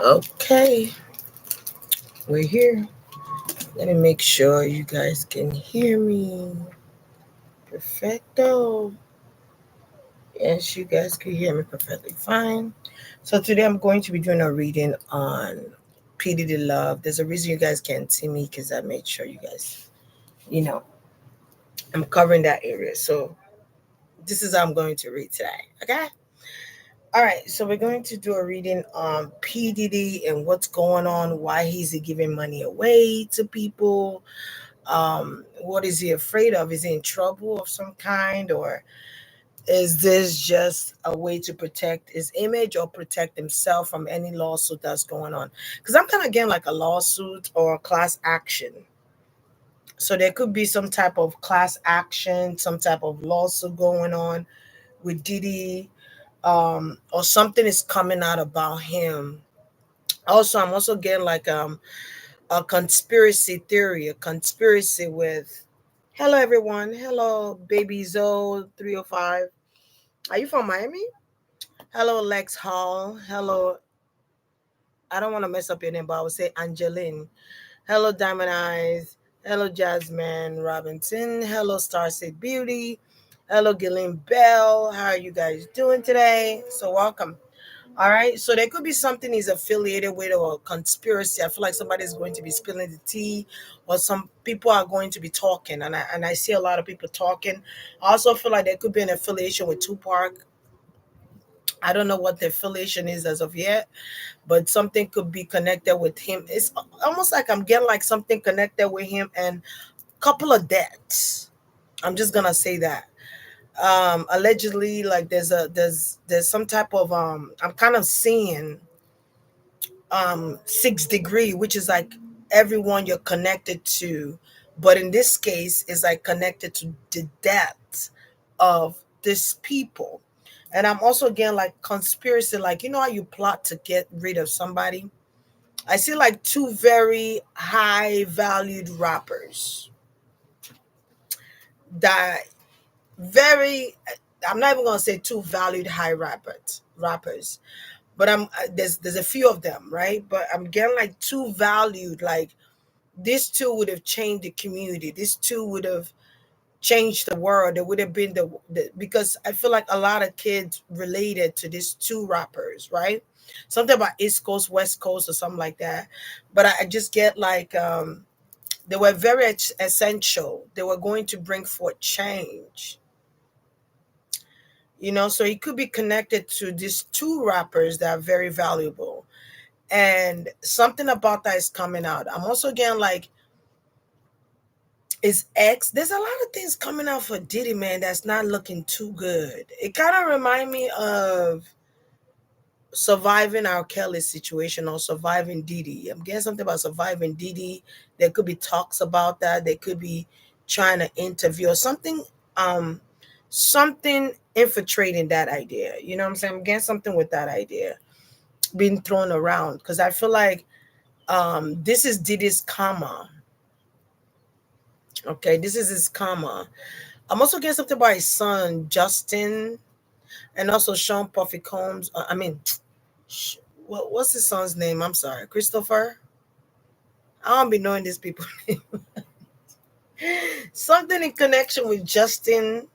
Okay, we're here. Let me make sure you guys can hear me. Perfecto. Yes, you guys can hear me perfectly fine. So today I'm going to be doing a reading on P. Diddy Love. There's a reason you guys can't see me because I made sure you guys, you know, I'm covering that area. So this is how I'm going to read today. Okay? All right, so we're going to do a reading on P. Diddy and what's going on, why he's giving money away to people. What is he afraid of? Is he in trouble of some kind, or is this just a way to protect his image or protect himself from any lawsuit that's going on? Because I'm kind of getting like a lawsuit or a class action. So there could be some type of class action, some type of lawsuit going on with Diddy, or something is coming out about him. Also, I'm also getting like a conspiracy theory, a conspiracy with. Hello, everyone. Hello, Baby Zoe 305. Are you from Miami? Hello, Lex Hall. Hello, I don't want to mess up your name, but I would say Angeline. Hello, Diamond Eyes. Hello, Jasmine Robinson. Hello, Starseed Beauty. Hello, Gillian Bell. How are you guys doing today? So, welcome. All right. So, there could be something he's affiliated with or a conspiracy. I feel like somebody's going to be spilling the tea, or some people are going to be talking. And I see a lot of people talking. I also feel like there could be an affiliation with Tupac. I don't know what the affiliation is as of yet, but something could be connected with him. It's almost like I'm getting like something connected with him and a couple of deaths. I'm just gonna say that. Allegedly, like there's some type of I'm kind of seeing 6 degree, which is like everyone you're connected to, but in this case is like connected to the death of this people. And I'm also getting like conspiracy, like you know how you plot to get rid of somebody. I see like two very high valued rappers that very, I'm not even gonna say two valued high rappers, but there's a few of them, right? But I'm getting like two valued, like these two would have changed the community. These two would have changed the world. It would have been the because I feel like a lot of kids related to these two rappers, right? Something about East Coast, West Coast, or something like that. But I just get like they were very essential. They were going to bring forth change. So it could be connected to these two rappers that are very valuable. And something about that is coming out. I'm also getting like is X. There's a lot of things coming out for Diddy, man, that's not looking too good. It kind of remind me of surviving our Kelly situation or surviving Diddy. I'm getting something about surviving Diddy. There could be talks about that. They could be trying to interview or something, something infiltrating that idea. You know what I'm saying? I'm getting something with that idea being thrown around because I feel like this is Diddy's karma. Okay, this is his karma. I'm also getting something about his son Justin, and also Sean Puffy Combs. What's his son's name? I'm sorry, Christopher. I don't be knowing these people. Something in connection with Justin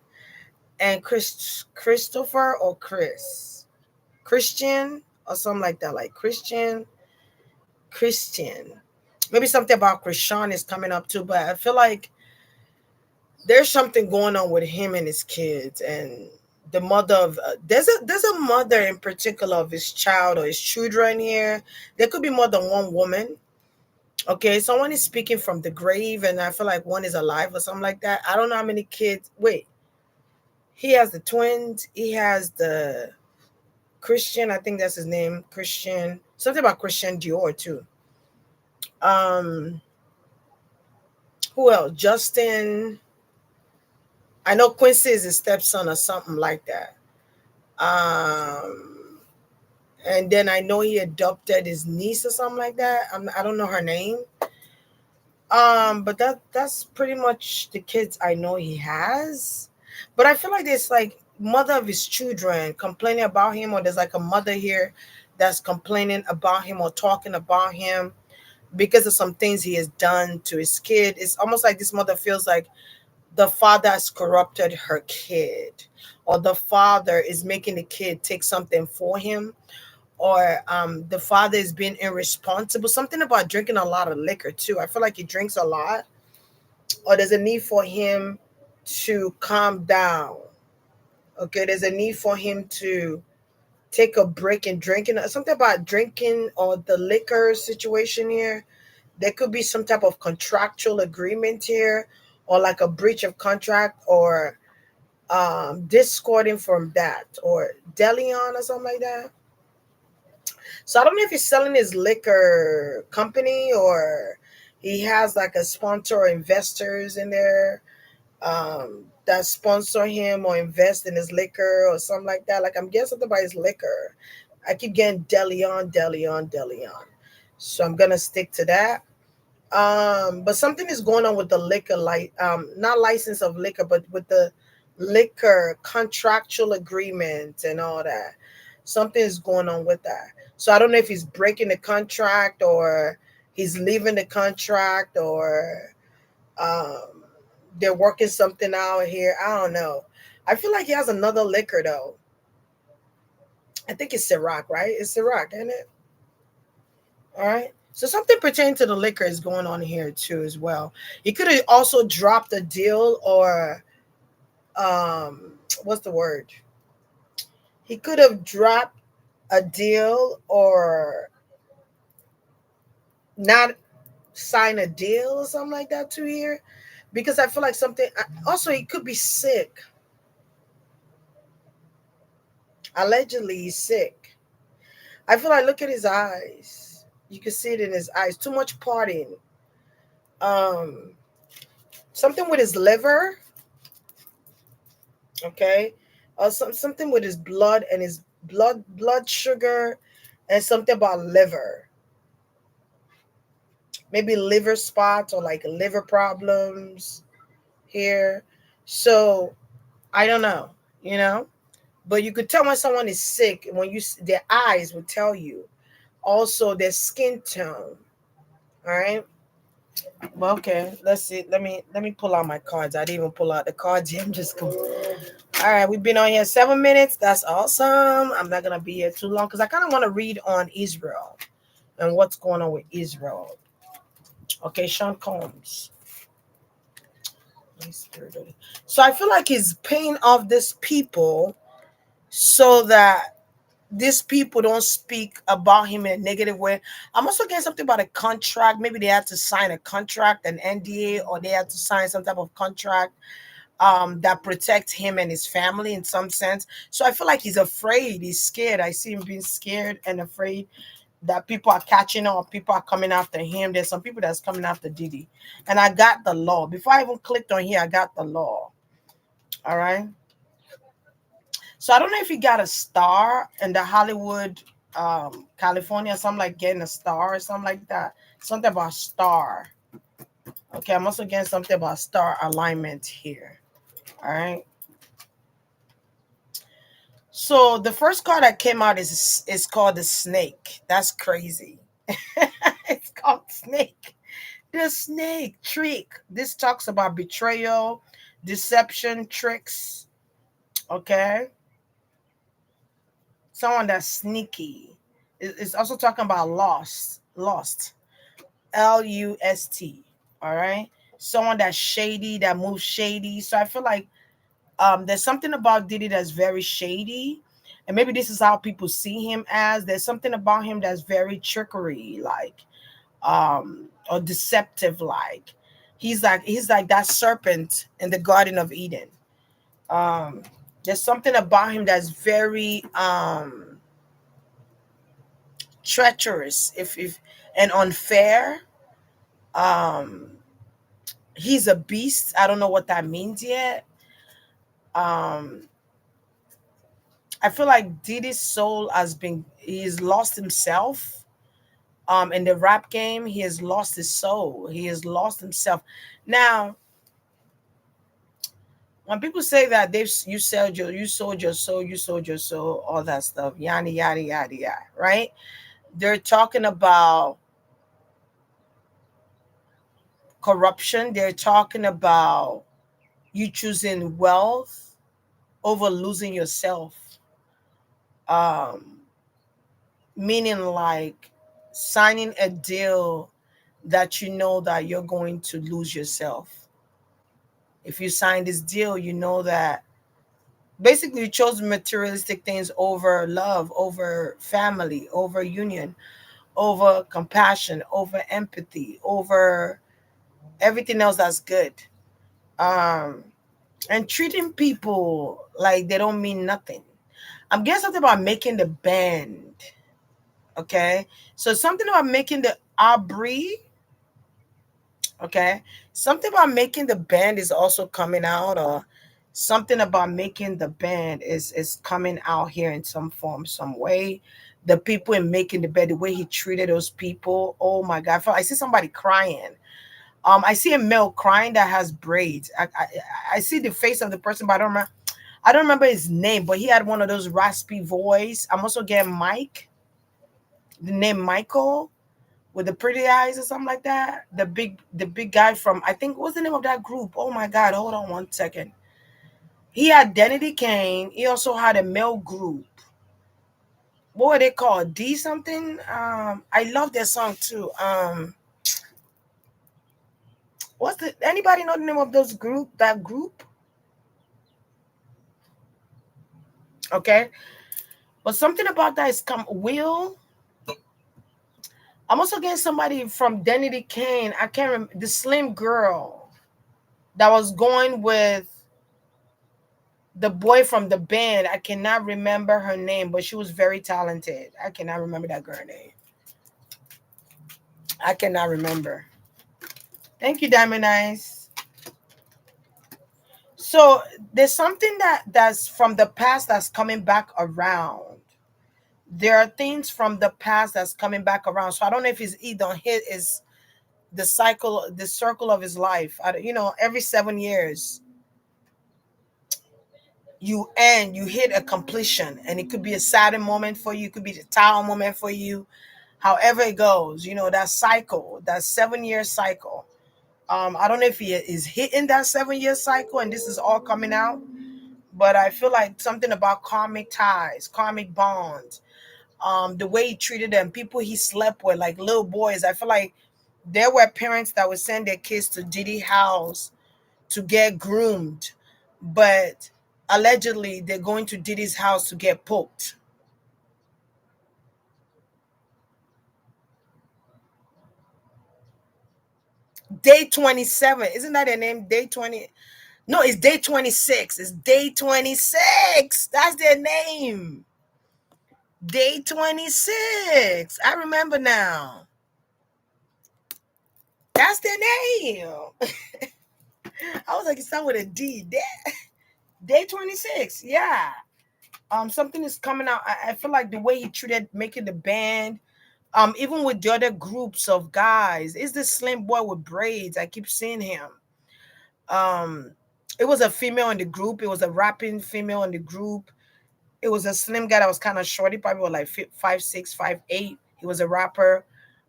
and Christopher or Christian or something like that, like Christian. Maybe something about Krishan is coming up too, but I feel like there's something going on with him and his kids and the mother of there's a mother in particular of his child or his children here. There could be more than one woman. Okay, someone is speaking from the grave, and I feel like one is alive or something like that. I don't know how many kids. Wait, he has the twins. He has the Christian. I think that's his name. Christian. Something about Christian Dior too. Um, who else? Justin. I know Quincy is his stepson or something like that. And then I know he adopted his niece or something like that. I don't know her name. But that's pretty much the kids I know he has. But I feel like there's like mother of his children complaining about him, or there's like a mother here that's complaining about him or talking about him because of some things he has done to his kid. It's almost like this mother feels like the father has corrupted her kid, or the father is making the kid take something for him, or the father is being irresponsible. Something about drinking a lot of liquor too. I feel like he drinks a lot, or there's a need for him to calm down. Okay, there's a need for him to take a break and drinking. Something about drinking or the liquor situation here. There could be some type of contractual agreement here, or like a breach of contract, or discording from that, or Delion or something like that. So I don't know if he's selling his liquor company, or he has like a sponsor or investors in there that sponsor him or invest in his liquor or something like that. Like I'm getting something about his liquor. I keep getting Delion, Delion, Delion. So I'm gonna stick to that. But something is going on with the liquor, like not license of liquor, but with the liquor contractual agreement and all that. Something is going on with that. So I don't know if he's breaking the contract, or he's leaving the contract, or um, they're working something out here. I don't know. I feel like he has another liquor though. I think it's Ciroc, right? It's Ciroc, isn't it? All right. So something pertaining to the liquor is going on here too as well. He could have also dropped a deal, or what's the word? He could have dropped a deal, or not sign a deal or something like that too here, because I feel like something. Also, he could be sick. Allegedly, he's sick. I feel like, look at his eyes. You can see it in his eyes. Too much partying. Um, Something with his liver. Okay, something with his blood and his blood sugar, and something about liver. Maybe liver spots, or like liver problems here. So I don't know. You know, but you could tell when someone is sick when their eyes will tell you. Also, their skin tone. All right. Well, okay. Let's see. Let me pull out my cards. I didn't even pull out the cards yet. I'm just going. All right, we've been on here 7 minutes. That's awesome. I'm not gonna be here too long because I kind of want to read on Israel and what's going on with Israel. Okay, Sean Combs. So I feel like he's paying off these people so that these people don't speak about him in a negative way. I'm also getting something about a contract. Maybe they had to sign a contract, an NDA, or they had to sign some type of contract that protects him and his family in some sense. So I feel like he's afraid. He's scared. I see him being scared and afraid that people are catching up. People are coming after him. There's some people that's coming after Diddy. And I got the law. Before I even clicked on here, I got the law. All right. So I don't know if he got a star in the Hollywood, California, something like getting a star or something like that. Something about star. Okay, I'm also getting something about star alignment here. All right. So the first card that came out is called the snake. That's crazy. It's called snake. The snake trick. This talks about betrayal, deception, tricks. Okay. Someone that's sneaky. It's also talking about lost. Lust. All right. Someone that's shady, that moves shady. So I feel like there's something about Diddy that's very shady, and maybe this is how people see him as. There's something about him that's very trickery, like or deceptive, like he's like that serpent in the Garden of Eden. Um, there's something about him that's very treacherous, if and unfair. Um, he's a beast. I don't know what that means yet. Um, I feel like Diddy's soul he's lost himself. In the rap game, he has lost his soul. He has lost himself. Now, When people say that you sold your soul, you sold your soul, all that stuff, yada yada yada yada, right? They're talking about corruption. They're talking about you choosing wealth over losing yourself. Um, Meaning like signing a deal that you know that you're going to lose yourself. If you sign this deal, you know that basically you chose materialistic things over love, over family, over union, over compassion, over empathy, over everything else that's good. Um, and treating people like they don't mean nothing. I'm getting something about making the band. Okay. So something about making the abri. Okay. Something about making the band is also coming out, or something about making the band is coming out here in some form, some way. The people in making the band, the way he treated those people. Oh my God. I see somebody crying. I see a male crying that has braids. I see the face of the person, but I don't remember his name, but he had one of those raspy voice. I'm also getting Mike, the name Michael with the pretty eyes or something like that. The big guy from, I think, what's the name of that group? Oh my God, hold on one second. He had Diddy Kane. He also had a male group. What were they called? D something. I love their song too. What's the anybody know the name of those group? That group? Okay, but something about that is come Will. I'm also getting somebody from Diddy Kane. I can't remember the slim girl that was going with the boy from the band. I cannot remember her name, but she was very talented. I cannot remember that girl name. I cannot remember. Thank you, Diamond Eyes. So there's something that's from the past that's coming back around. There are things from the past that's coming back around. So I don't know if it's either hit is the cycle, the circle of his life. Every 7 years you hit a completion, and it could be a sad moment for you, it could be the tower moment for you, however it goes, that cycle, that 7 year cycle. I don't know if he is hitting that 7 year cycle and this is all coming out, but I feel like something about karmic ties, karmic bonds, the way he treated them, people he slept with, like little boys. I feel like there were parents that would send their kids to Diddy house to get groomed, but allegedly they're going to Diddy's house to get poked. Day 27, isn't that their name? Day 20. No, it's day 26. It's day 26. That's their name. Day 26. I remember now. That's their name. I was like, it's not with a D. Day 26. Yeah. Something is coming out. I feel like the way he treated making the band, even with the other groups of guys, is this slim boy with braids. I keep seeing him. Um, it was a female in the group. It was a rapping female in the group. It was a slim guy that was kind of short. He probably was like 5'6", 5'8". He was a rapper.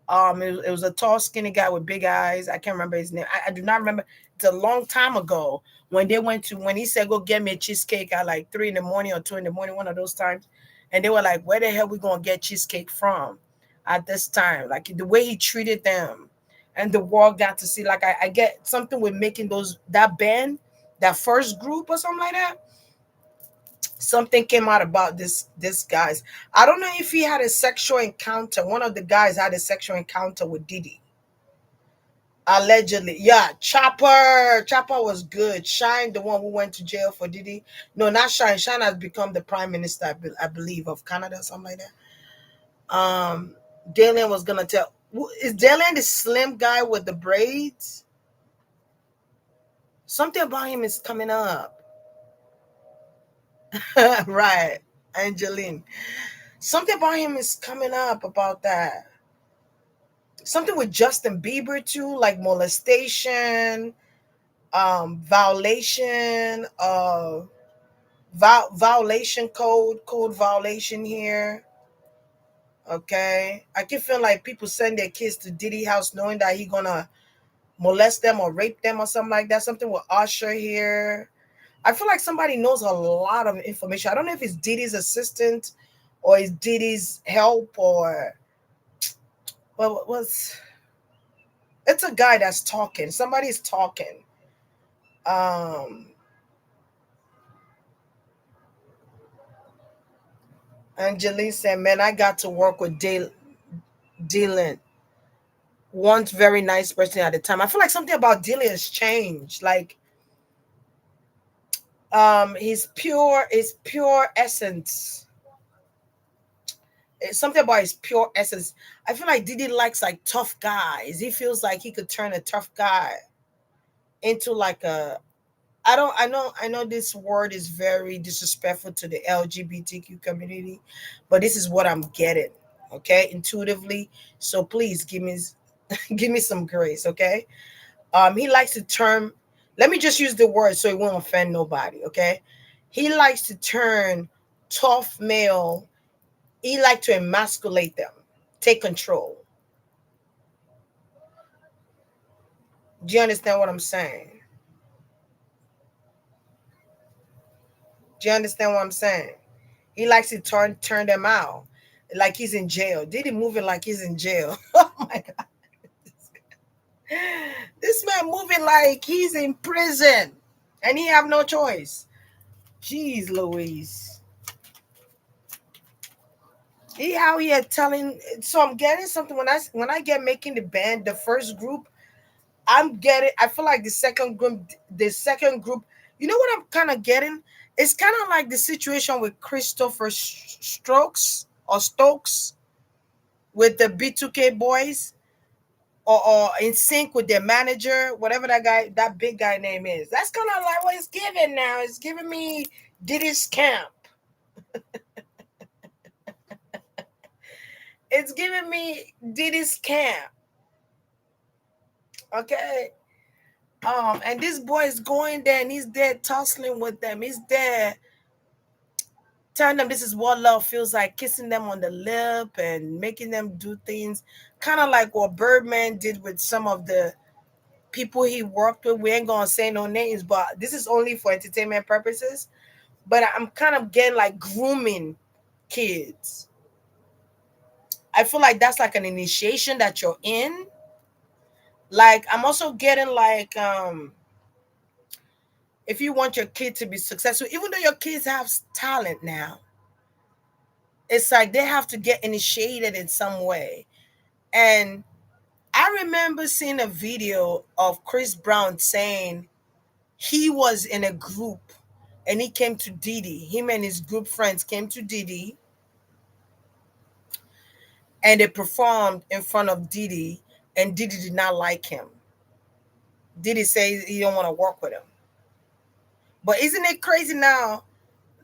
It was a tall, skinny guy with big eyes. I can't remember his name. I do not remember. It's a long time ago when he said, go get me a cheesecake at like 3 in the morning or 2 in the morning, one of those times. And they were like, where the hell we going to get cheesecake from at this time? Like the way he treated them and the world got to see, like I get something with making that band, that first group or something like that. Something came out about this guys. I don't know if he had a sexual encounter. One of the guys had a sexual encounter with Diddy. Allegedly. Yeah, Chopper. Chopper was good. Shine, the one who went to jail for Diddy. No, not Shine. Shine has become the prime minister, I believe, of Canada, something like that. Dalian was gonna tell. Is Dalian the slim guy with the braids? Something about him is coming up. Right. Angeline. Something about him is coming up about that. Something with Justin Bieber too, like molestation. Violation of violation code violation here. Okay, I can feel like people send their kids to Diddy house knowing that he gonna molest them or rape them or something like that. Something with Usher here. I feel like somebody knows a lot of information. I don't know if it's Diddy's assistant or it's Diddy's help or but what's it's a guy that's talking. Somebody's talking. Um Angeline said, man, I got to work with Dylan. One very nice person at the time. I feel like something about Dylan has changed. Like his pure essence. It's something about his pure essence. I feel like Diddy likes like tough guys. He feels like he could turn a tough guy into like a I know this word is very disrespectful to the LGBTQ community, but this is what I'm getting, okay, intuitively. So please give me give me some grace, okay? He likes to turn, let me just use the word so it won't offend nobody, okay? He likes to turn tough male, he like to emasculate them, take control. Do you understand what I'm saying? Do you understand what I'm saying? He likes to turn them out like he's in jail. Did he moving like he's in jail? Oh my god, this man moving like he's in prison, and he have no choice. Jeez, Louise, he out here telling. So I'm getting something when I get making the band, the first group. I'm getting. I feel like the second group. You know what I'm kind of getting? It's kind of like the situation with Christopher Stokes with the B2K boys, or in sync with their manager, whatever that big guy name is. That's kind of like what it's giving now. It's giving me Diddy's camp. It's giving me Diddy's camp. Okay. And this boy is going there and he's there tussling with them. He's there telling them this is what love feels like, kissing them on the lip and making them do things kind of like what Birdman did with some of the people he worked with. We ain't gonna say no names, but this is only for entertainment purposes. But I'm kind of getting like grooming kids. I feel like that's like an initiation that you're in. Like I'm also getting like if you want your kid to be successful, even though your kids have talent now, it's like they have to get initiated in some way. And I remember seeing a video of Chris Brown saying he was in a group and he came to Diddy. Him and his group friends came to Diddy and they performed in front of Diddy, and Diddy did not like him. Diddy says he don't want to work with him. But isn't it crazy now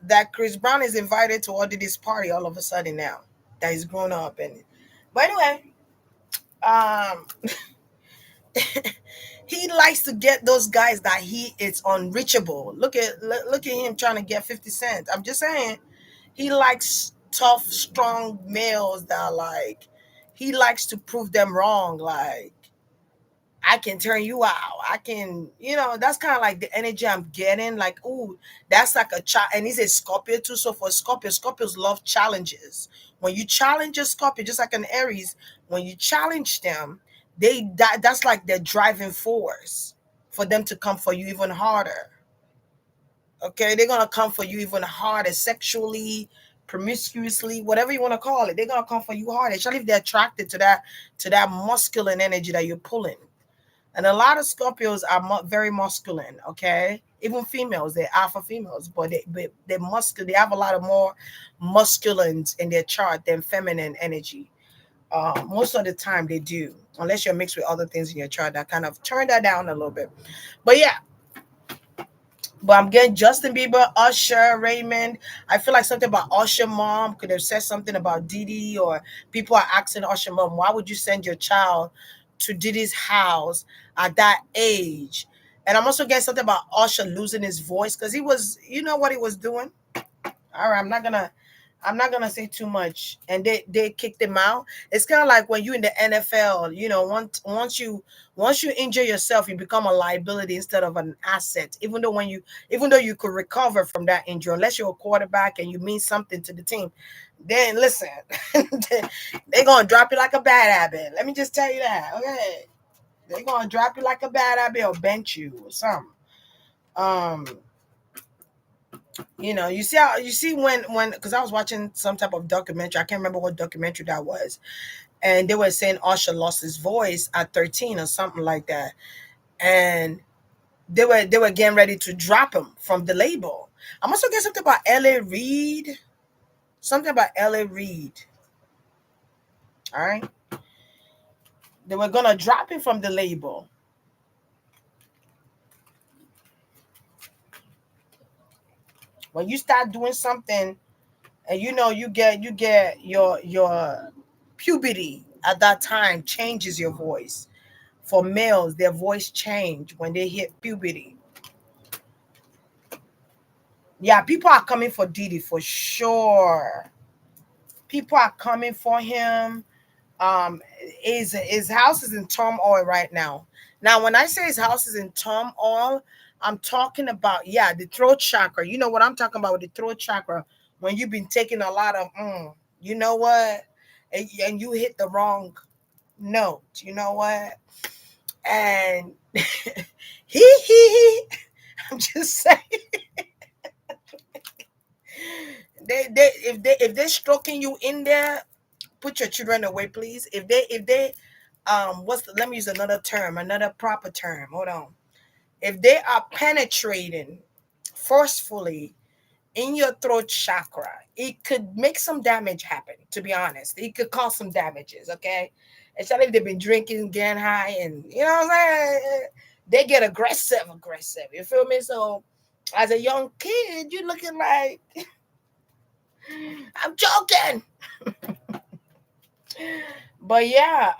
that Chris Brown is invited to all Diddy's party all of a sudden now that he's grown up? And but anyway, um he likes to get those guys that he is unreachable. Look at him trying to get 50 Cent. I'm just saying, he likes tough, strong males that are like, he likes to prove them wrong. Like, I can turn you out. I can, that's kind of like the energy I'm getting. Like, ooh, that's like a child. And he's a Scorpio too. So for Scorpio, Scorpios love challenges. When you challenge a Scorpio, just like an Aries, when you challenge them, that's like their driving force for them to come for you even harder. Okay, they're gonna come for you even harder, sexually, promiscuously, whatever you want to call it. They're gonna come for you harder, especially if they're attracted to that masculine energy that you're pulling. And a lot of Scorpios are very masculine, okay? Even females, they're alpha females, but they're muscular. They have a lot of more masculines in their chart than feminine energy. Most of the time they do, unless you're mixed with other things in your chart that kind of turn that down a little bit. But yeah, but I'm getting Justin Bieber, Usher, Raymond. I feel like something about Usher mom could have said something about Diddy, or people are asking Usher mom, why would you send your child to Diddy's house at that age? And I'm also getting something about Usher losing his voice because he was, you know what he was doing. All right, I'm not gonna say too much. And they kicked him out. It's kind of like when you in the NFL. Once you injure yourself, you become a liability instead of an asset. Even though you could recover from that injury, unless you're a quarterback and you mean something to the team, then listen, they're gonna drop you like a bad habit. Let me just tell you that. Okay, they're gonna drop you like a bad habit or bench you or something. Um, you see when because I was watching some type of documentary. I can't remember what documentary that was, and they were saying Usher lost his voice at 13 or something like that, and they were getting ready to drop him from the label. I'm also getting something about L.A. Reid. Something about L.A. Reid. All right, they were gonna drop him from the label. When you start doing something, and you get your puberty at that time changes your voice. For males, their voice change when they hit puberty. Yeah, people are coming for Diddy for sure. People are coming for him. His house is in turmoil right now. Now, when I say his house is in turmoil, I'm talking about, yeah, the throat chakra. You know what I'm talking about with the throat chakra? When you've been taking a lot of, you know what, and you hit the wrong note. You know what, and he. I'm just saying. If they're stroking you in there, put your children away, please. If they let me use another term, another proper term. Hold on. If they are penetrating forcefully in your throat chakra, it could make some damage happen. To be honest, it could cause some damages. Okay, especially if they've been drinking, getting high, and you know what I'm saying. They get aggressive. You feel me? So, as a young kid, you're looking like I'm joking. But yeah,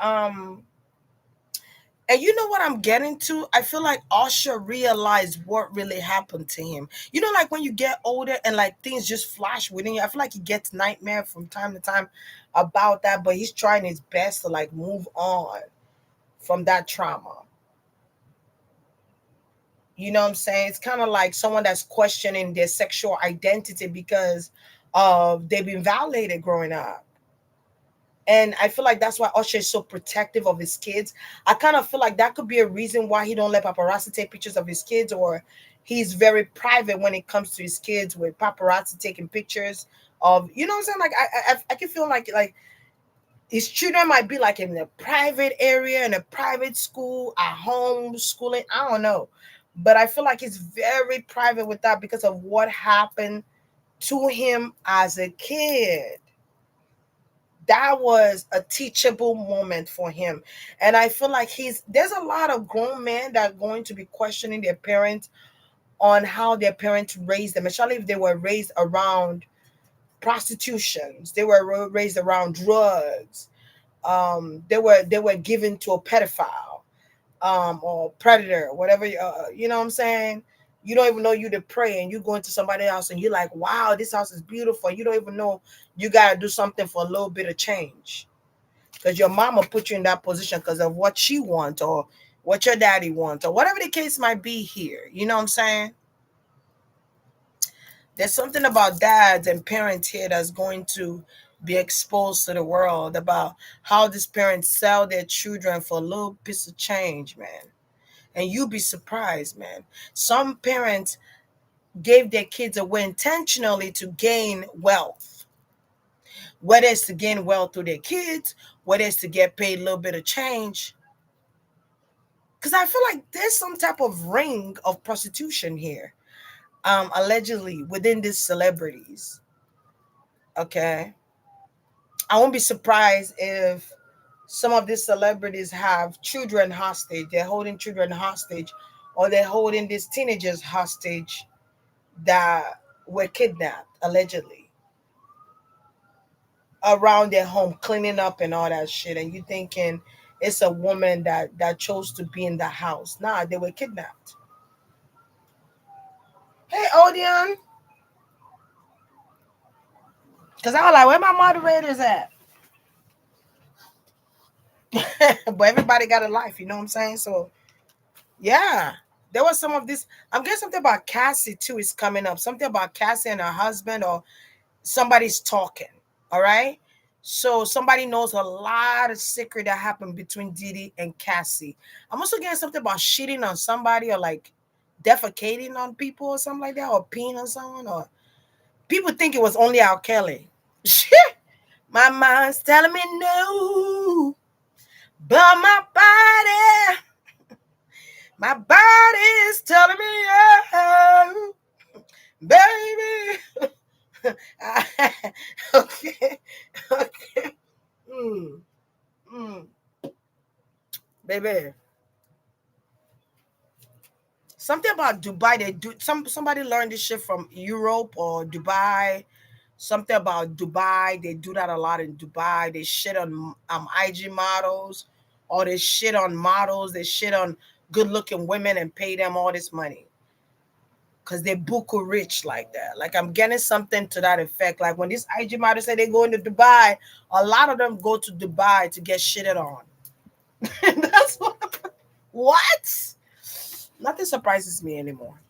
and you know what I'm getting to? I feel like Usher realized what really happened to him. You know, like when you get older and like things just flash within you. I feel like he gets nightmare from time to time about that, but he's trying his best to like move on from that trauma. You know what I'm saying? It's kind of like someone that's questioning their sexual identity because they've been violated growing up. And I feel like that's why Usher is so protective of his kids. I kind of feel like that could be a reason why he don't let paparazzi take pictures of his kids, or he's very private when it comes to his kids with paparazzi taking pictures of, you know what I'm saying? Like I can feel like his children might be like in a private area, in a private school, at home schooling. I don't know, but I feel like he's very private with that because of what happened to him as a kid. That was a teachable moment for him. And I feel like there's a lot of grown men that are going to be questioning their parents on how their parents raised them, especially if they were raised around prostitutions, they were raised around drugs, they were given to a pedophile, or predator, whatever. You know what I'm saying? You don't even know you to pray, and you go into somebody else, and you're like, "Wow, this house is beautiful." You don't even know you gotta do something for a little bit of change because your mama put you in that position because of what she wants or what your daddy wants or whatever the case might be here. You know what I'm saying? There's something about dads and parents here that's going to be exposed to the world about how these parents sell their children for a little piece of change, man. And you'll be surprised, man. Some parents gave their kids away intentionally to gain wealth, whether it's to gain wealth through their kids, whether it's to get paid a little bit of change. Because I feel like there's some type of ring of prostitution here, allegedly within these celebrities. Okay, I won't be surprised if some of these celebrities have children hostage. They're holding children hostage, or they're holding these teenagers hostage that were kidnapped allegedly around their home, cleaning up and all that shit. And you thinking it's a woman that chose to be in the house? Nah, they were kidnapped. Hey, Odeon. Because I was like, where my moderators at? But everybody got a life, you know what I'm saying? So, yeah. There was some of this. I'm getting something about Cassie, too, is coming up. Something about Cassie and her husband, or somebody's talking. All right. So somebody knows a lot of secret that happened between Diddy and Cassie. I'm also getting something about shitting on somebody, or like defecating on people or something like that, or peeing on someone, or people think it was only R. Kelly. Shit. My mind's telling me no, but my body is telling me yeah, baby. Okay, okay. Mm, mm. Baby, something about Dubai. They do somebody learned this shit from Europe or Dubai. Something about Dubai. They do that a lot in Dubai. They shit on IG models, or they shit on models. They shit on good looking women and pay them all this money because they buku rich like that. Like, I'm getting something to that effect. Like, when these IG models say they go into Dubai, a lot of them go to Dubai to get shitted on. That's what? Nothing surprises me anymore.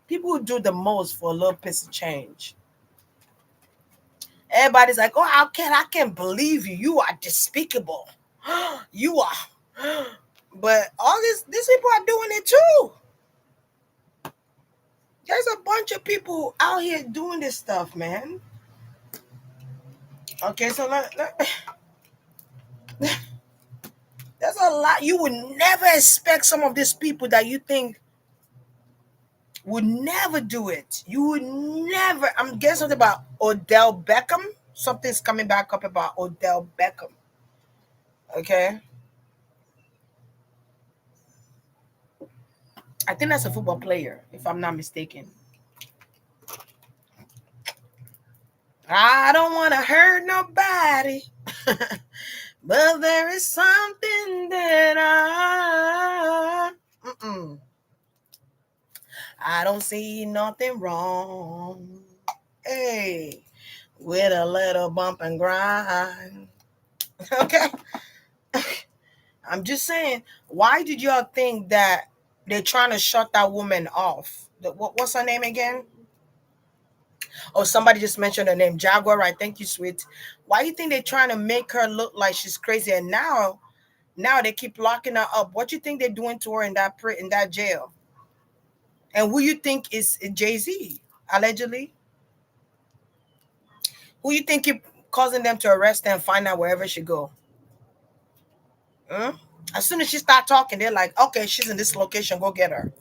People who do the most for a little piece of change. Everybody's like, "Oh, I can't believe you. You are despicable. You are." But all these people are doing it too. There's a bunch of people out here doing this stuff, man. Okay, so there's a lot. You would never expect some of these people that you think would never do it. You would never. I'm getting something about Odell Beckham. Something's coming back up about Odell Beckham. Okay. I think that's a football player, if I'm not mistaken. I don't want to hurt nobody, but there is something that I don't see nothing wrong. Hey, with a little bump and grind. Okay. I'm just saying, why did y'all think that they're trying to shut that woman off? What's her name again? Oh, somebody just mentioned her name, Jaguar. Right? Thank you, sweet. Why do you think they're trying to make her look like she's crazy? And now they keep locking her up. What you think they're doing to her in that jail? And who you think is Jay-Z, allegedly? Who you think keep causing them to arrest her and find out wherever she go? Hmm? As soon as she start talking, they're like, okay, she's in this location, go get her.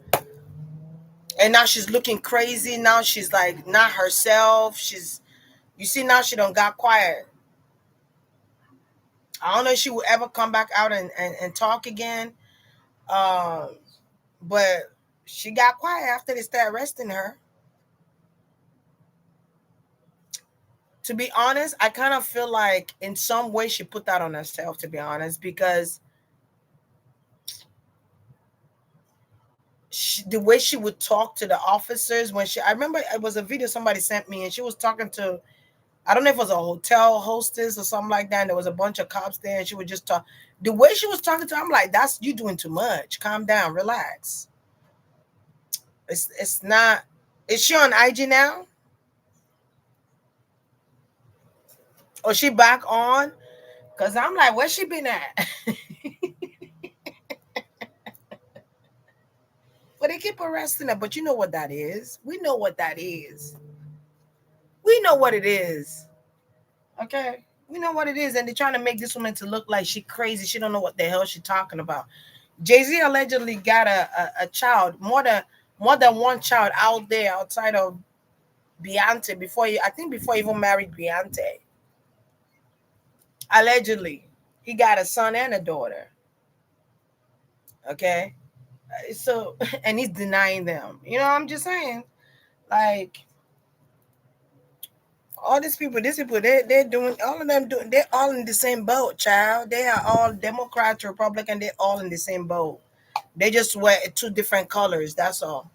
And now she's looking crazy. Now she's like not herself. You see, now she don't got quiet. I don't know if she will ever come back out and talk again. Um, but she got quiet after they started arresting her. To be honest, I kind of feel like in some way she put that on herself, to be honest, because the way she would talk to the officers I remember it was a video somebody sent me, and she was talking to, I don't know if it was a hotel hostess or something like that, and there was a bunch of cops there, and she would just talk. The way she was talking to her, I'm like, that's you doing too much. Calm down, relax. It's not. Is she on IG now? Or she back on? Cause I'm like, where's she been at? But they keep arresting her. But you know what that is. We know what that is. We know what it is. Okay. We know what it is. And they're trying to make this woman to look like she crazy. She don't know what the hell she talking about. Jay-Z allegedly got a child, more than one child out there outside of Beyonce before he even married Beyonce. Allegedly. He got a son and a daughter. Okay. So and he's denying them. I'm just saying. Like, all these people, they're doing, all of them doing, they're all in the same boat, child. They are all Democrats, Republican, they're all in the same boat. They just wear two different colors, that's all.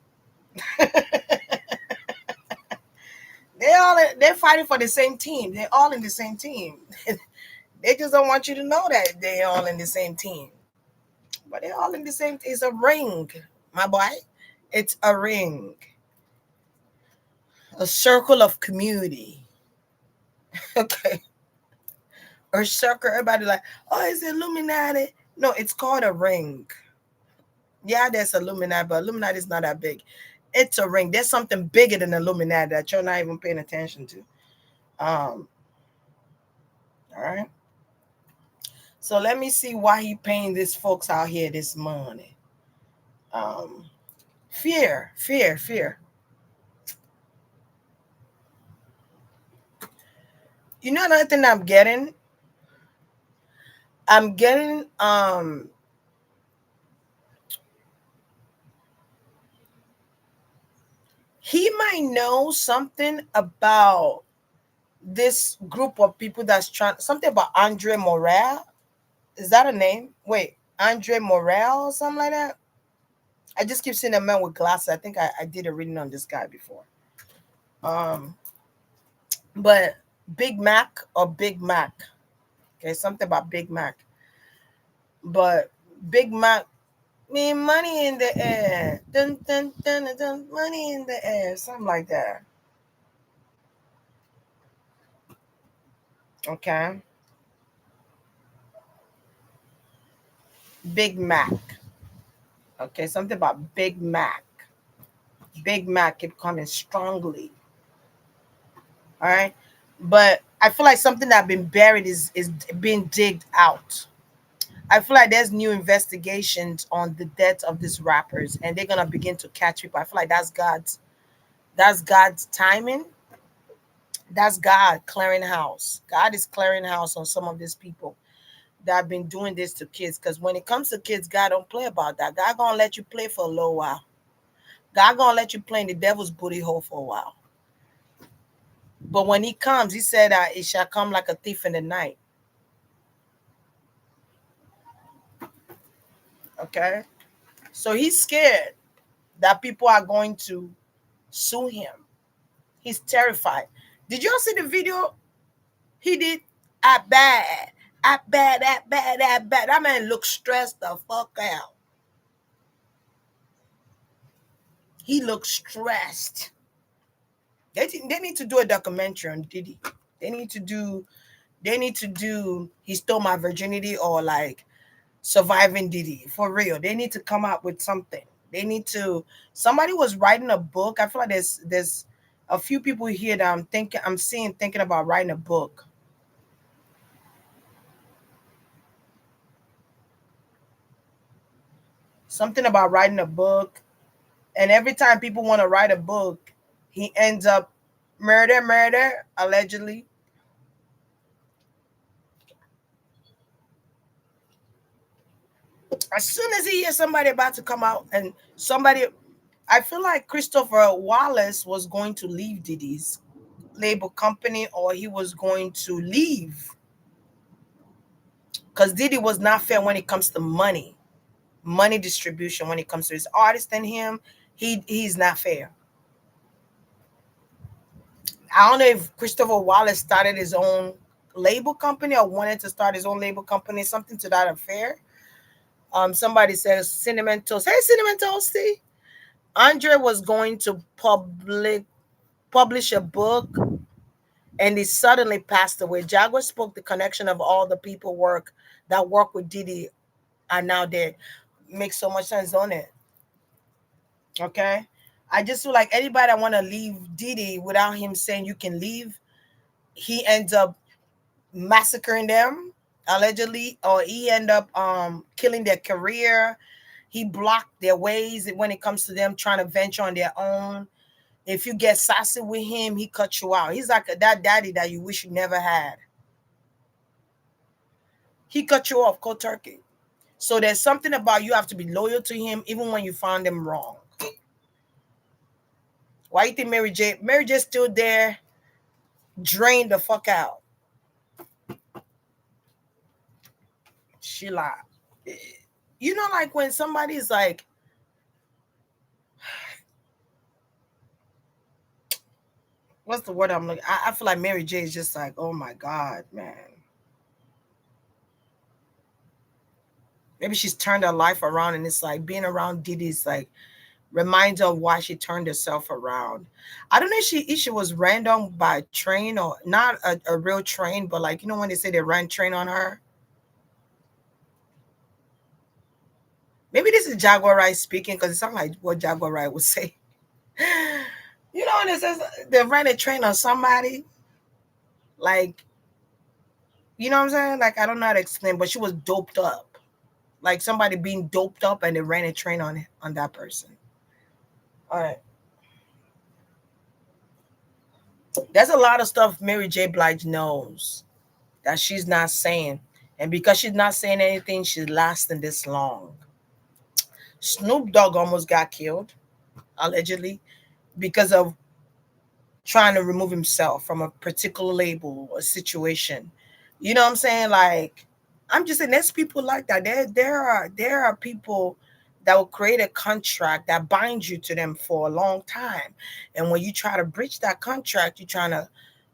they're fighting for the same team. They're all in the same team. They just don't want you to know that they're all in the same team. But they're all in the same. It's a ring, my boy. It's a ring, a circle of community. Okay, or circle. Everybody like, oh, it's Illuminati. No, it's called a ring. Yeah, there's Illuminati, but Illuminati is not that big. It's a ring. There's something bigger than Illuminati that you're not even paying attention to. Um, all right. So let me see why he paying these folks out here this money. Um, fear. You know another thing I'm getting? I'm getting he might know something about this group of people that's trying something about Andre Morel. Is that a name? Wait, Andre Morel or something like that? I just keep seeing a man with glasses. I think I did a reading on this guy before. Um, but Big Mac or Big Mac. Okay, something about Big Mac. But Big Mac mean money in the air. Dun, dun, dun, dun, dun, money in the air. Something like that. Okay. Big Mac. Okay, something about Big Mac. Big Mac keep coming strongly. All right. But I feel like something that been buried is being digged out. I feel like there's new investigations on the death of these rappers, and they're gonna begin to catch people. I feel like that's God's timing. That's God clearing house. God is clearing house on some of these people that have been doing this to kids. Because when it comes to kids, God don't play about that. God gonna let you play for a little while. God gonna let you play in the devil's booty hole for a while. But when he comes, he said, it shall come like a thief in the night. Okay. So he's scared that people are going to sue him. He's terrified. Did y'all see the video he did? I bad. I bad, that bad, that bad. That man looked stressed the fuck out. He looked stressed. They need to do a documentary on Diddy. They need to do He Stole My Virginity or like Surviving Diddy for real. They need to come up with something. They need to. Somebody was writing a book. I feel like there's a few people here that I'm seeing thinking about writing a book. Something about writing a book, and every time people want to write a book, he ends up murder, allegedly. As soon as he hears somebody about to come out and somebody, I feel like Christopher Wallace was going to leave Diddy's label company, or he was going to leave because Diddy was not fair when it comes to money distribution. When it comes to his artist and him, he's not fair. I don't know if Christopher Wallace started his own label company or wanted to start his own label company, something to that affair. Somebody says Cinnamon Toast. Hey, Cinnamon Toasty. Andre was going to publish a book, and he suddenly passed away. Jaguar spoke the connection of all the people that work with Diddy are now dead. Makes so much sense, don't it? Okay. I just feel like anybody that want to leave Diddy without him saying you can leave, he ends up massacring them allegedly, or he end up killing their career. He blocked their ways when it comes to them trying to venture on their own. If you get sassy with him, he cuts you out. He's like that daddy that you wish you never had. He cut you off cold turkey. So there's something about you have to be loyal to him even when you found him wrong. Why you think Mary J? Mary J still there, drained the fuck out. She like, you know, like when somebody's like, what's the word I'm looking? I feel like Mary J is just like, oh my God, man. Maybe she's turned her life around, and it's like being around Diddy's like reminds her of why she turned herself around. I don't know if she was random by train or not a real train, but like when they say they ran train on her. Maybe this is Jaguar Wright speaking because it sounds like what Jaguar Wright would say. When it says they ran a train on somebody, like what I'm saying? Like I don't know how to explain, but she was doped up. Like somebody being doped up and they ran a train on that person. All right. There's a lot of stuff Mary J. Blige knows that she's not saying. And because she's not saying anything, she's lasting this long. Snoop Dogg almost got killed, allegedly, because of trying to remove himself from a particular label or situation. You know what I'm saying? Like, I'm just saying there's people like that. There are people that will create a contract that binds you to them for a long time. And when you try to breach that contract, you're trying to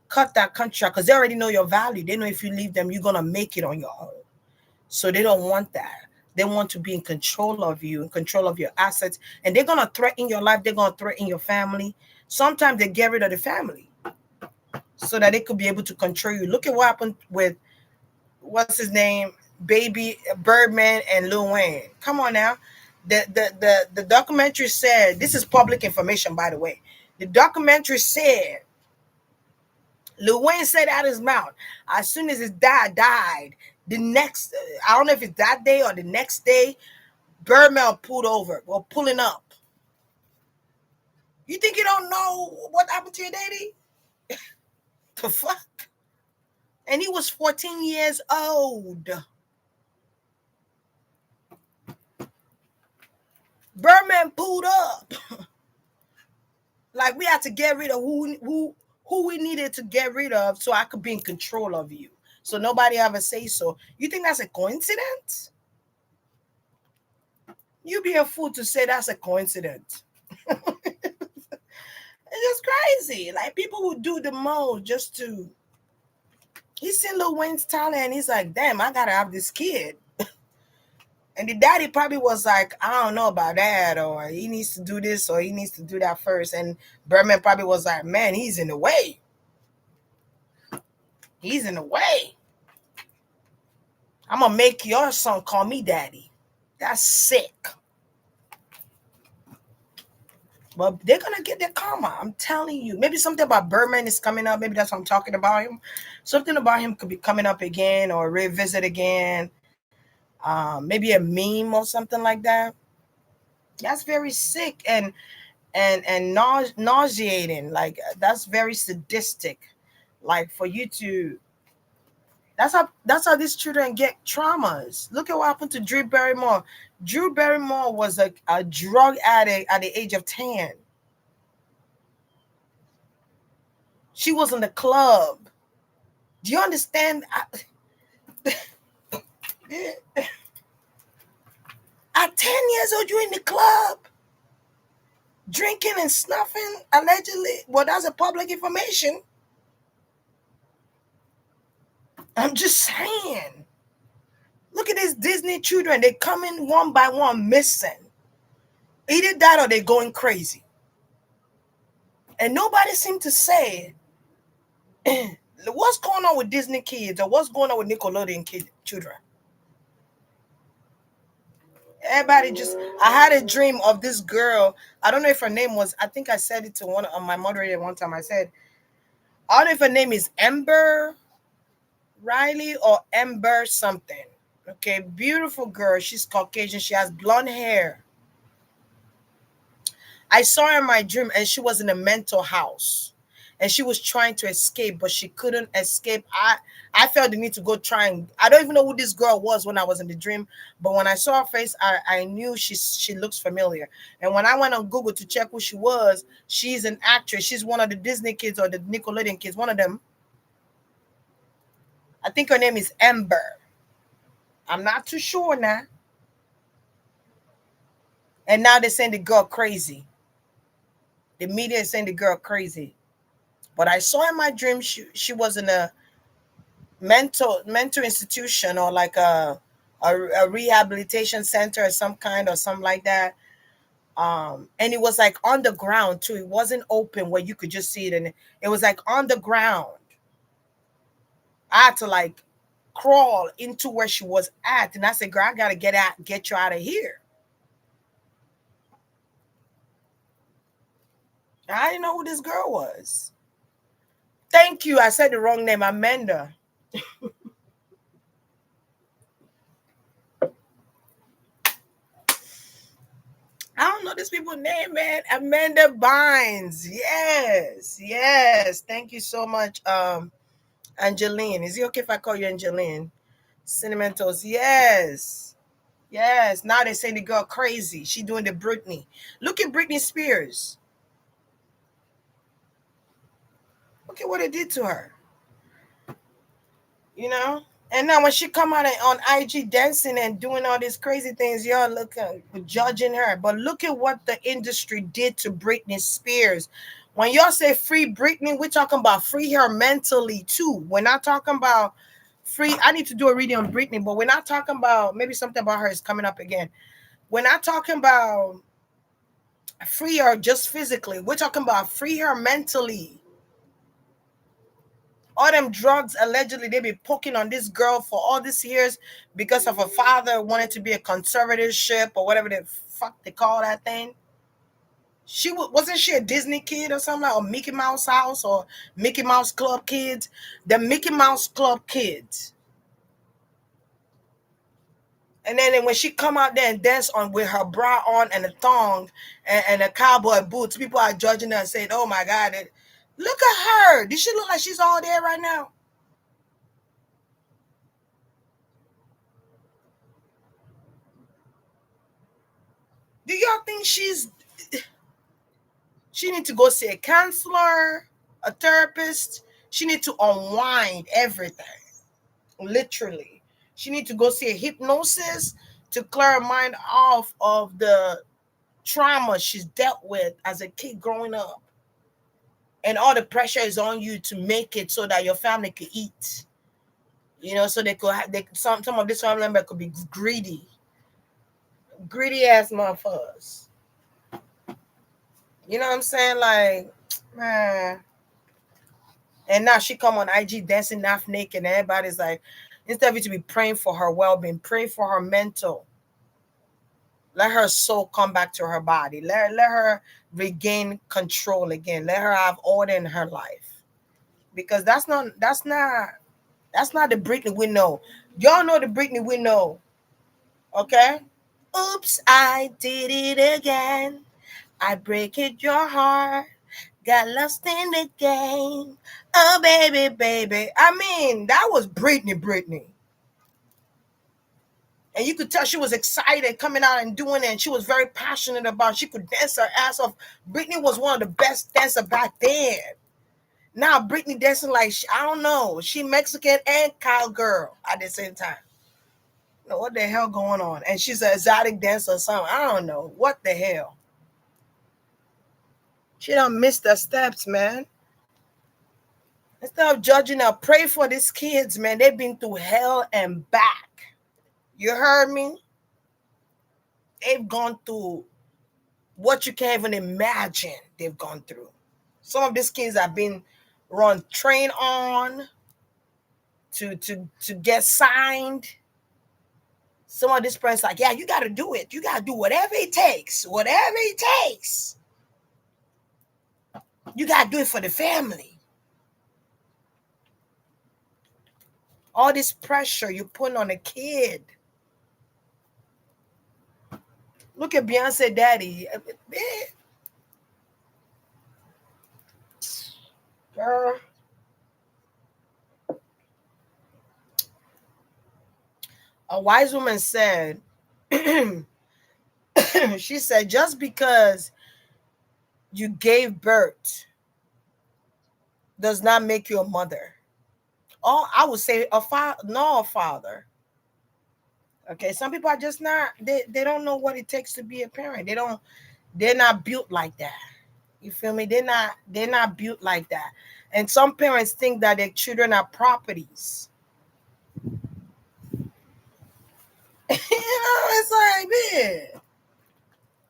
cut that contract because they already know your value. They know if you leave them, you're gonna make it on your own. So they don't want that. They want to be in control of you, in control of your assets, and they're gonna threaten your life. They're gonna threaten your family. Sometimes they get rid of the family so that they could be able to control you. Look at what happened with what's his name, Baby Birdman and Lil Wayne. Come on now. The documentary said this is public information, by the way. The documentary said Lil Wayne said out his mouth, as soon as his dad died, the next, I don't know if it's that day or the next day, Birdman pulled over, or pulling up. You think you don't know what happened to your daddy? The fuck? And he was 14 years old. Birdman pulled up. Like we had to get rid of who we needed to get rid of so I could be in control of you. So nobody ever say so. You think that's a coincidence? You be a fool to say that's a coincidence. It's just crazy. Like people would do the most just to. He's seen Lil Wayne's talent and he's like, damn, I gotta have this kid. And the daddy probably was like, I don't know about that, or he needs to do this, or he needs to do that first. And Birdman probably was like, man, he's in the way. He's in the way. I'm gonna make your son call me daddy. That's sick. But they're gonna get their karma. I'm telling you. Maybe something about Birdman is coming up. Maybe that's what I'm talking about him. Something about him could be coming up again or revisit again. Maybe a meme or something like that. That's very sick and nauseating. Like that's very sadistic. Like for you to that's how these children get traumas. Look at what happened to Drew Barrymore. Drew Barrymore was a drug addict at the age of 10. She was in the club. Do you understand? At 10 years old, you're in the club, drinking and snuffing, allegedly. Well, that's a public information. I'm just saying. Look at these Disney children. They coming one by one missing. Either that or they're going crazy. And nobody seemed to say what's going on with Disney kids or what's going on with Nickelodeon children. Everybody just, I had a dream of this girl. I don't know if her name was, I think I said it to one of my moderator one time. I said, I don't know if her name is Ember Riley or Ember something. Okay, beautiful girl. She's Caucasian. She has blonde hair. I saw her in my dream and she was in a mental house. And she was trying to escape, but she couldn't escape. I felt the need to go try and I don't even know who this girl was when I was in the dream, but when I saw her face, I knew she looks familiar. And when I went on Google to check who she was, she's an actress. She's one of the Disney kids or the Nickelodeon kids, one of them. I think her name is Ember. I'm not too sure now. And now they're saying the girl crazy. The media is saying the girl crazy. But I saw in my dream she was in a mental institution, or like a rehabilitation center or some kind, or something like that. And it was like on the ground too. It wasn't open where you could just see it, and it was like on the ground. I had to like crawl into where she was at, and I said, "Girl, I gotta get you out of here." I didn't know who this girl was. Thank you. I said the wrong name, Amanda. I don't know this people's name, man. Amanda Bynes. Yes, yes. Thank you so much, Angeline. Is it okay if I call you Angeline? Cinnamon Toast. Yes. Yes. Now they say the girl crazy. She doing the Britney. Look at Britney Spears. Look at what it did to her. You know? And now when she come out on IG dancing and doing all these crazy things, y'all look judging her. But look at what the industry did to Britney Spears. When y'all say free Britney, we're talking about free her mentally too. We're not talking about free. I need to do a reading on Britney, but we're not talking about, maybe something about her is coming up again. We're not talking about free her just physically. We're talking about free her mentally. All them drugs allegedly they be poking on this girl for all these years because of her father wanted to be a conservatorship or whatever the fuck they call that thing. She wasn't she a Disney kid or something, like, or Mickey Mouse house or Mickey Mouse Club kids? The Mickey Mouse Club kids. And then when she come out there and dance on with her bra on and a thong and a cowboy boots, people are judging her and saying, "Oh my God, look at her! Does she look like she's all there right now?" Do y'all think she need to go see a counselor, a therapist? She need to unwind everything, literally. She need to go see a hypnosis to clear her mind off of the trauma she's dealt with as a kid growing up. And all the pressure is on you to make it so that your family could eat. You know, so they could have some of this family member could be greedy ass motherfuckers. You know what I'm saying? Like, man. And now she come on IG dancing half naked, and everybody's like, instead of you to be praying for her well-being, pray for her mental. Let her soul come back to her body. Let her regain control again. Let her have order in her life. Because that's not the Britney we know. Y'all know the Britney we know. Okay? Oops, I did it again. I break it your heart. Got lost in the game. Oh, baby, baby. I mean, that was Britney. And you could tell she was excited coming out and doing it. And she was very passionate about it. She could dance her ass off. Britney was one of the best dancers back then. Now Britney dancing like, I don't know. She Mexican and cowgirl at the same time. You know, what the hell going on? And she's an exotic dancer or something. I don't know. What the hell? She don't miss the steps, man. Instead of judging her, pray for these kids, man. They've been through hell and back. You heard me? They've gone through what you can't even imagine they've gone through. Some of these kids have been trained on to get signed. Some of these parents like, yeah, you got to do it. You got to do whatever it takes. Whatever it takes. You got to do it for the family. All this pressure you're putting on a kid. Look at Beyonce daddy. Girl. A wise woman said, she said, just because you gave birth does not make you a mother. Or I would say a father. Okay, some people are just not, they don't know what it takes to be a parent. They're not built like that. You feel me? They're not built like that. And some parents think that their children are properties. It's like, man,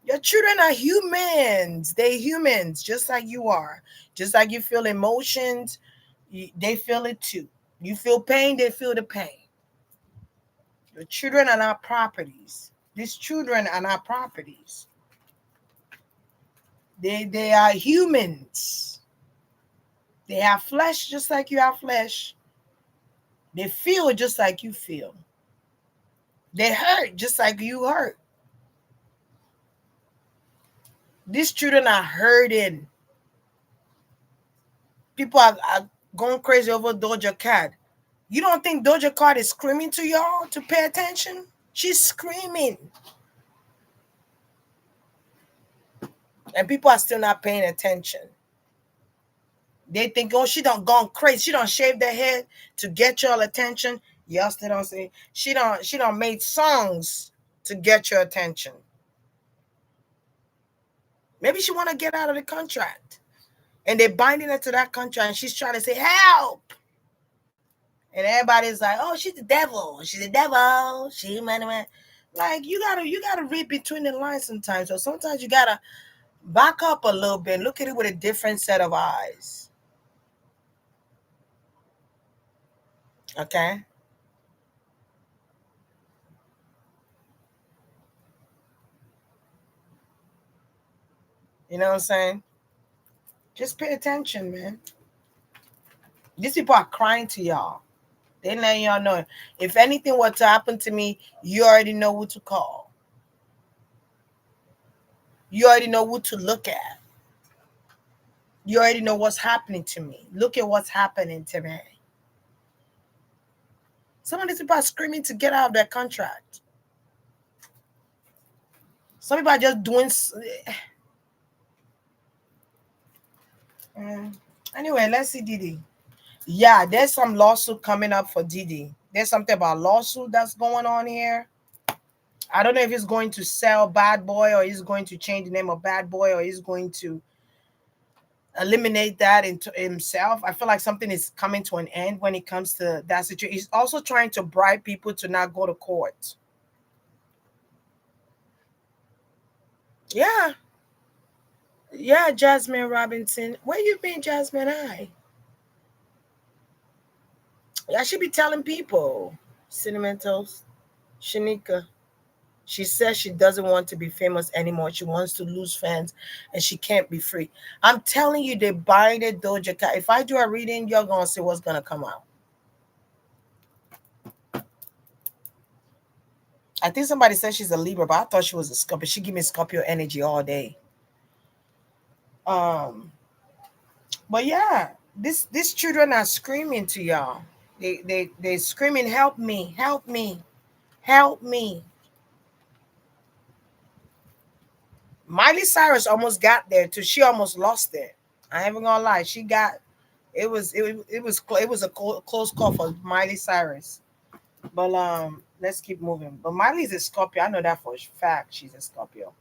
your children are humans. They're humans, just like you are. Just like you feel emotions, they feel it too. You feel pain, they feel the pain. Your children are not properties. These children are not properties. They are humans. They have flesh just like you have flesh. They feel just like you feel. They hurt just like you hurt. These children are hurting. People are going crazy over Doja Cat. You don't think Doja Cat is screaming to y'all to pay attention? She's screaming. And people are still not paying attention. They think, oh, she done gone crazy. She done shaved her head to get your attention. Y'all still don't say she done made songs to get your attention. Maybe she want to get out of the contract. And they're binding her to that contract, and she's trying to say, help. And everybody's like, oh, she's the devil. She's the devil. She man. Like you gotta read between the lines sometimes. So sometimes you gotta back up a little bit, look at it with a different set of eyes. Okay? You know what I'm saying? Just pay attention, man. These people are crying to y'all. They letting y'all know. If anything were to happen to me, you already know who to call. You already know who to look at. You already know what's happening to me. Look at what's happening to me. Some of these people are screaming to get out of their contract. Some people are just doing. Anyway, let's see Diddy. Yeah, there's some lawsuit coming up for Diddy. There's something about lawsuit that's going on here. I don't know if he's going to sell Bad Boy or he's going to change the name of Bad Boy or he's going to eliminate that into himself. I feel like something is coming to an end when it comes to that situation. He's also trying to bribe people to not go to court. Yeah. Yeah, Jasmine Robinson. Where you been, Jasmine? Hi. I should be telling people. Cinnamon Toast. Shanika. She says she doesn't want to be famous anymore. She wants to lose fans and she can't be free. I'm telling you, they binded Doja Cat. If I do a reading, you're going to see what's going to come out. I think somebody said she's a Libra, but I thought she was a Scorpio. She give me Scorpio energy all day. But yeah, these children are screaming to y'all. They screaming, help me, help me, help me. Miley Cyrus almost got there too. She almost lost it. I ain't even gonna lie. She got it was a close call for Miley Cyrus. But let's keep moving. But Miley's a Scorpio. I know that for a fact. She's a Scorpio.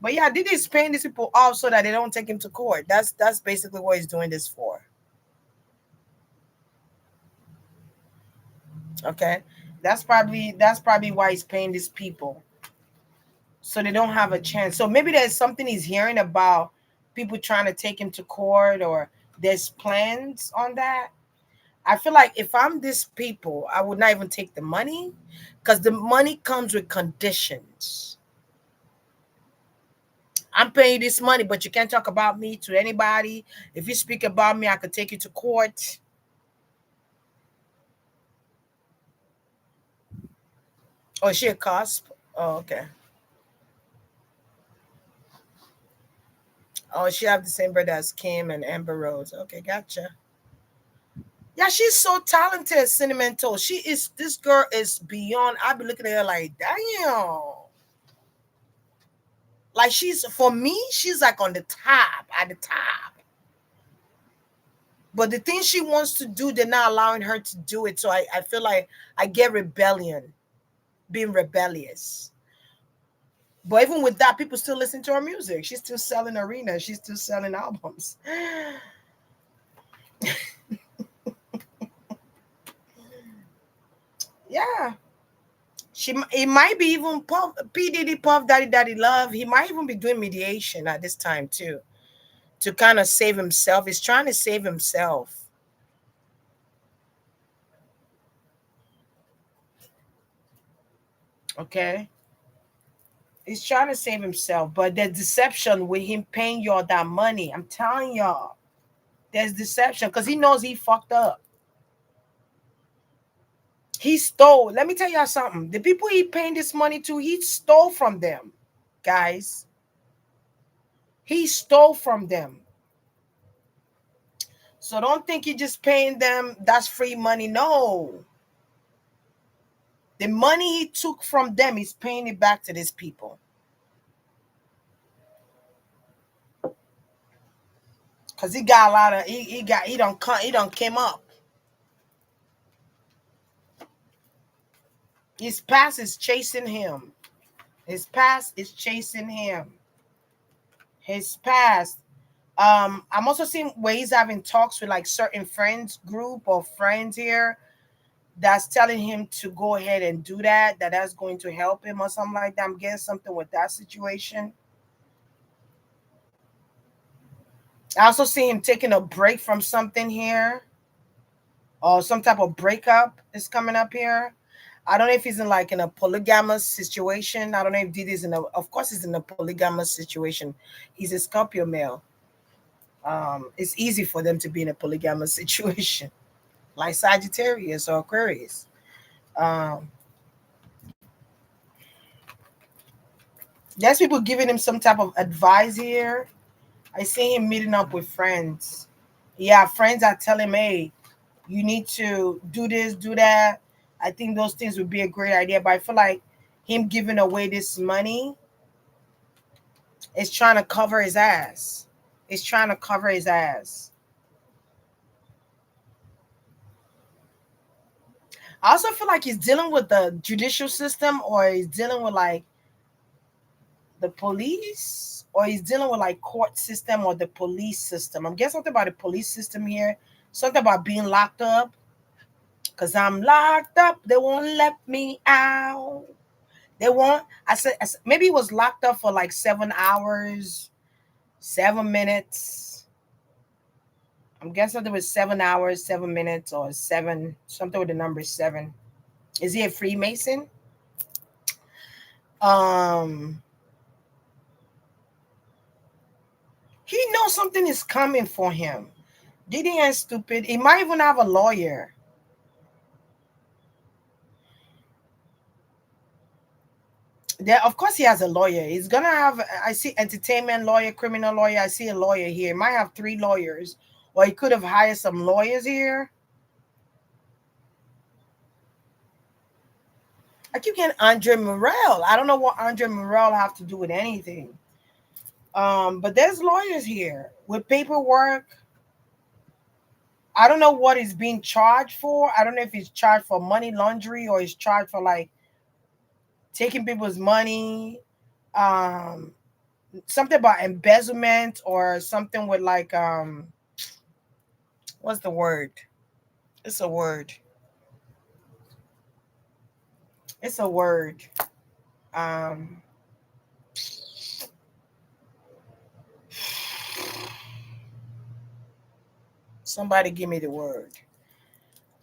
But yeah, Diddy's paying these people off so that they don't take him to court. That's basically what he's doing this for. Okay, that's probably why he's paying these people so they don't have a chance. So maybe there's something he's hearing about people trying to take him to court, or there's plans on that. I feel like if I'm these people, I would not even take the money because the money comes with conditions. I'm paying this money, but you can't talk about me to anybody. If you speak about me, I could take you to court. Oh, is she a cusp? Oh, okay. Oh, she have the same birthday as Kim and Amber Rose. Okay, gotcha. Yeah, she's so talented, Cinnamon Toast. This girl is beyond. I've been looking at her like, damn. Like for me, she's like on the top, at the top. But the things she wants to do, they're not allowing her to do it. So I feel like I get rebellion, being rebellious. But even with that, people still listen to her music. She's still selling arenas. She's still selling albums. Yeah. It might be even Puff, P. Diddy, Puff Daddy Daddy Love. He might even be doing mediation at this time too to kind of save himself. He's trying to save himself. Okay. He's trying to save himself. But the deception with him paying y'all that money, I'm telling y'all, there's deception because he knows he fucked up. He stole. Let me tell y'all something. The people he paying this money to, he stole from them, guys. He stole from them. So don't think he just paying them. That's free money. No. The money he took from them, he's paying it back to these people. Cause he got a lot of he don't came up. His past is chasing him. His past is chasing him. His past. I'm also seeing where he's having talks with like certain friends group or friends here that's telling him to go ahead and do that. That's going to help him or something like that. I'm getting something with that situation. I also see him taking a break from something here, or some type of breakup is coming up here. I don't know if he's in like in a polygamous situation. I don't know if Diddy's in a. Of course, he's in a polygamous situation. He's a Scorpio male. It's easy for them to be in a polygamous situation, like Sagittarius or Aquarius. Um, there's people giving him some type of advice here. I see him meeting up with friends. Yeah, friends are telling him, hey, you need to do this, do that. I think those things would be a great idea. But I feel like him giving away this money is trying to cover his ass. It's trying to cover his ass. I also feel like he's dealing with the judicial system, or he's dealing with like the police, or he's dealing with like court system or the police system. I'm getting something about the police system here. Something about being locked up. Cause I'm locked up. They won't let me out. They won't. I said maybe he was locked up for like 7 hours, 7 minutes. I'm guessing something with 7 hours, 7 minutes, or seven, something with the number seven. Is he a Freemason? Um, he knows something is coming for him. Diddy ain't stupid. He might even have a lawyer. There, of course, he has a lawyer. He's gonna have. I see entertainment lawyer, criminal lawyer. I see a lawyer here. He might have three lawyers, or he could have hired some lawyers here. I keep getting Andre Morel. I don't know what Andre Morel have to do with anything. But there's lawyers here with paperwork. I don't know what he's being charged for. I don't know if he's charged for money laundering or he's charged for like taking people's money. Um, Something about embezzlement or something with like what's the word? It's a word. It's a word. Um, Somebody give me the word.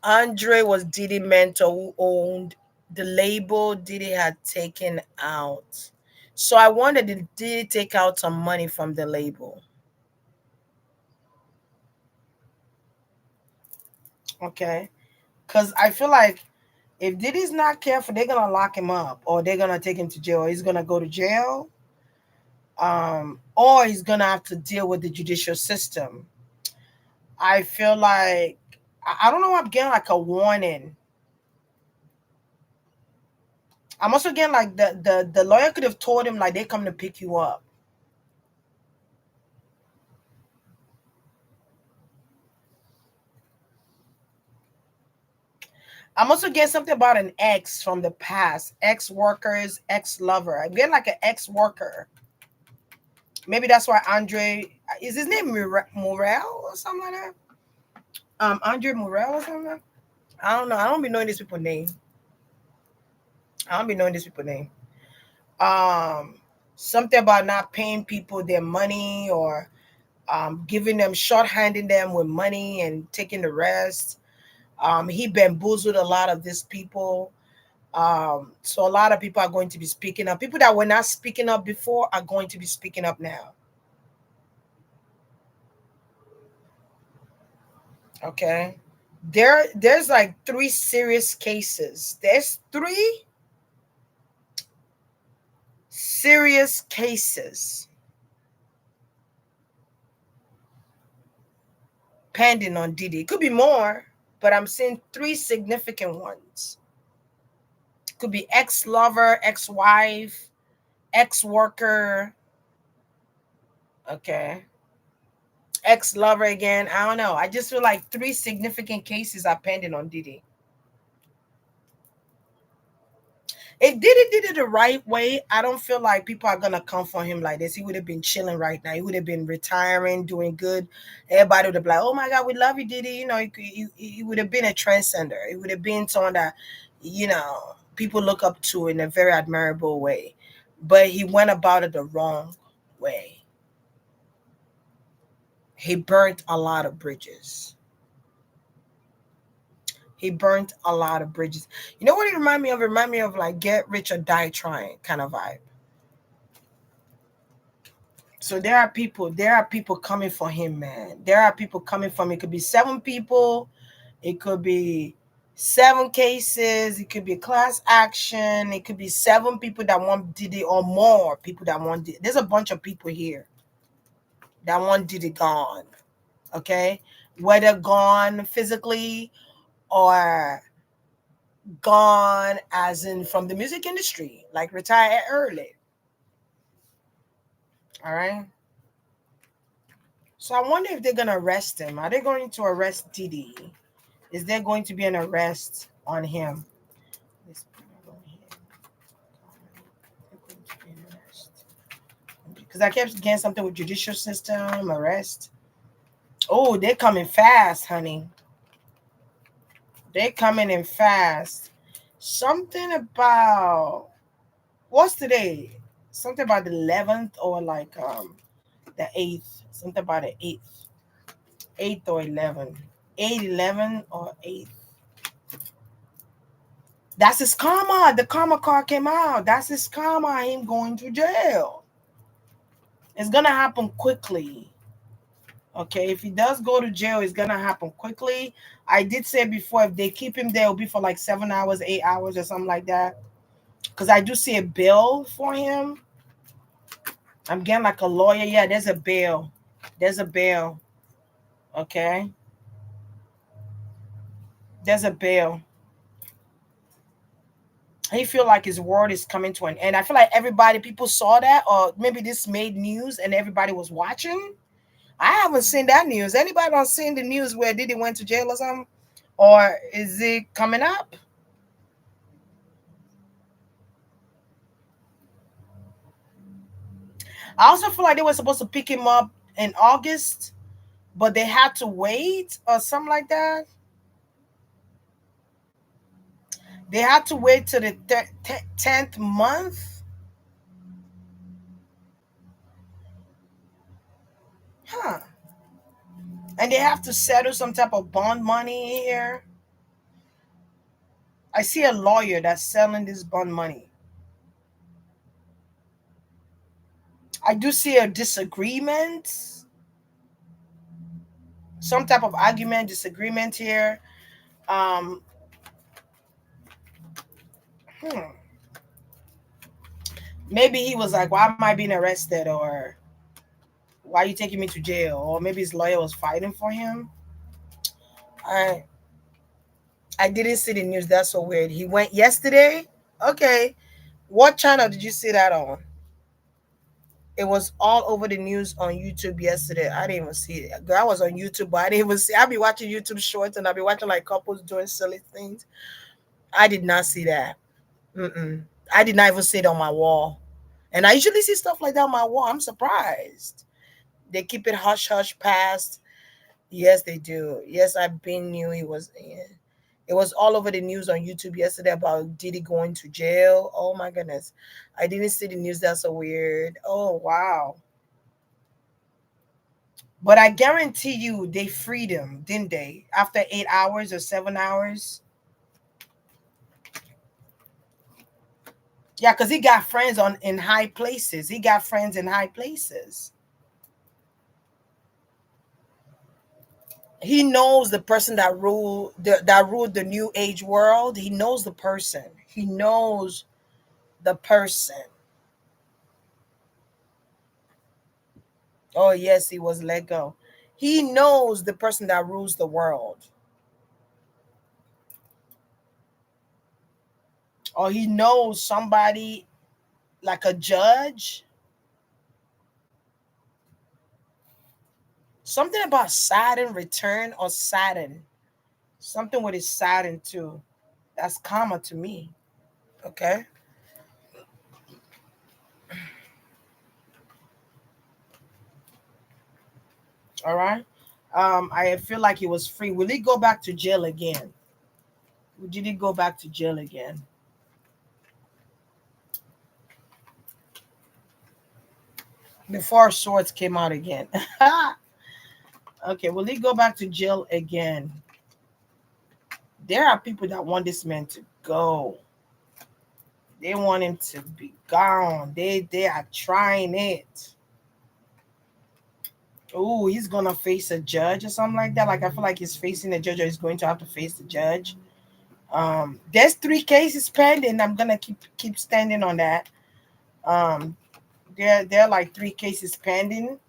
Andre was Diddy mentor who owned the label Diddy had taken out. So I wondered, did Diddy take out some money from the label? Okay. Because I feel like if Diddy's not careful, they're gonna lock him up, or they're gonna take him to jail. He's gonna go to jail, or he's gonna have to deal with the judicial system. I feel like I don't know. I'm getting like a warning. I'm also getting like the lawyer could have told him like they come to pick you up. I'm also getting something about an ex from the past, ex workers, ex lover. I'm getting like an ex worker. Maybe that's why Andre is his name Morel or something like that. Andre Morel or something. I don't know. I don't be knowing these people's name. I don't be knowing these people's name. Um, Something about not paying people their money or giving them short-handing them with money and taking the rest. He bamboozled a lot of these people. So a lot of people are going to be speaking up. People that were not speaking up before are going to be speaking up now. Okay. There's like three serious cases. There's three serious cases pending on Diddy. It could be more, but I'm seeing three significant ones. It could be ex-lover, ex-wife, ex-worker. Okay. Ex-lover again. I don't know. I just feel like three significant cases are pending on Diddy. If Diddy did it the right way, I don't feel like people are gonna come for him like this. He would have been chilling right now. He would have been retiring, doing good. Everybody would have been like, "Oh my God, we love you, Diddy." You know, he would have been a transcender. He would have been someone that, people look up to in a very admirable way. But he went about it the wrong way. He burnt a lot of bridges. He burnt a lot of bridges. You know what it reminded me of? It reminded me of like get rich or die trying kind of vibe. So there are people coming for him, man. There are people coming for him. It could be seven people, it could be seven cases, it could be class action, it could be seven people that want Diddy or more people that want Diddy. There's a bunch of people here that want Diddy gone. Okay? Whether gone physically or gone as in from the music industry, like retire early. All right. So I wonder if they're gonna arrest him. Are they going to arrest Diddy? Is there going to be an arrest on him? Because I kept getting something with judicial system, arrest. Oh, they're coming fast, honey. They're coming in fast. Something about what's today? Something about the 11th or like the 8th. Something about the 8th. 8th or 11th. 8, 11 or 8th. That's his karma. The karma card came out. That's his karma. Him going to jail. It's gonna happen quickly. Okay, if he does go to jail, it's gonna happen quickly. I did say before, if they keep him there, it'll be for like 7 hours, 8 hours, or something like that. Because I do see a bill for him. I'm getting like a lawyer. Yeah, there's a bail. There's a bail. Okay. There's a bail. He feel like his world is coming to an end. I feel like people saw that, or maybe this made news and everybody was watching. I haven't seen that news. Anybody don't seen the news where Diddy went to jail or something? Or is it coming up? I also feel like they were supposed to pick him up in August, but they had to wait or something like that. They had to wait till the 10th month. Huh. And they have to settle some type of bond money here. I see a lawyer that's selling this bond money. I do see a disagreement, some type of argument, disagreement here. Um, hmm. Maybe he was like, "Why am I being arrested?" Or "Why are you taking me to jail?" Or maybe his lawyer was fighting for him. I I didn't see the news. That's so weird. He went yesterday. Okay, what channel did you see that on? It was all over the news on YouTube yesterday. I didn't even see it. Girl, I was on YouTube, but I didn't even see. I'll be watching YouTube shorts and I'll be watching like couples doing silly things. I did not see that. Mm-mm. I did not even see it on my wall. And I usually see stuff like that on my wall. I'm surprised. They keep it hush hush past. Yes, they do. Yes, I've been knew he was. Yeah. It was all over the news on YouTube yesterday about Diddy going to jail. Oh my goodness. I didn't see the news. That's so weird. Oh wow. But I guarantee you they freed him, didn't they? After 8 hours or 7 hours. Yeah, because he got friends on in high places. He got friends in high places. He knows the person that ruled the new age world. He knows the person. He knows the person. Oh yes, he was let go. He knows the person that rules the world. Or he knows somebody like a judge. Something about Saturn return or Saturn. Something with his Saturn too. That's karma to me. Okay. All right. I feel like he was free. Will he go back to jail again? Did he go back to jail again? Before Swords came out again. Okay, will he go back to jail again? There are people that want this man to go. They want him to be gone. They are trying it. Oh, he's gonna face a judge or something like that. Like I feel like he's facing a judge or he's going to have to face the judge. There's 3 cases pending. I'm gonna keep standing on that. Um, there are like 3 cases pending.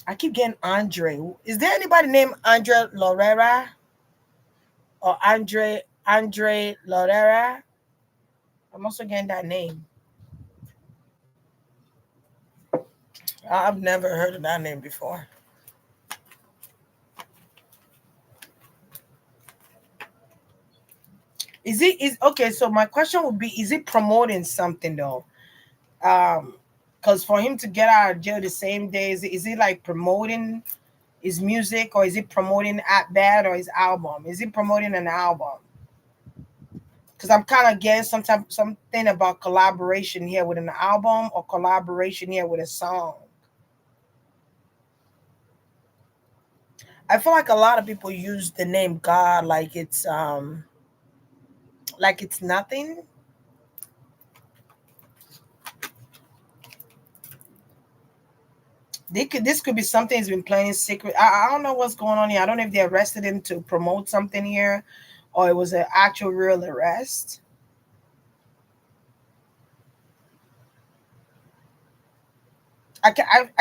I keep getting Andre. Is there anybody named Andre Lorera or Andre Lorera? I'm also getting that name. I've never heard of that name before. Is it is okay? So my question would be: is it promoting something though? Because for him to get out of jail the same day, is he like promoting his music or is he promoting At Bad or his album? Is he promoting an album? Because I'm kind of getting something about collaboration here with an album or collaboration here with a song. I feel like a lot of people use the name God like it's nothing. This could be something he's been playing secret. I don't know what's going on here. I don't know if they arrested him to promote something here, or it was an actual real arrest. I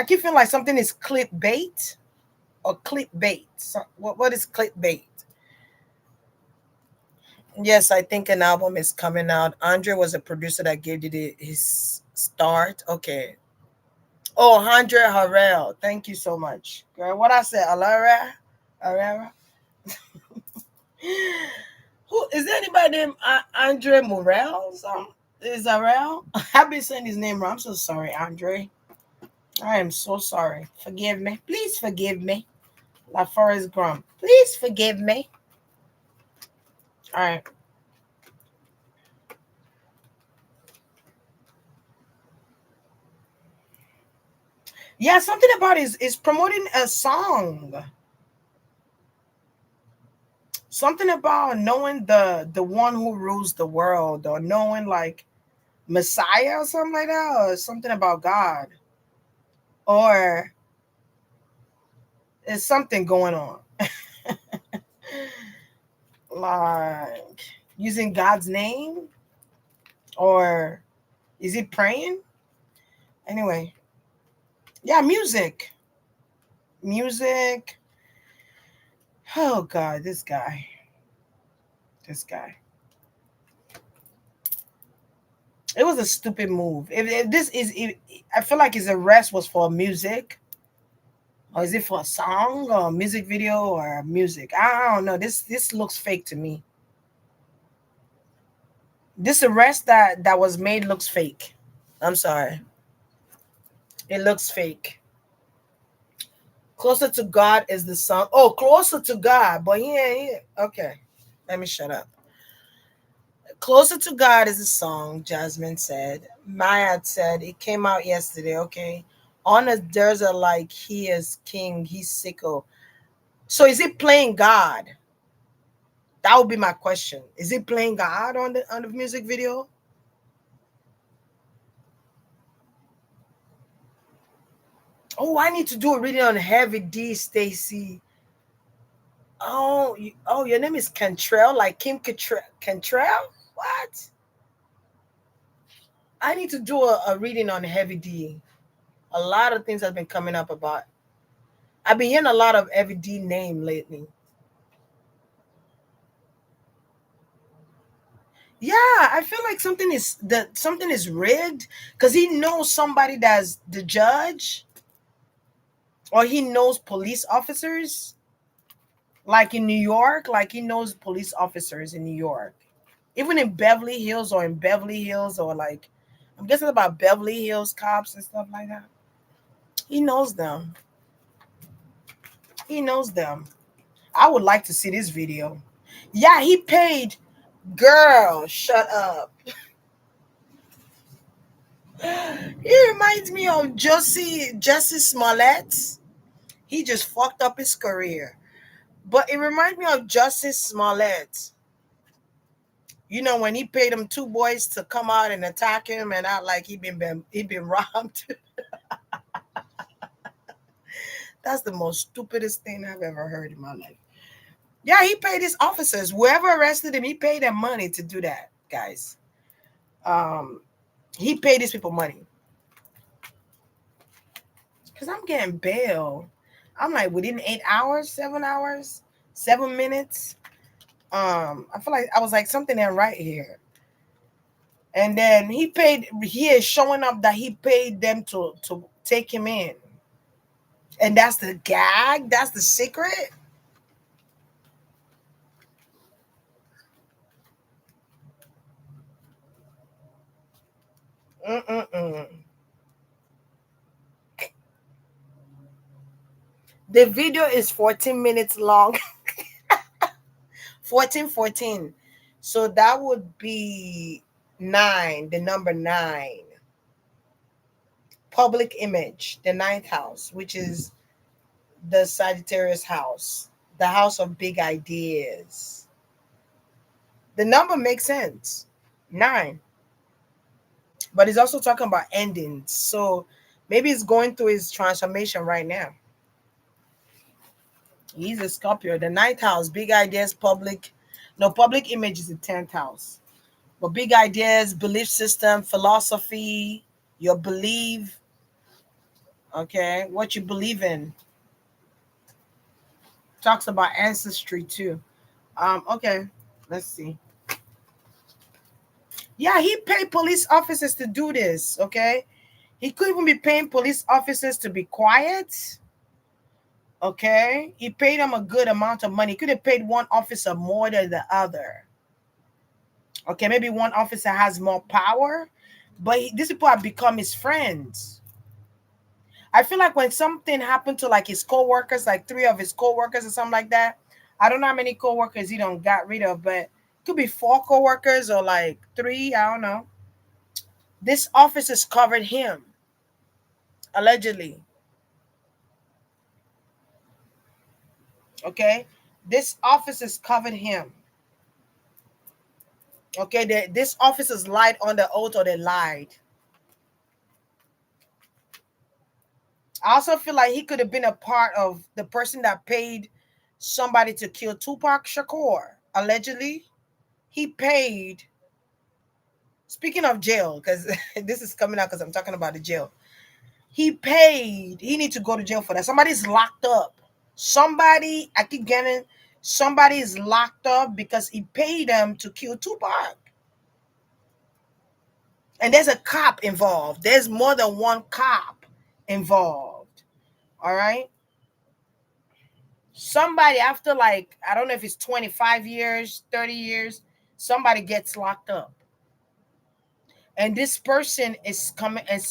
keep feeling like something is clickbait or clickbait. So, what is clickbait? Yes, I think an album is coming out. Andre was a producer that gave it his start. Okay. Oh, Andre Harrell. Thank you so much. Girl, what I said, Alara? Alara? Who is there anybody named Andre Morel? Is Harrell? I've been saying his name wrong. I'm so sorry, Andre. I am so sorry. Forgive me. Please forgive me. La Forest Grum. Please forgive me. All right. Yeah, something about is promoting a song. Something about knowing the one who rules the world, or knowing like Messiah or something like that, or something about God, or is something going on, like using God's name, or is he praying? Anyway, yeah, music. Oh God, this guy. It was a stupid move. If this is, if, I feel like his arrest was for music, or is it for a song or a music video or music? I don't know. This looks fake to me. This arrest that was made looks fake. I'm sorry. It looks fake. Closer to God is the song. Oh, closer to God. But yeah. Okay. Let me shut up. Closer to God is the song, Jasmine said. Maya said it came out yesterday. Okay. On a there's a like he is king, he's sicko. So is it playing God? That would be my question. Is it playing God on the music video? Oh, I need to do a reading on Heavy D, Stacy. Oh, your name is Cantrell, like Kim Cantrell? What? I need to do a reading on Heavy D. A lot of things have been coming up about. I've been hearing a lot of Heavy D name lately. Yeah, I feel like something is rigged because he knows somebody that's the judge, or he knows police officers, like in New York, like he knows police officers in New York, even in Beverly Hills or in Beverly Hills or like I'm guessing about Beverly Hills cops and stuff like that. He knows them. He knows them. I would like to see this video. Yeah, he paid. Girl, shut up. He reminds me of Jesse Smollett. He just fucked up his career. But it reminds me of Justice Smollett. You know, when he paid them two boys to come out and attack him and act like he been robbed. That's the most stupidest thing I've ever heard in my life. Yeah, he paid his officers. Whoever arrested him, he paid them money to do that, guys. Um, he paid these people money. Because I'm getting bail. I'm like within 8 hours, 7 hours, 7 minutes. I feel like I was like something ain't right here. And then he is showing up that he paid them to take him in. And that's the gag, that's the secret. Mm-mm-mm. The video is 14 minutes long. 14. So that would be nine, the number nine. Public image, the ninth house, which is the Sagittarius house, the house of big ideas. The number makes sense. Nine. But he's also talking about endings. So maybe he's going through his transformation right now. He's a Scorpio. The ninth house, big ideas, public. No, public image is the 10th house. But big ideas, belief system, philosophy, your belief, okay, what you believe in. Talks about ancestry too. Okay, let's see. Yeah, he paid police officers to do this, okay? He could even be paying police officers to be quiet. Okay. He paid them a good amount of money. He could have paid one officer more than the other. Okay, maybe one officer has more power, but these people have become his friends. I feel like when something happened to like his co-workers, like three of his co-workers or something like that, I don't know how many co-workers he don't got rid of, but it could be four co-workers or like three, I don't know. This office has covered him, allegedly. Okay. This office has covered him. Okay, this office has lied on the oath or they lied. I also feel like he could have been a part of the person that paid somebody to kill Tupac Shakur. Allegedly, he paid. Speaking of jail, because this is coming out because I'm talking about the jail. He paid. He needs to go to jail for that. Somebody's locked up. Somebody, I keep getting, somebody is locked up because he paid them to kill Tupac. And there's a cop involved. There's more than one cop involved. All right. Somebody after like I don't know if it's 25 years, 30 years, somebody gets locked up. and this person is coming and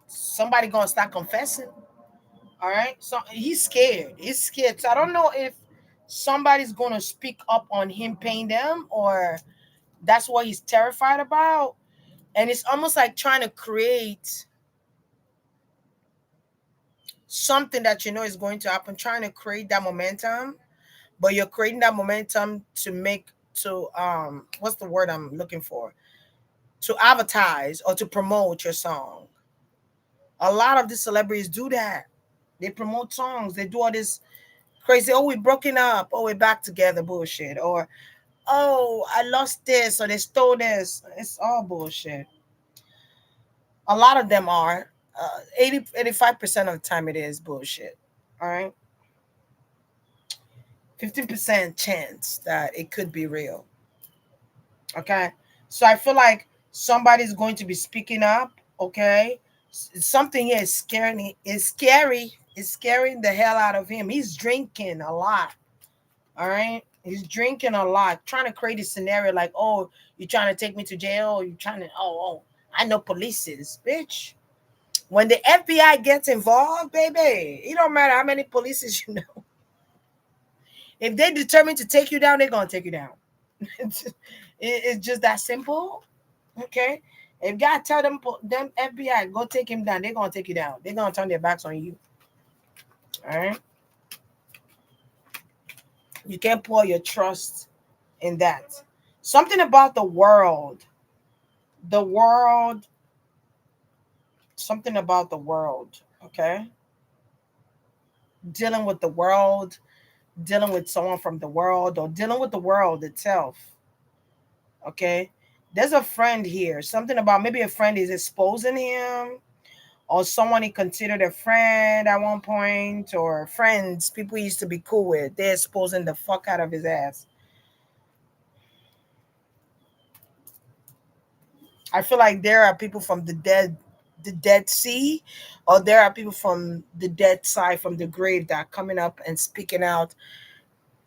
somebody gonna start confessing. All right, so he's scared. He's scared. So I don't know if somebody's gonna speak up on him paying them, or that's what he's terrified about. And it's almost like trying to create something that you know is going to happen, trying to create that momentum, but you're creating that momentum to make to what's the word I'm looking for? To advertise or to promote your song. A lot of these celebrities do that. They promote songs. They do all this crazy. Oh, we broken up. Oh, we're back together. Bullshit. Or oh, I lost this or they stole this. It's all bullshit. A lot of them are. 85% of the time it is bullshit. All right. 15% chance that it could be real. Okay. So I feel like somebody's going to be speaking up. Okay. Something here is scaring. Is scary. It's scaring the hell out of him. He's drinking a lot. All right. He's drinking a lot, trying to create a scenario like, oh, you're trying to take me to jail. You're trying to, I know police is, bitch. When the FBI gets involved, baby, it don't matter how many polices you know. If they're determined to take you down, they're going to take you down. It's just that simple. Okay. If God tell them FBI, go take him down, they're going to take you down. They're going to turn their backs on you. All right. You can't pour your trust in that. Something about the world. The world. Something about the world. Okay. Dealing with the world, dealing with someone from the world, or dealing with the world itself. Okay. There's a friend here. Something about maybe a friend is exposing him, or someone he considered a friend at one point, or friends, people he used to be cool with. They're exposing the fuck out of his ass. I feel like there are people from the Dead Sea, or there are people from the dead side, from the grave, that are coming up and speaking out.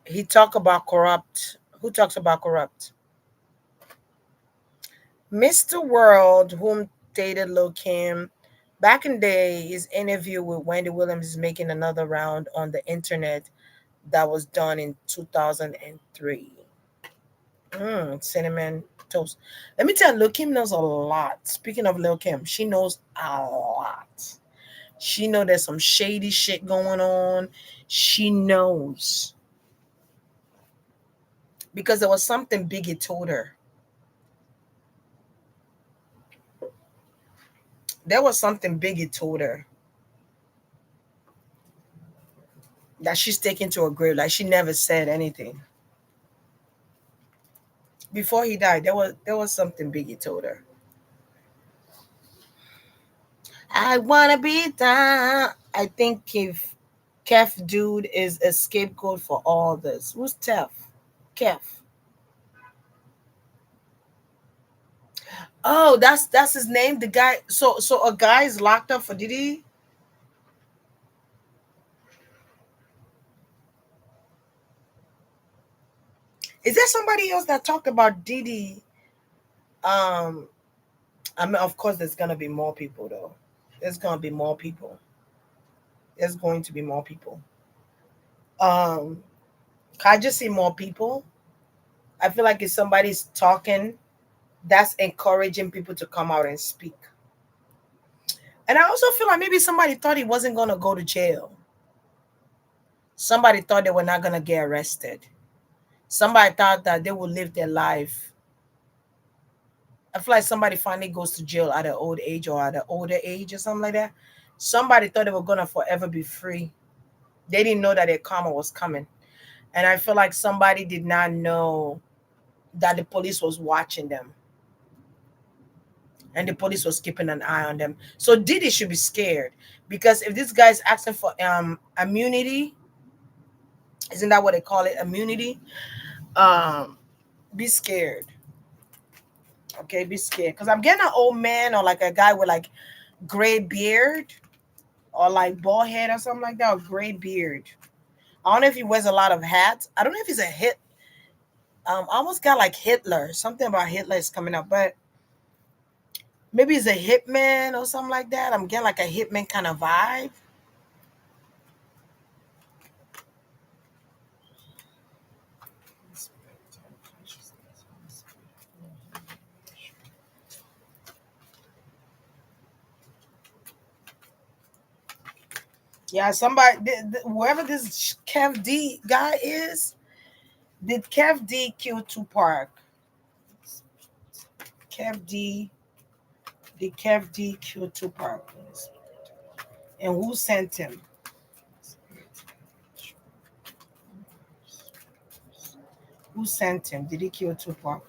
He talk about corrupt. Who talks about corrupt? Mr. World, whom dated Lil Kim. Back in the day, his interview with Wendy Williams is making another round on the internet that was done in 2003. Cinnamon toast. Let me tell you, Lil Kim knows a lot. Speaking of Lil Kim, she knows a lot. She know there's some shady shit going on. She knows because there was something Biggie told her. There was something Biggie told her that she's taken to her grave. Like she never said anything before he died. There was something Biggie told her. I wanna be down. I think if Kef dude is a scapegoat for all this. Who's Tef? Kef. Oh, that's his name. The guy. So a guy is locked up for Diddy. Is there somebody else that talked about Diddy? Um, I mean, of course, there's gonna be more people though. There's gonna be more people. There's going to be more people. Um, can I just see more people? I feel like if somebody's talking, that's encouraging people to come out and speak. And I also feel like maybe somebody thought he wasn't gonna go to jail. Somebody thought they were not gonna get arrested. Somebody thought that they would live their life. I feel like somebody finally goes to jail at an old age or at an older age or something like that. Somebody thought they were gonna forever be free. They didn't know that their karma was coming. And I feel like somebody did not know that the police was watching them. And the police was keeping an eye on them. So Diddy should be scared. Because if this guy's asking for immunity, isn't that what they call it? Immunity? Um, be scared. Okay, be scared. Because I'm getting an old man or like a guy with like gray beard or like bald head or something like that, or gray beard. I don't know if he wears a lot of hats. I don't know if he's a hit. I almost got like Hitler. Something about Hitler is coming up, but Maybe he's a hitman or something like that. I'm getting like a hitman kind of vibe. Yeah, somebody, whoever this Kev D guy is, did Kev D kill Tupac? Kev D, did Kev D kill Tupac? And who sent him? Who sent him? Did he kill Tupac?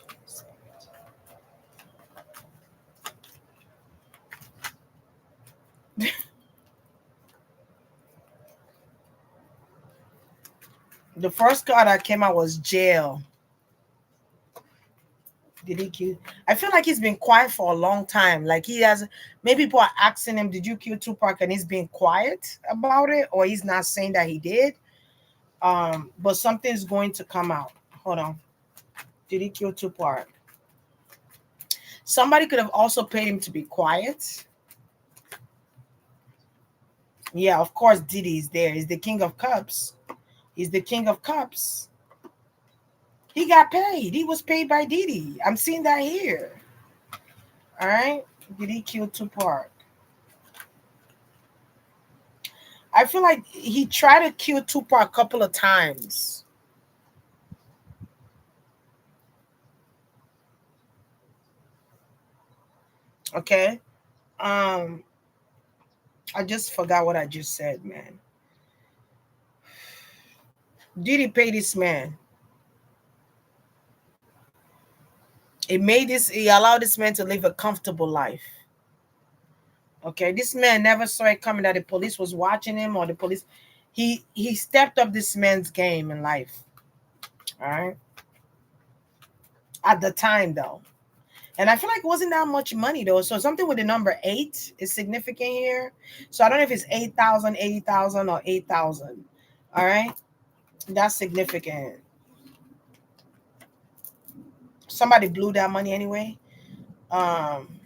The first card that came out was jail. Did he kill? I feel like he's been quiet for a long time. Like he has, maybe people are asking him, "Did you kill Tupac?" And he's being quiet about it, or he's not saying that he did. But something's going to come out. Hold on. Did he kill Tupac? Somebody could have also paid him to be quiet. Yeah, of course, Diddy is there. He's the king of cups. He's the king of cups. He got paid. He was paid by Diddy. I'm seeing that here. All right. Did he kill Tupac? I feel like he tried to kill Tupac a couple of times. Okay. Um, I just forgot what I just said, man. Diddy pay this man? He allowed this man to live a comfortable life. Okay, this man never saw it coming that the police was watching him or the police. He stepped up this man's game in life. All right. At the time though. And I feel like it wasn't that much money though. So something with the number 8 is significant here. So I don't know if it's 8,000, 80,000, or 8,000. All right. That's significant. Somebody blew that money anyway. Um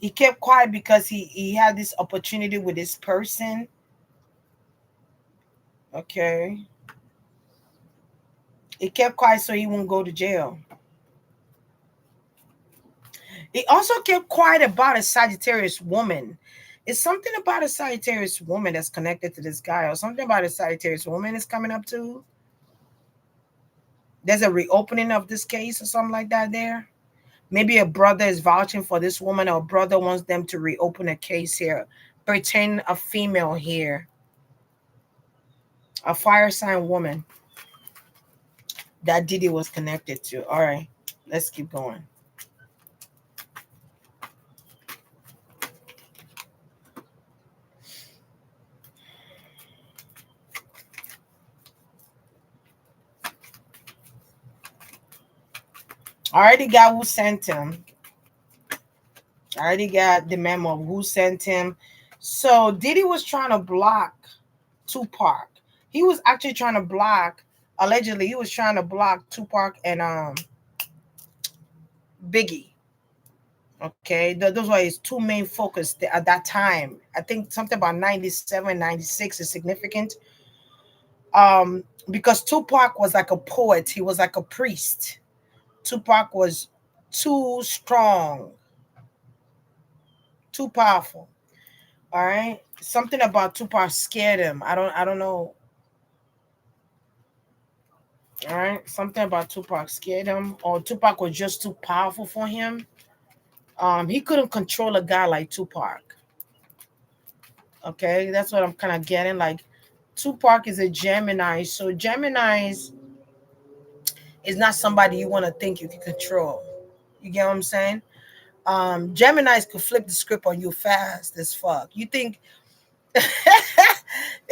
he kept quiet because he had this opportunity with this person. Okay. He kept quiet so he won't go to jail. He also kept quiet about a Sagittarius woman. It's something about a Sagittarius woman that's connected to this guy, or something about a Sagittarius woman is coming up to. There's a reopening of this case or something like that there. Maybe a brother is vouching for this woman, or a brother wants them to reopen a case here. Pretend a female here. A fire sign woman that Diddy was connected to. All right, let's keep going. I already got who sent him. I already got the memo of who sent him. So Diddy was trying to block Tupac. He was actually trying to block, allegedly, he was trying to block Tupac and Biggie. Okay, those were his two main focus at that time. I think something about 97, 96 is significant. Because Tupac was like a poet, he was like a priest. Tupac was too strong, too powerful. All right. Something about Tupac scared him. I don't know. All right. Something about Tupac scared him, or Tupac was just too powerful for him. He couldn't control a guy like Tupac. Okay, that's what I'm kind of getting. Like Tupac is a Gemini, so Gemini's is not somebody you want to think you can control. You get what I'm saying? Gemini's could flip the script on you fast as fuck. You think they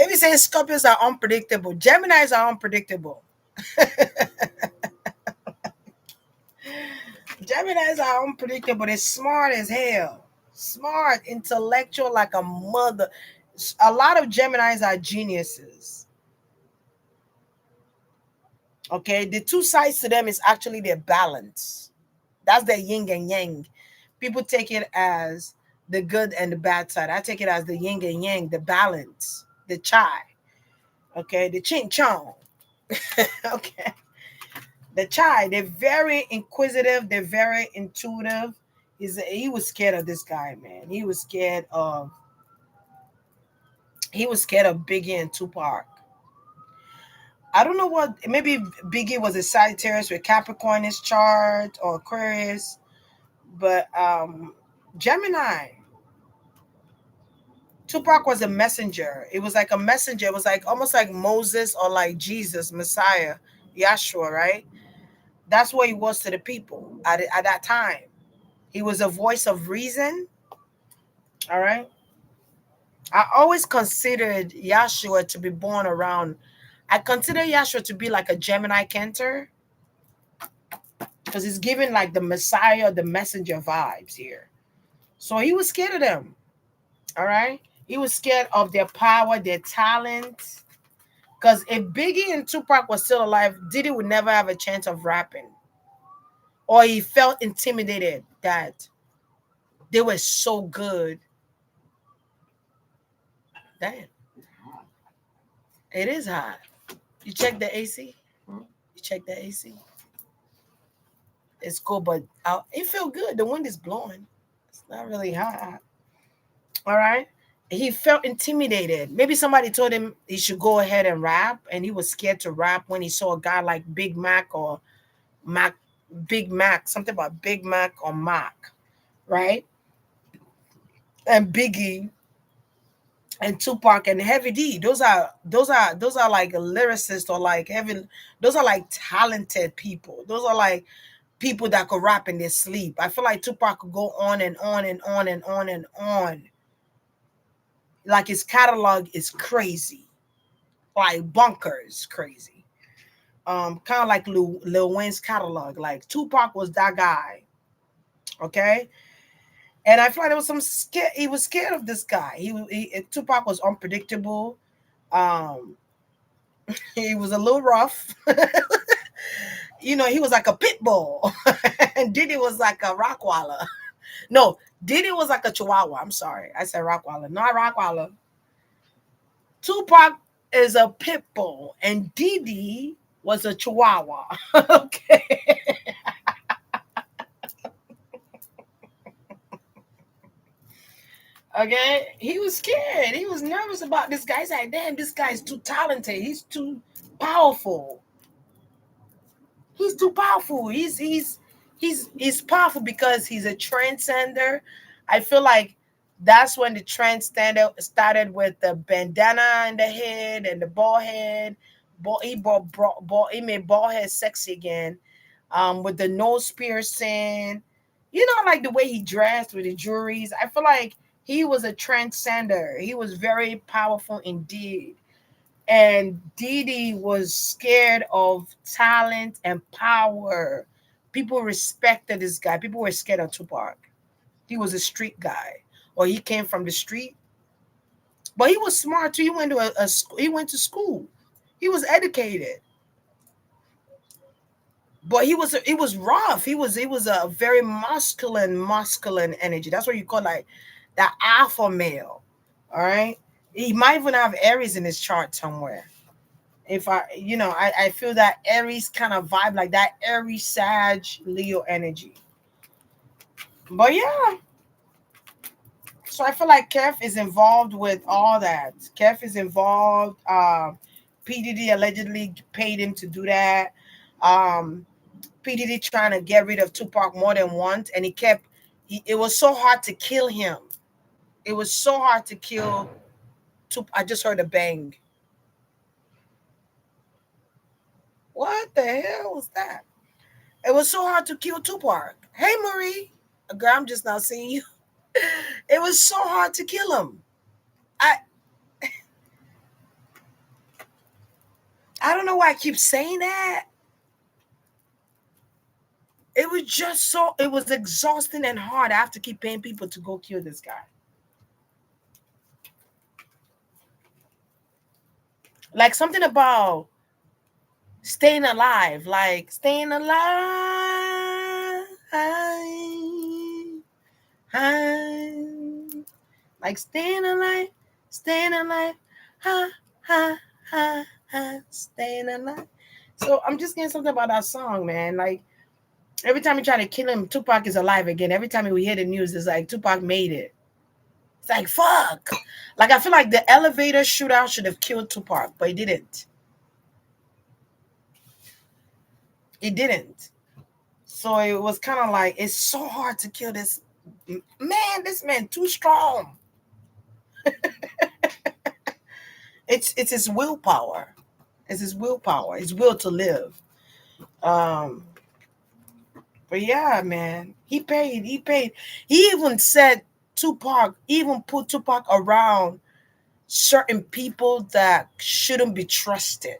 be saying Scorpios are unpredictable. Geminis are unpredictable. Geminis are unpredictable. They're smart as hell. Smart, intellectual like a mother. A lot of Geminis are geniuses. Okay, the two sides to them is actually their balance. That's the yin and yang. People take it as the good and the bad side. I take it as the yin and yang, the balance, the chai. Okay, the ching chong. Okay, the chai. They're very inquisitive. They're very intuitive. He was scared of this guy, man. He was scared of Biggie and Tupac. I don't know what. Maybe Biggie was a Sagittarius with Capricorn in his chart or Aquarius, but Gemini. Tupac was a messenger. It was like a messenger. It was like almost like Moses or like Jesus, Messiah, Yahshua, right? That's what he was to the people at that time. He was a voice of reason. All right. I always considered Yahshua to be born around. I consider Yahshua to be like a Gemini Cantor because he's giving like the Messiah, the messenger vibes here. So he was scared of them. All right. He was scared of their power, their talent. Because if Biggie and Tupac was still alive, Diddy would never have a chance of rapping. Or he felt intimidated that they were so good. Damn, it is hot. You check the AC? You check the AC? It's cool, but it feel good. The wind is blowing. It's not really hot. All right. He felt intimidated. Maybe somebody told him he should go ahead and rap, and he was scared to rap when he saw a guy like Big Mac or Mac, Big Mac, something about Big Mac or Mac, right? And Biggie and Tupac and Heavy D. Those are like lyricists or like heavy. Those are like talented people. Those are like people that could rap in their sleep. I feel like Tupac could go on and on and on and on and on. Like his catalog is crazy, like bunkers crazy. Kind of like Lil Wayne's catalog. Like Tupac was that guy. Okay. And I feel like there was some scare. He was scared of this guy. Tupac was unpredictable. Um, he was a little rough. He was like a pit bull, and Diddy was like a Rockwaller. No, Diddy was like a Chihuahua. I'm sorry, I said Rockwaller, not Rockwaller. Tupac is a pit bull, and Diddy was a Chihuahua. Okay. Okay, he was scared. He was nervous about this guy. He's like, damn, this guy's too talented. He's too powerful. He's too powerful. He's powerful because he's a transcender. I feel like that's when the transcender started with the bandana in the head and the bald head. He made bald head sexy again. With the nose piercing. Like the way he dressed with the jewelries. I feel like he was a transcender. He was very powerful indeed. And Didi was scared of talent and power. People respected this guy. People were scared of Tupac. He was a street guy, or he came from the street. But he was smart too. He went to he went to school. He was educated. But he was rough. He was a very masculine energy. That's what you call like that alpha male. All right. He might even have Aries in his chart somewhere. If I feel that Aries kind of vibe, like that Aries Sag Leo energy. But yeah, so I feel like Kef is involved with all that. Kef is involved. PDD allegedly paid him to do that. PDD trying to get rid of Tupac more than once, and it was so hard to kill him. It was so hard to kill Tupac. I just heard a bang. What the hell was that? It was so hard to kill Tupac. Hey, Marie. Girl, I'm just not seeing you. It was so hard to kill him. I I don't know why I keep saying that. It was exhausting and hard. I have to keep paying people to go kill this guy. Like something about Staying alive, like staying alive. Like staying alive, ha, ha, ha, ha, staying alive. So I'm just getting something about that song, man. Like every time you try to kill him, Tupac is alive again. Every time we hear the news, it's like Tupac made it. It's like fuck. Like I feel like the elevator shootout should have killed Tupac, but it didn't. It didn't. So it was kind of like it's so hard to kill this man. This man too strong. It's his willpower. It's his willpower. His will to live. Um, but yeah, man, he paid. He paid. He even said Tupac. Even put Tupac around certain people that shouldn't be trusted.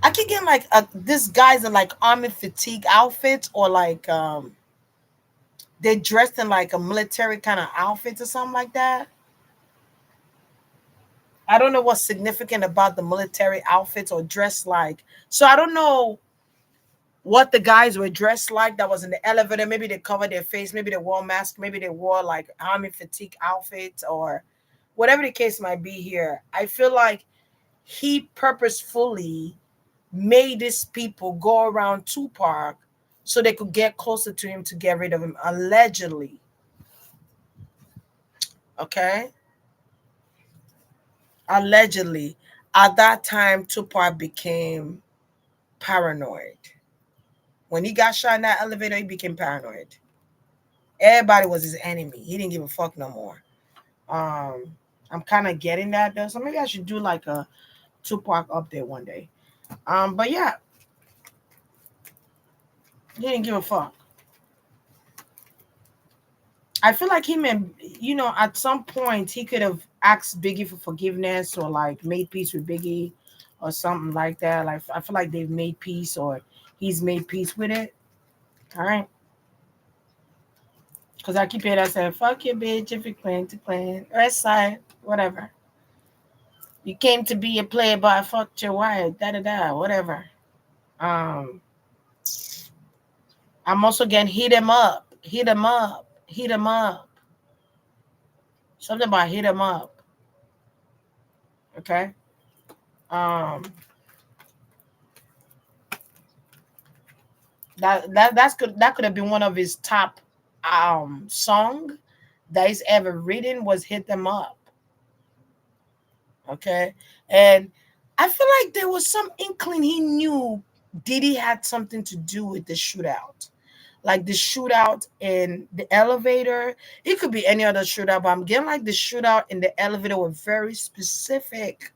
I keep getting like this guys in like army fatigue outfits or like they're dressed in like a military kind of outfits or something like that. I don't know what's significant about the military outfits or dress like. So I don't know what the guys were dressed like that was in the elevator. Maybe they covered their face, maybe they wore masks, maybe they wore like army fatigue outfits or whatever the case might be here. I feel like he purposefully made these people go around Tupac so they could get closer to him to get rid of him, allegedly. Okay? Allegedly. At that time, Tupac became paranoid. When he got shot in that elevator, he became paranoid. Everybody was his enemy. He didn't give a fuck no more. I'm kind of getting that though. So maybe I should do like a Tupac update one day. But yeah, he didn't give a fuck. I feel like him and at some point he could have asked Biggie for forgiveness or like made peace with Biggie or something like that. Like I feel like they've made peace or he's made peace with it. All right. Because I keep hearing that saying, fuck your bitch if you claim to claim. West side, whatever. You came to be a player, but I fucked your wife. Da da da, whatever. Um, I'm also getting hit him up, hit him up, hit him up. Something about hit him up. Okay. Um, that could have been one of his top song that he's ever written was hit them up. Okay. And I feel like there was some inkling he knew Diddy had something to do with the shootout. Like the shootout in the elevator. It could be any other shootout, but I'm getting like the shootout in the elevator were very specific.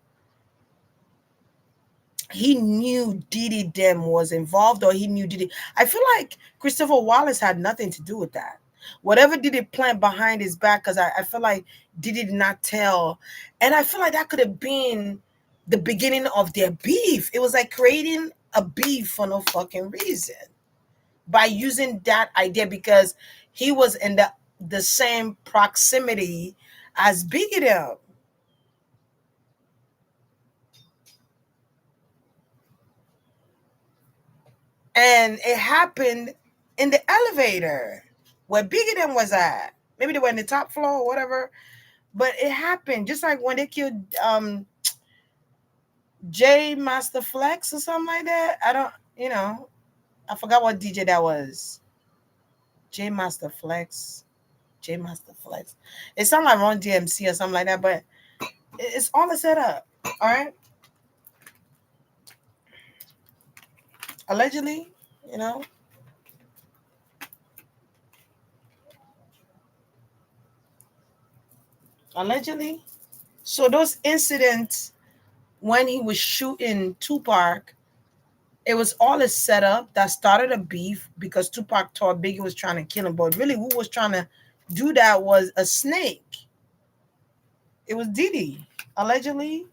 He knew Diddy Dem was involved, or he knew Diddy. I feel like Christopher Wallace had nothing to do with that. Whatever Diddy planned behind his back, because I feel like Diddy did not tell. And I feel like that could have been the beginning of their beef. It was like creating a beef for no fucking reason by using that idea because he was in the same proximity as Biggie Dem. And it happened in the elevator where Biggie Dem was at. Maybe they were in the top floor or whatever. But it happened just like when they killed J Master Flex or something like that. I don't, I forgot what DJ that was. J Master Flex. J Master Flex. It sounded like Ron DMC or something like that, but it's all a setup. All right. Allegedly, you know. Allegedly. So those incidents when he was shooting Tupac, it was all a setup that started a beef because Tupac thought Biggie was trying to kill him. But really, who was trying to do that was a snake. It was Diddy, allegedly.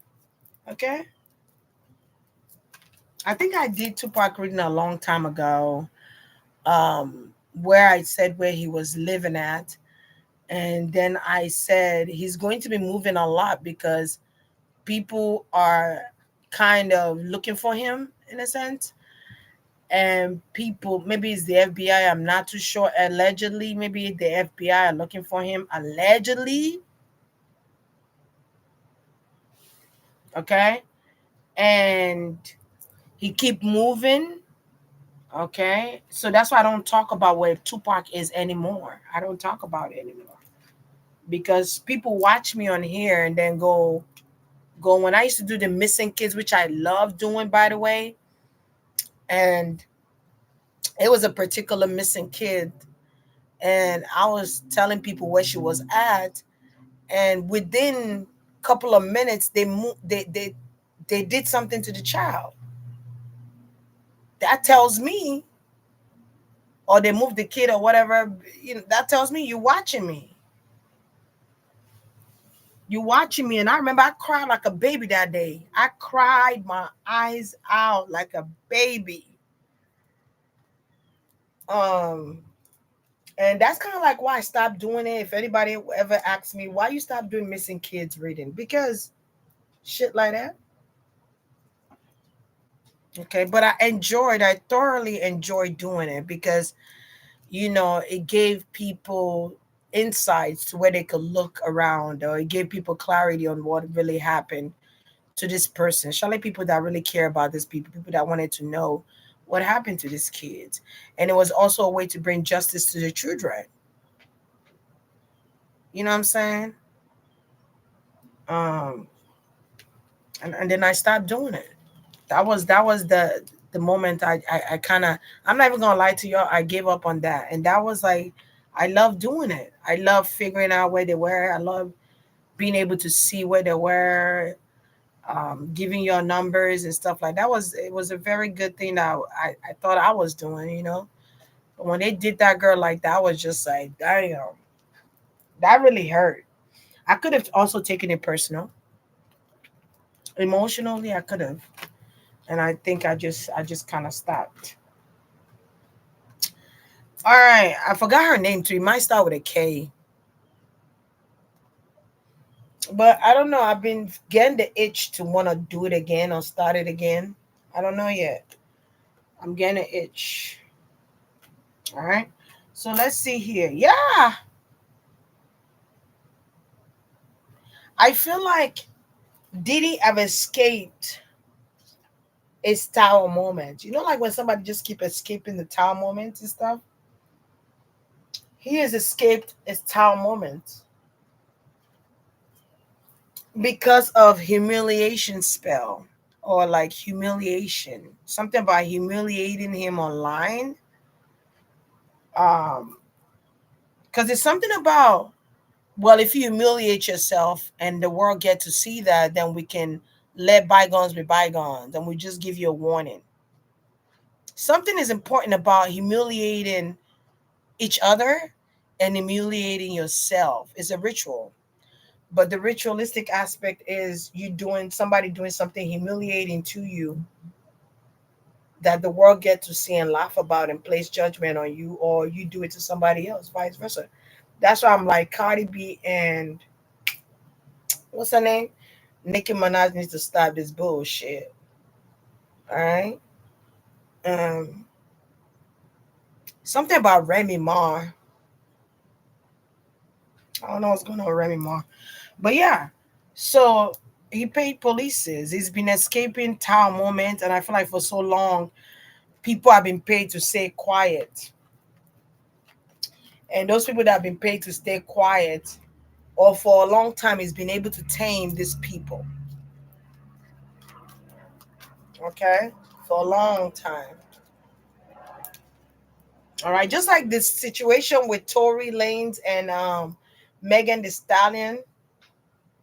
Okay. I think I did Tupac reading a long time ago, where I said where he was living at. And then I said he's going to be moving a lot because people are kind of looking for him in a sense. And people, maybe it's the FBI, I'm not too sure. Allegedly, maybe the FBI are looking for him. Allegedly. Okay. And he keep moving. Okay. So that's why I don't talk about where Tupac is anymore. I don't talk about it anymore. Because people watch me on here and then go when I used to do the missing kids, which I love doing, by the way. And it was a particular missing kid, and I was telling people where she was at, and within a couple of minutes they did something to the child. That tells me, or they moved the kid or whatever, that tells me you're watching me. You're watching me. And I remember I cried like a baby that day. I cried my eyes out like a baby. Um, and that's kind of like why I stopped doing it. If anybody ever asks me why you stopped doing missing kids reading, because shit like that. Okay, but I thoroughly enjoyed doing it because it gave people insights to where they could look around, or it gave people clarity on what really happened to this person, especially people that really care about this people that wanted to know what happened to these kids. And it was also a way to bring justice to the children. You know what I'm saying? Um, and then I stopped doing it. That was the moment I kind of, I'm not even gonna lie to y'all, I gave up on that. And that was like, I love doing it. I love figuring out where they were. I love being able to see where they were, giving your numbers and stuff like that. It was a very good thing that I thought I was doing. But when they did that girl like that, I was just like, damn, that really hurt. I could have also taken it personal. Emotionally, I could have. And I think I just kind of stopped. All right, I forgot her name too. It might start with a K. But I don't know. I've been getting the itch to want to do it again or start it again. I don't know yet. I'm getting an itch. All right. So let's see here. Yeah. I feel like Diddy have escaped his tower moment. Like when somebody just keep escaping the tower moments and stuff? He has escaped his tower moment because of humiliation spell, or like humiliation. Something about humiliating him online. Um, because it's something about, well, if you humiliate yourself and the world get to see that, then we can let bygones be bygones, and we just give you a warning. Something is important about humiliating each other and humiliating yourself. It's a ritual. But the ritualistic aspect is you doing somebody doing something humiliating to you, that the world get to see and laugh about and place judgment on you, or you do it to somebody else, vice versa. That's why I'm like, Cardi B and what's her name? Nicki Minaj needs to stop this bullshit. All right. Um, Something about Remy Ma. I don't know what's going on with Remy Ma. But yeah. So he paid polices. He's been escaping town moments, and I feel like for so long, people have been paid to stay quiet. And those people that have been paid to stay quiet, or for a long time, he's been able to tame these people. Okay? For a long time. All right. Just like this situation with Tory Lanez and Megan Thee Stallion.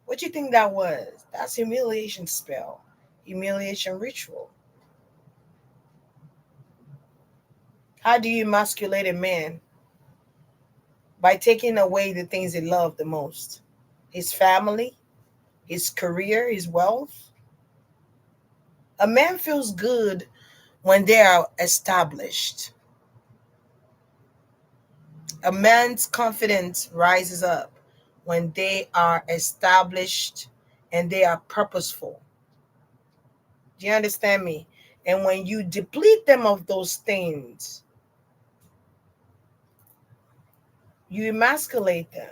What do you think that was? That's humiliation spell. Humiliation ritual. How do you emasculate a man? By taking away the things he loved the most. His family, his career, his wealth. A man feels good when they are established. A man's confidence rises up when they are established and they are purposeful. Do you understand me? And when you deplete them of those things, you emasculate them.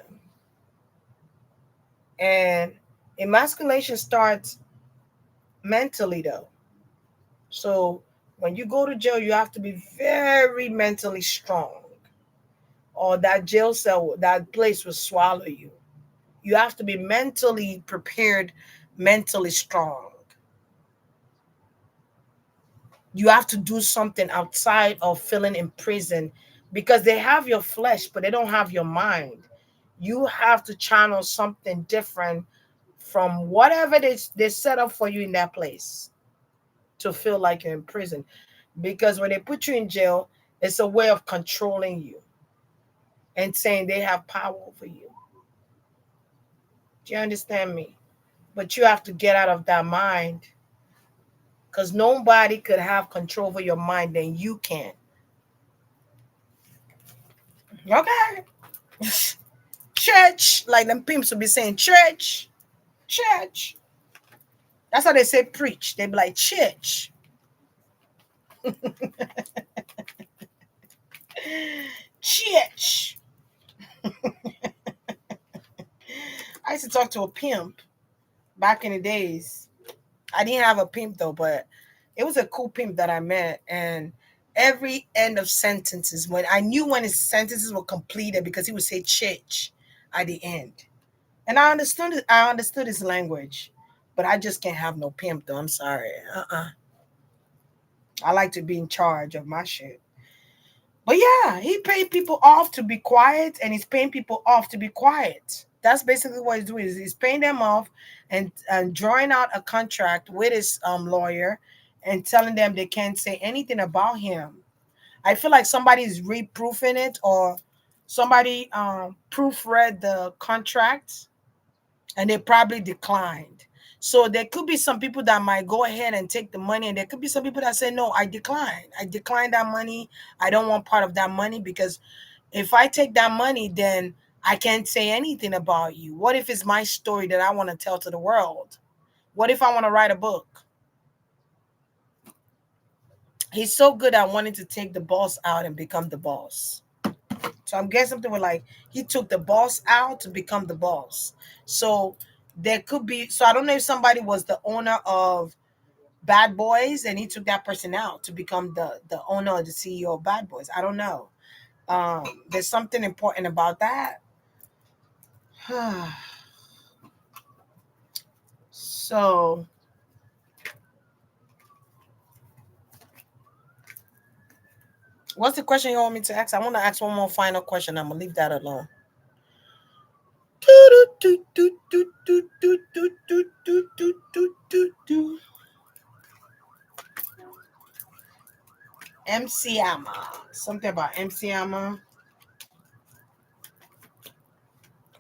And emasculation starts mentally, though. So when you go to jail, you have to be very mentally strong, or that jail cell, that place will swallow you. You have to be mentally prepared, mentally strong. You have to do something outside of feeling in prison, because they have your flesh, but they don't have your mind. You have to channel something different from whatever they set up for you in that place to feel like you're in prison. Because when they put you in jail, it's a way of controlling you and saying they have power over you. Do you understand me? But you have to get out of that mind, because nobody could have control over your mind than you can. Okay. Church, like them pimps will be saying, church, church. That's how they say preach. They be like, church. Church. I used to talk to a pimp back in the days. I didn't have a pimp though, but it was a cool pimp that I met. And every end of sentences, when I knew when his sentences were completed, because he would say church at the end. And I understood it. I understood his language, but I just can't have no pimp though. I'm sorry. I like to be in charge of my shit. But yeah, he paid people off to be quiet, and he's paying people off to be quiet. That's basically what he's doing. He's paying them off and drawing out a contract with his lawyer and telling them they can't say anything about him. I feel like somebody's reproofing it, or somebody proofread the contract and they probably declined. So there could be some people that might go ahead and take the money, and there could be some people that say, no, I decline. I decline that money. I don't want part of that money, because if I take that money, then I can't say anything about you. What if it's my story that I want to tell to the world? What if I want to write a book? He's so good at wanting to take the boss out and become the boss. So I'm guessing something with like, he took the boss out to become the boss. So there could be, so I don't know if somebody was the owner of Bad Boys and he took that person out to become the owner or the CEO of Bad Boys. I don't know. There's something important about that. So what's the question you want me to ask? I want to ask one more final question. I'm gonna leave that alone. MC Hammer. Something about MC Hammer.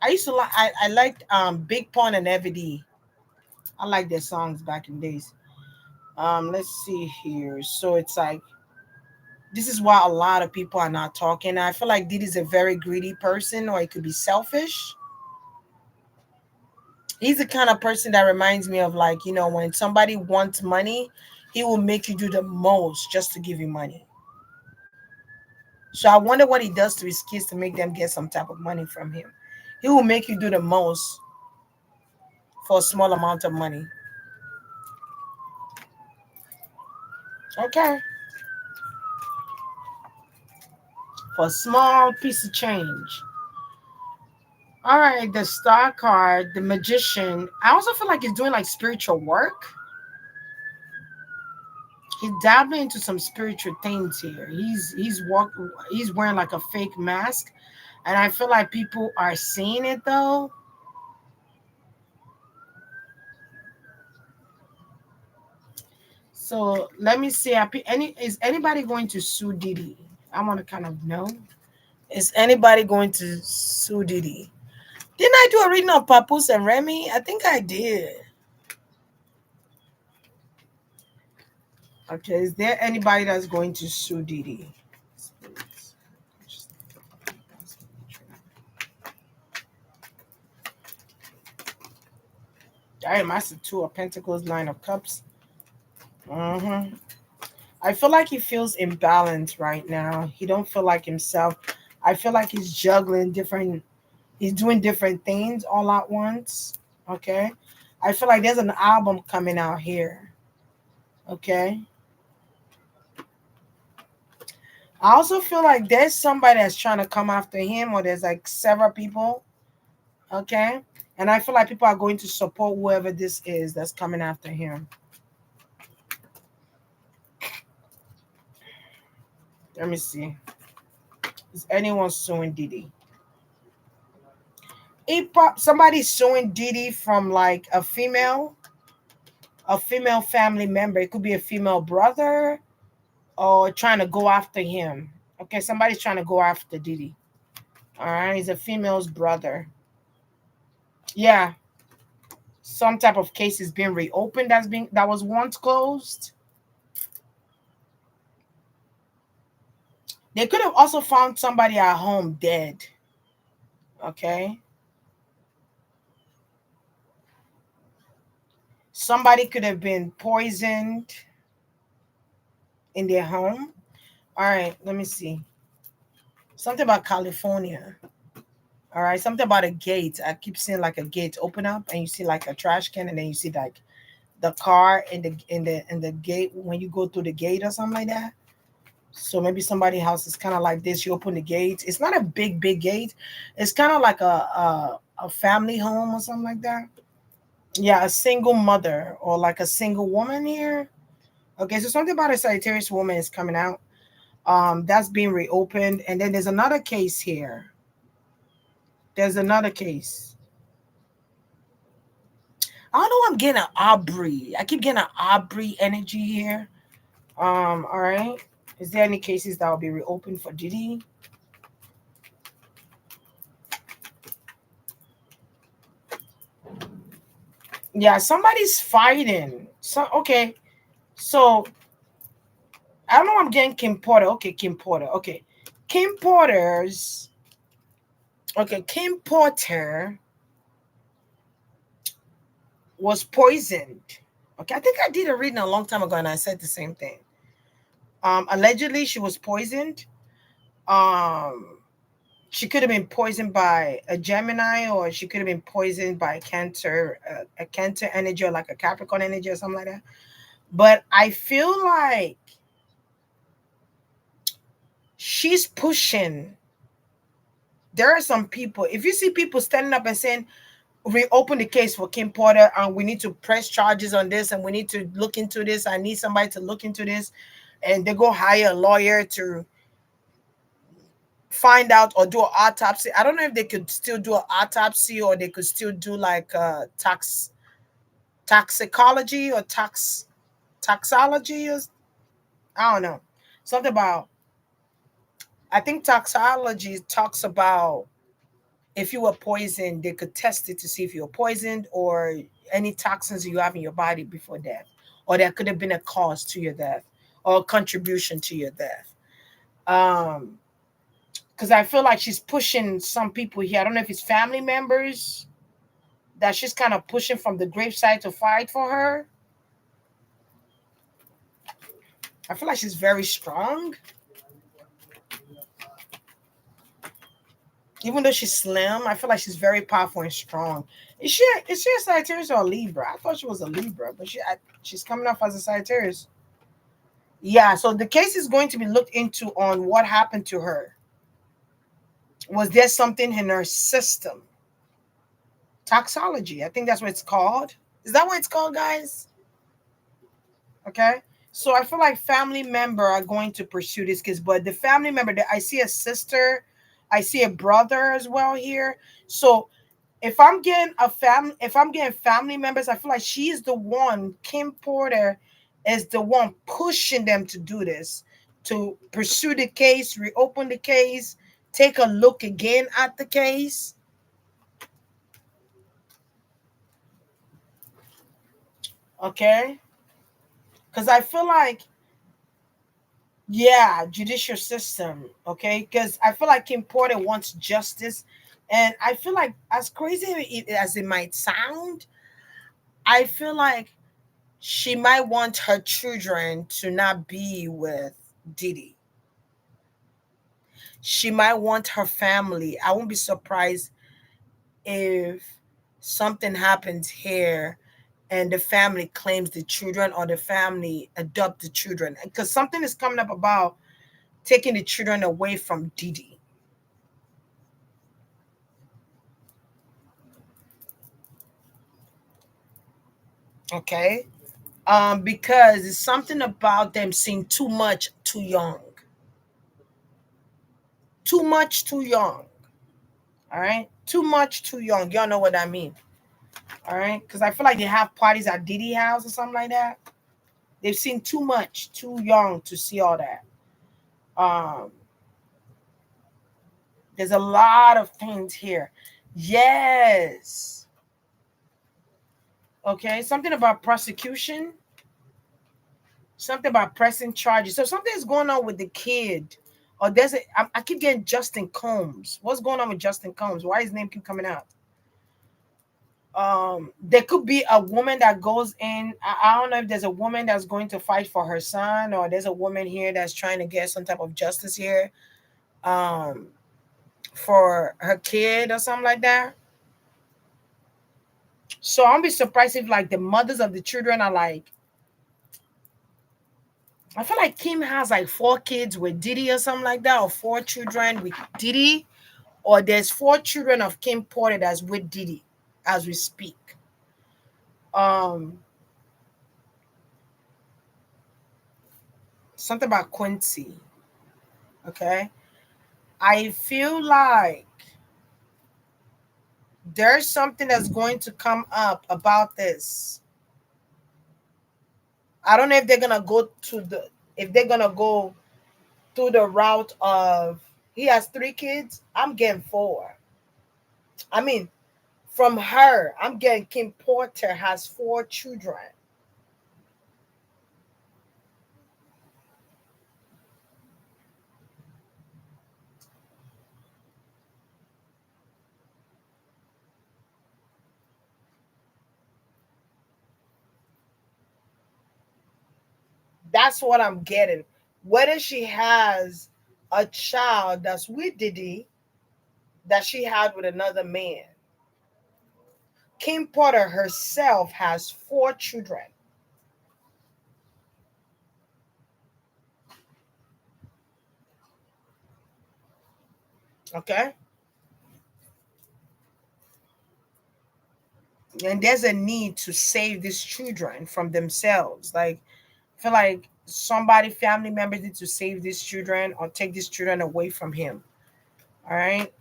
I used to like I liked Big Pun and Heavy D. I like their songs back in the days. Let's see here. So it's like, this is why a lot of people are not talking. I feel like Diddy's a very greedy person, or he could be selfish. He's the kind of person that reminds me of, like, when somebody wants money, he will make you do the most just to give you money. So I wonder what he does to his kids to make them get some type of money from him. He will make you do the most for a small amount of money. Okay. For a small piece of change. All right, the star card, the magician. I also feel like he's doing like spiritual work. He's dabbling into some spiritual things here. He's wearing like a fake mask, and I feel like people are seeing it though. So let me see. Is anybody going to sue Diddy? I want to kind of know. Is anybody going to sue Diddy? Didn't I do a reading on Papoose and Remy? I think I did. Okay, is there anybody that's going to sue Diddy? All right, Master Two of Pentacles, Nine of Cups. Mm-hmm. I feel like he feels imbalanced right now. He don't feel like himself. I feel like he's juggling different. He's doing different things all at once. Okay. I feel like there's an album coming out here. Okay. I also feel like there's somebody that's trying to come after him, or there's like several people. Okay. And I feel like people are going to support whoever this is that's coming after him. Let me see. Is anyone suing Diddy? Somebody suing Diddy from like a female family member. It could be a female brother or trying to go after him. Okay, somebody's trying to go after Diddy. All right, he's a female's brother. Yeah, some type of case is being reopened that was once closed. They could have also found somebody at home dead. Okay, somebody could have been poisoned in their home. All right, let me see. Something about California. All right, something about a gate. I keep seeing like a gate open up, and you see like a trash can, and then you see like the car in the gate when you go through the gate or something like that. So maybe somebody's house is kind of like this. You open the gate. It's not a big gate. It's kind of like a family home or something like that. Yeah, a single mother or like a single woman here. Okay, so something about a Sagittarius woman is coming out. That's being reopened, and then there's another case here. There's another case. I don't know. I'm getting an Aubrey. I keep getting an Aubrey energy here. All right. Is there any cases that will be reopened for Diddy? Yeah, somebody's fighting. So okay. So I don't know. I'm getting Kim Porter. Okay, Kim Porter. Okay, Kim Porter's. Okay, Kim Porter was poisoned. Okay, I think I did a reading a long time ago, and I said the same thing. Allegedly, she was poisoned. Um, she could have been poisoned by a Gemini, or she could have been poisoned by a Cancer energy, or like a Capricorn energy, or something like that. But I feel like she's pushing. There are some people. If you see people standing up and saying, "Reopen the case for Kim Porter, and we need to press charges on this, and we need to look into this. I need somebody to look into this," and they go hire a lawyer to find out or do an autopsy. I don't know if they could still do an autopsy, or they could still do like toxicology or toxology, or I don't know. Something about, I think toxology talks about if you were poisoned, they could test it to see if you're poisoned or any toxins you have in your body before death, or that could have been a cause to your death or a contribution to your death. Um, because I feel like she's pushing some people here. I don't know if it's family members that she's kind of pushing from the graveside to fight for her. I feel like she's very strong. Even though she's slim, I feel like she's very powerful and strong. Is she a Sagittarius or a Libra? I thought she was a Libra, but she's coming off as a Sagittarius. Yeah, so the case is going to be looked into on what happened to her. Was there something in her system? Toxology, I think that's what it's called. Is that what it's called, guys? Okay. So I feel like family member are going to pursue this case, but the family member that I see a sister, I see a brother as well here. So if I'm getting family members, I feel like she's the one, Kim Porter is the one pushing them to do this, to pursue the case, reopen the case, take a look again at the case. Okay. Because I feel like, yeah, judicial system. Okay. Because I feel like Kim Porter wants justice. And I feel like, as crazy as it might sound, I feel like She might want her children to not be with Diddy. She might want her family. I won't be surprised if something happens here and the family claims the children or the family adopt the children, because something is coming up about taking the children away from Diddy. Okay. Because it's something about them seeing too much too young. Too much too young. All right. Too much too young. Y'all know what I mean. All right. Because I feel like they have parties at Diddy house or something like that. They've seen too much too young to see all that. Um, there's a lot of things here. Yes. Okay. Something about prosecution. Something about pressing charges. So something is going on with the kid. Or there's a I keep getting Justin Combs. What's going on with Justin Combs? Why his name keep coming out? There could be a woman that goes in. I don't know if there's a woman that's going to fight for her son, or there's a woman here that's trying to get some type of justice here, um, for her kid or something like that. So I'll be surprised if like the mothers of the children are like, I feel like Kim has like 4 kids with Diddy or something like that, or 4 children with Diddy, or there's 4 children of Kim Porter that's with Diddy as we speak. Um, Something about Quincy. Okay. I feel like there's something that's going to come up about this. I don't know if they're gonna go to the if they're gonna go through the route of he has 3 kids. I'm getting 4. I mean, from her, I'm getting Kim Porter has 4 children. That's what I'm getting. Whether she has a child that's with Diddy that she had with another man. Kim Porter herself has 4 children. Okay. And there's a need to save these children from themselves. Like, I feel like somebody, family members need to save these children or take these children away from him. All right.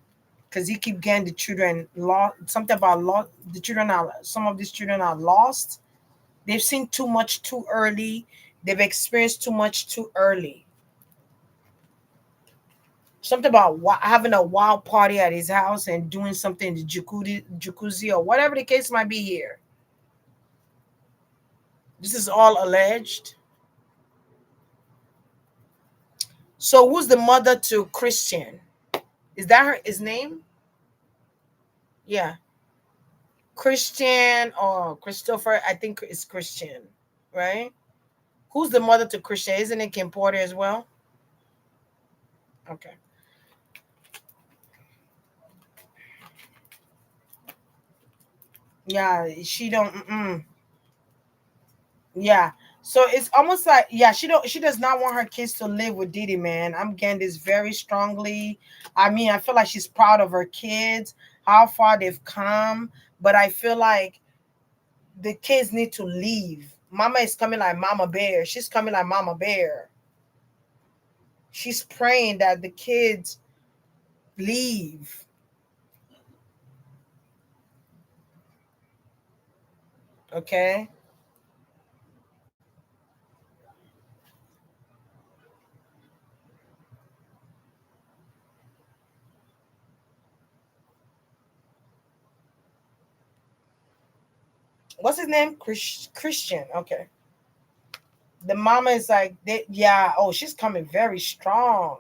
Because he keep getting the children lost. Something about lost. The children are, some of these children are lost. They've seen too much too early. They've experienced too much too early. Something about having a wild party at his house and doing something in the jacuzzi or whatever the case might be here. This is all alleged. So who's the mother to Christian? Is that her his name? Yeah. Christian or Christopher. I think it's Christian, right? Who's the mother to Christian? Isn't it Kim Porter as well? Okay. Yeah, she don't. Yeah. So it's almost like, yeah, she does not want her kids to live with Diddy, man. I'm getting this very strongly. I mean, I feel like she's proud of her kids, how far they've come, but I feel like the kids need to leave. Mama is coming like Mama Bear. She's coming like Mama Bear. She's praying that the kids leave. Okay. What's his name? Christian. Okay. The mama is like, yeah, oh, she's coming very strong.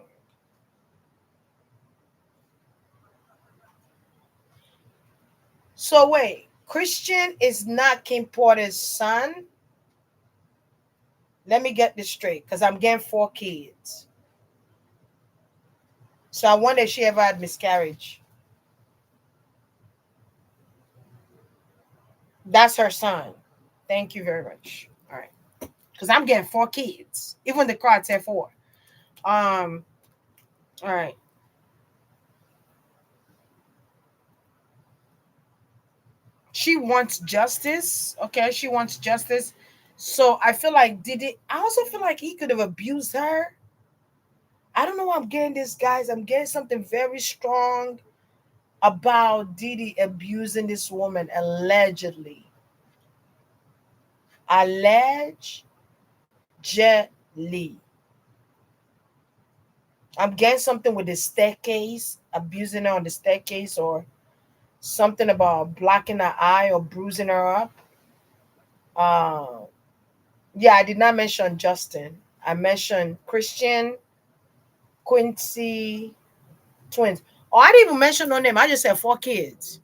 So wait, Christian is not Kim Porter's son. Let me get this straight, because I'm getting 4 kids. So I wonder if she ever had miscarriage. That's her son. Thank you very much. All right. Because I'm getting 4 kids. Even the card said 4. Um, all right. She wants justice. Okay, she wants justice. So I feel like Diddy, I also feel like he could have abused her. I don't know why I'm getting this, guys. I'm getting something very strong about Diddy abusing this woman allegedly. Allegedly. I'm getting something with the staircase, abusing her on the staircase, or something about blocking her eye or bruising her up. Uh, yeah, I did not mention Justin. I mentioned Christian, Quincy, twins. Oh, I didn't even mention no name. I just said 4 kids.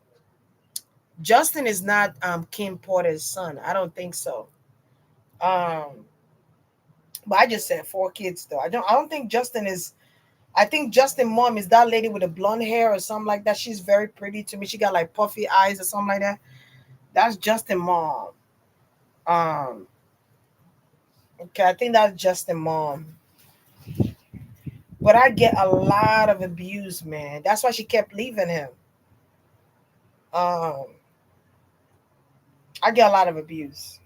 Justin is not Kim Porter's son. I don't think so. Um, but I just said 4 kids though. I don't think Justin is. I think Justin mom is that lady with the blonde hair or something like that. She's very pretty to me. She got like puffy eyes or something like that. That's Justin mom. Um, okay, I think that's Justin mom. But I get a lot of abuse, man. That's why she kept leaving him. Um, I get a lot of abuse,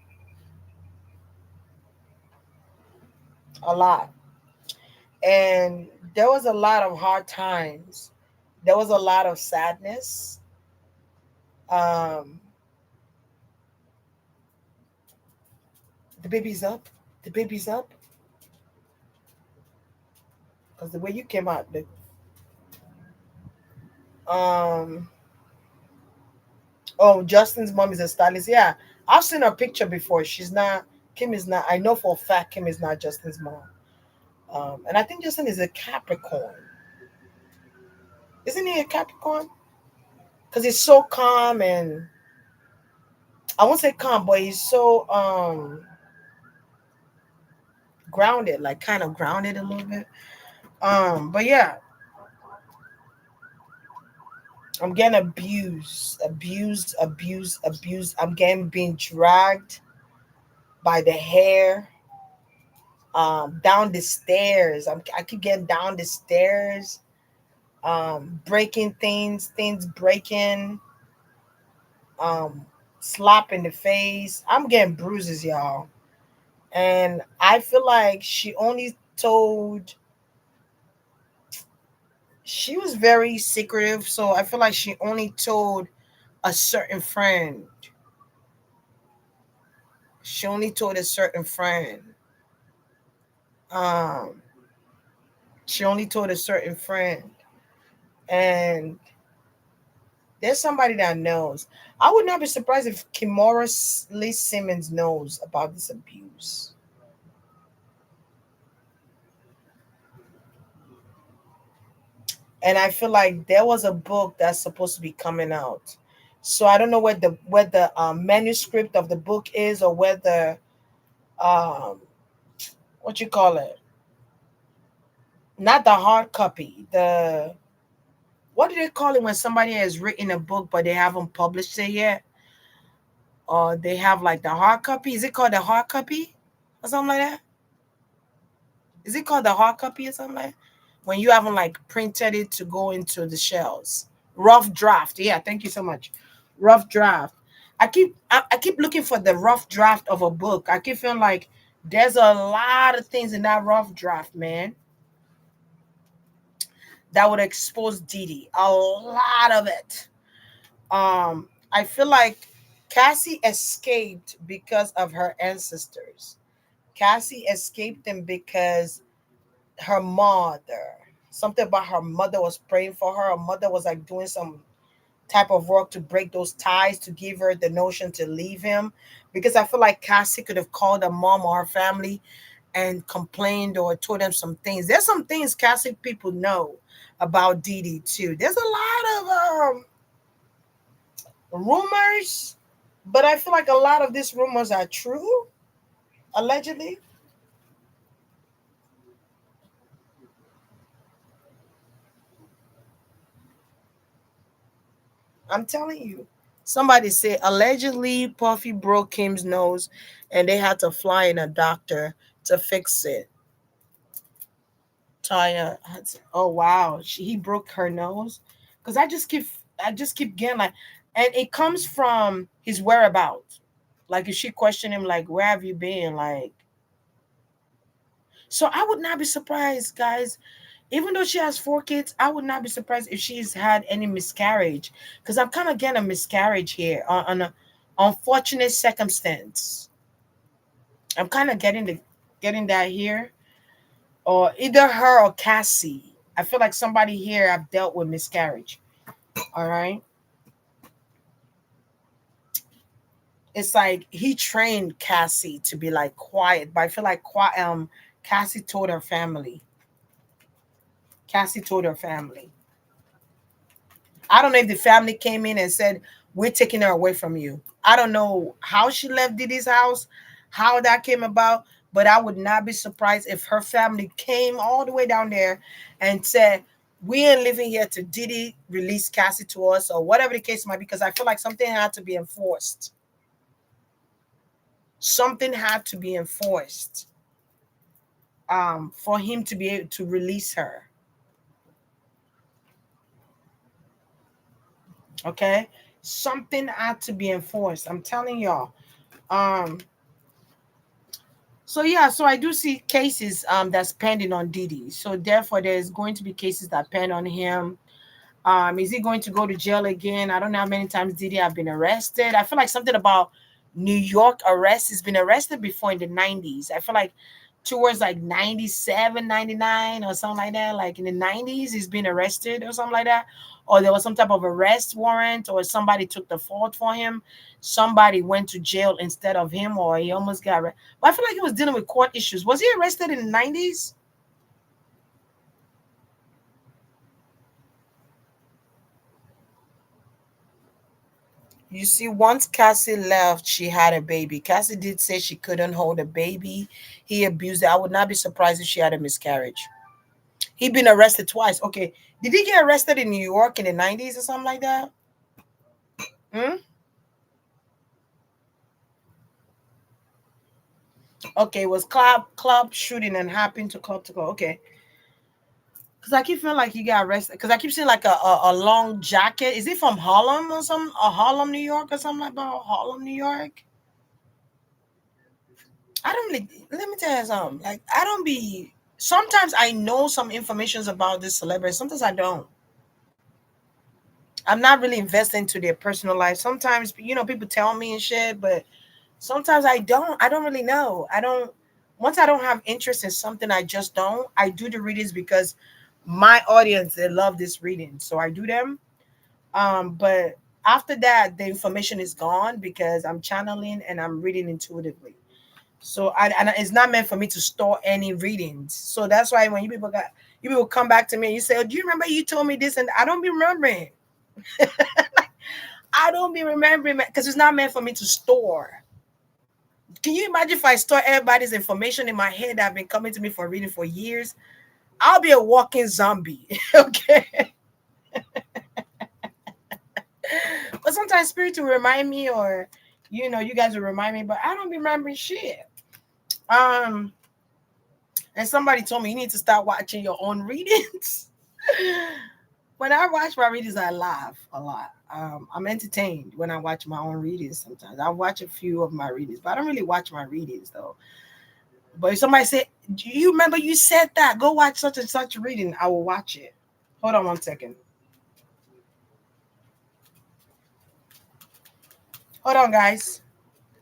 a lot, and there was a lot of hard times. There was a lot of sadness. Um, the baby's up. The baby's up. Because the way you came out, um, oh, Justin's mom is a stylist. Yeah, I've seen her picture before. She's not. Kim is not. I know for a fact Kim is not Justin's mom. And I think Justin is a Capricorn. Isn't he a Capricorn? Because he's so calm, and I won't say calm, but he's so grounded, like kind of grounded a little bit. But yeah, I'm getting abused, abused, abused, abused. I'm getting being dragged by the hair down the stairs. I keep getting down the stairs, breaking things breaking, um, slap in the face. I'm getting bruises, y'all. And I feel like she was very secretive, so I feel like she only told a certain friend. She only told a certain friend. Um, she only told a certain friend. And there's somebody that knows. I would not be surprised if Kimora Lee Simmons knows about this abuse. And I feel like there was a book that's supposed to be coming out. So I don't know what the manuscript of the book is, or whether um what you call it, not the hard copy, the what do they call it when somebody has written a book but they haven't published it yet, or they have like the hard copy. Is it called the hard copy or something like that? Is it called the hard copy or something like that? When you haven't like printed it to go into the shells. Rough draft. Yeah, thank you so much. Rough draft. I keep looking for the rough draft of a book. I keep feeling like there's a lot of things in that rough draft, man, that would expose Didi. A lot of it. I feel like Cassie escaped because of her ancestors. Cassie escaped them because her mother, something about her mother was praying for her. Her mother was like doing some type of work to break those ties, to give her the notion to leave him. Because I feel like Cassie could have called her mom or her family and complained or told them some things. There's some things Cassie people know about Didi too. There's a lot of rumors, but I feel like a lot of these rumors are true, allegedly. I'm telling you. Somebody say allegedly Puffy broke Kim's nose and they had to fly in a doctor to fix it. Taya oh wow, he broke her nose. Cause I just keep getting like, and it comes from his whereabouts. Like if she questioned him, like, where have you been? Like, so I would not be surprised, guys. Even though she has four kids, I would not be surprised if she's had any miscarriage. Because I'm kind of getting a miscarriage here on a unfortunate circumstance. I'm kind of getting that here, or either her or Cassie. I feel like somebody here I've dealt with miscarriage. All right, it's like he trained Cassie to be like quiet, but I feel like Cassie told her family. Cassie told her family. I don't know if the family came in and said, we're taking her away from you. I don't know how she left Diddy's house, how that came about, but I would not be surprised if her family came all the way down there and said, we ain't living here to Diddy release Cassie to us or whatever the case might be, because I feel like something had to be enforced. Something had to be enforced for him to be able to release her. Okay? Something had to be enforced. I'm telling y'all. Um, So yeah, so I do see cases that's pending on Diddy. So therefore, there's going to be cases that pend on him. Is he going to go to jail again? I don't know how many times Diddy have been arrested. I feel like something about New York arrest. He's been arrested before in the 90s. I feel like towards like 97, 99, or something like that. Like in the 90s, he's been arrested or something like that. Or there was some type of arrest warrant, or somebody took the fault for him. Somebody went to jail instead of him, or he almost got arrested. But I feel like he was dealing with court issues. Was he arrested in the 90s? You see, once Cassie left, she had a baby. Cassie did say she couldn't hold a baby. He abused her. I would not be surprised if she had a miscarriage. He'd been arrested twice. Okay. Did he get arrested in New York in the 90s or something like that? Hmm? Okay, it was club shooting and happened to club. Okay. Because I keep feeling like he got arrested. Because I keep seeing like a long jacket. Is he from Harlem or something? Or Harlem, New York or something like that? Harlem, New York? I don't really, let me tell you something. Like, I don't be, sometimes I know some informations about this celebrity. Sometimes I don't. I'm not really invested into their personal life. Sometimes, people tell me and shit, but sometimes I don't really know. I don't, once I don't have interest in something, I just don't. I do the readings because my audience, they love this reading. So I do them. But after that, the information is gone because I'm channeling and I'm reading intuitively. So and it's not meant for me to store any readings. So that's why when you people come back to me and you say, oh, do you remember you told me this? And I don't be remembering. I don't be remembering because it's not meant for me to store. Can you imagine if I store everybody's information in my head that have been coming to me for reading for years? I'll be a walking zombie. Okay. But sometimes spirit will remind me, or you guys will remind me, but I don't be remembering shit. Um, and somebody told me you need to start watching your own readings. When I watch my readings, I laugh a lot. I'm entertained when I watch my own readings. Sometimes I watch a few of my readings, but I don't really watch my readings though. But if somebody say, "Do you remember you said that? Go watch such and such reading," I will watch it. Hold on 1 second. Hold on, guys.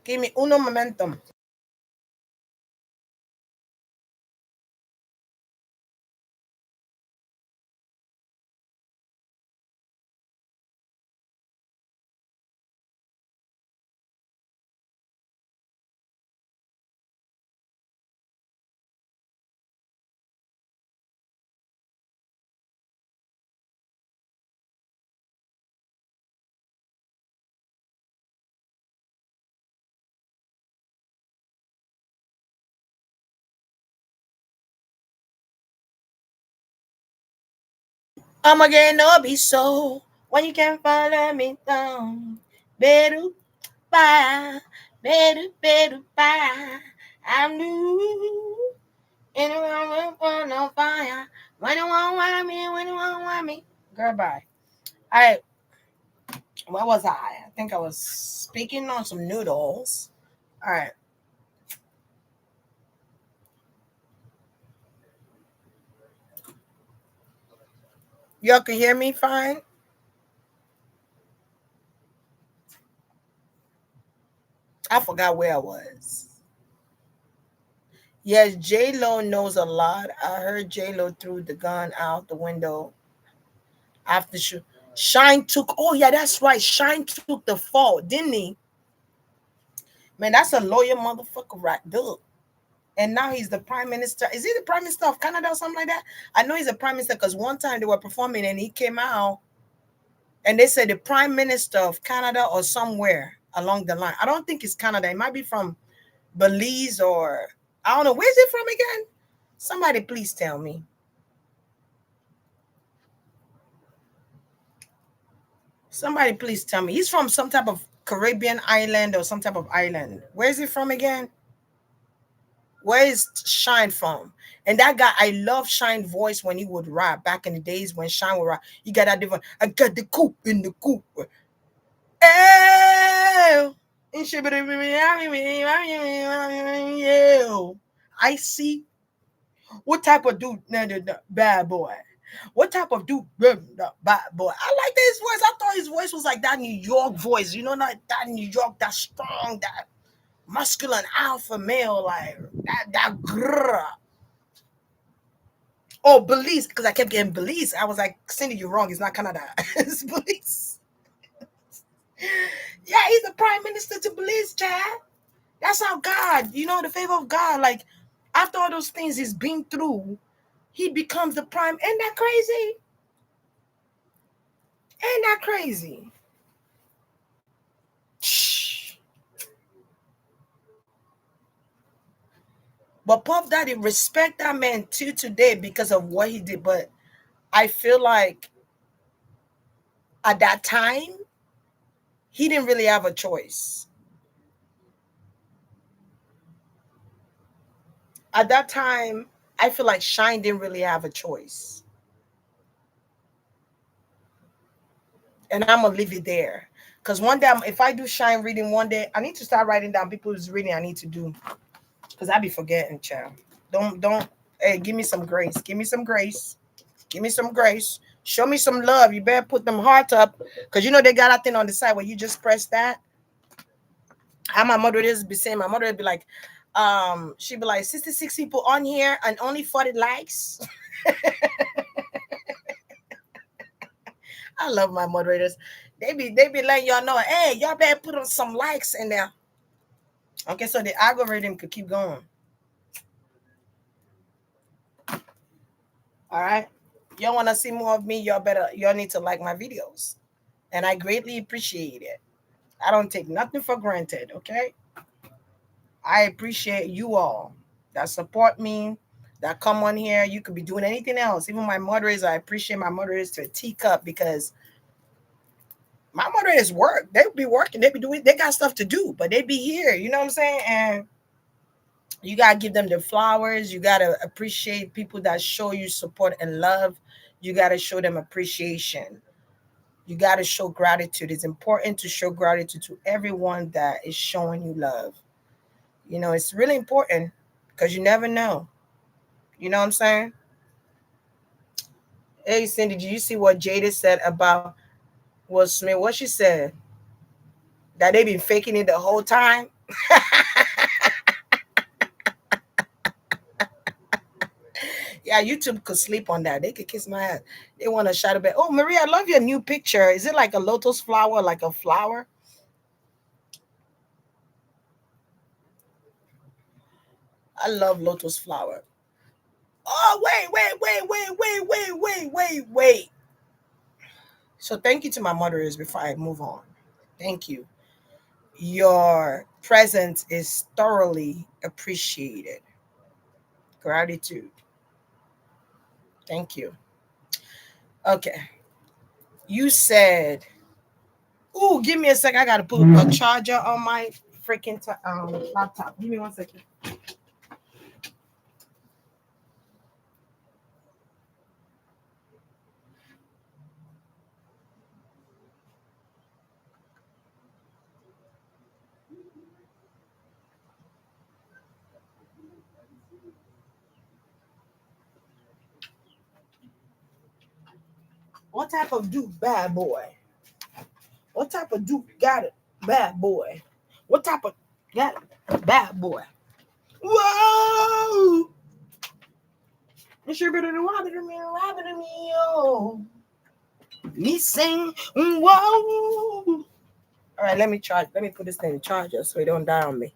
Give me uno momentum. I'm again, no be so. when you can follow me down. Better bye, better bye. I'm new. Anyone want no fire? When you want me, when you want me. Girl, bye. All right, where was I? I think I was speaking on some noodles. All right. Y'all can hear me fine? I forgot where I was. Yes, J Lo knows a lot. I heard J Lo threw the gun out the window after Shine took. Oh yeah, that's right. Shine took the fall, didn't he? Man, that's a lawyer motherfucker right there. And now he's the prime minister. Is he the prime minister of Canada or something like that? I know he's a prime minister because one time they were performing and he came out and they said the prime minister of Canada or somewhere along the line. I don't think it's Canada. It might be from Belize or I don't know. Where's it from again? Somebody please tell me. Somebody please tell me. He's from some type of Caribbean island or some type of island. Where is he from again? Where is Shine from? And that guy, I love Shine voice when he would rap back in the days when Shine would rap. You got that different. I got the coop in the coop. Oh, I see. What type of dude? Bad boy. What type of dude? Bad boy. I like his voice. I thought his voice was like that New York voice. You know, not that New York, that strong, that masculine alpha male, like that grrr. Oh, Belize, because I kept getting Belize. I was like, Cindy, you're wrong. It's not Canada. It's Belize. Yeah, he's the prime minister to Belize, Chad. That's how God, you know, the favor of God. Like, after all those things he's been through, he becomes the prime. Ain't that crazy? Ain't that crazy? Shh. But Puff Daddy respect that man till today because of what he did. But I feel like at that time, he didn't really have a choice. At that time, I feel like Shine didn't really have a choice. And I'm gonna leave it there. Because one day, if I do Shine reading one day, I need to start writing down people's reading I need to do. Because I be forgetting, child. Don't, hey, give me some grace. Give me some grace. Give me some grace. Show me some love. You better put them hearts up. Because you know they got that thing on the side where you just press that. How my mother is be saying, my mother would be like, she'd be like, 66 people on here and only 40 likes. I love my moderators. They be letting y'all know, hey, y'all better put on some likes in there. Okay, so the algorithm could keep going. All right. Y'all want to see more of me, y'all need to like my videos. And I greatly appreciate it. I don't take nothing for granted, okay? I appreciate you all that support me, that come on here. You could be doing anything else. Even my moderators, I appreciate my moderators to a teacup because my moderators work. They be working. They be doing. They got stuff to do, but they be here. You know what I'm saying? And you gotta give them their flowers. You gotta appreciate people that show you support and love. You gotta show them appreciation. You gotta show gratitude. It's important to show gratitude to everyone that is showing you love. You know, it's really important because you never know. You know what I'm saying? Hey, Cindy, did you see what Jada said about Will Smith? What she said? That they been faking it the whole time? Yeah, YouTube could sleep on that. They could kiss my ass. They want to shout about, oh, Maria, I love your new picture. Is it like a lotus flower, like a flower? I love lotus flower. Oh, wait. So thank you to my moderators before I move on. Thank you. Your presence is thoroughly appreciated. Gratitude. Thank you. Okay. You said, "Ooh, give me a sec. I gotta put a charger on my freaking laptop. Give me 1 second." What type of Duke bad boy? What type of Duke got it? Bad boy. What type of got it? Bad boy. Whoa! It's your better than water to me, oh. Me sing, whoa. All right, let me charge. Let me put this thing in charger so it don't die on me.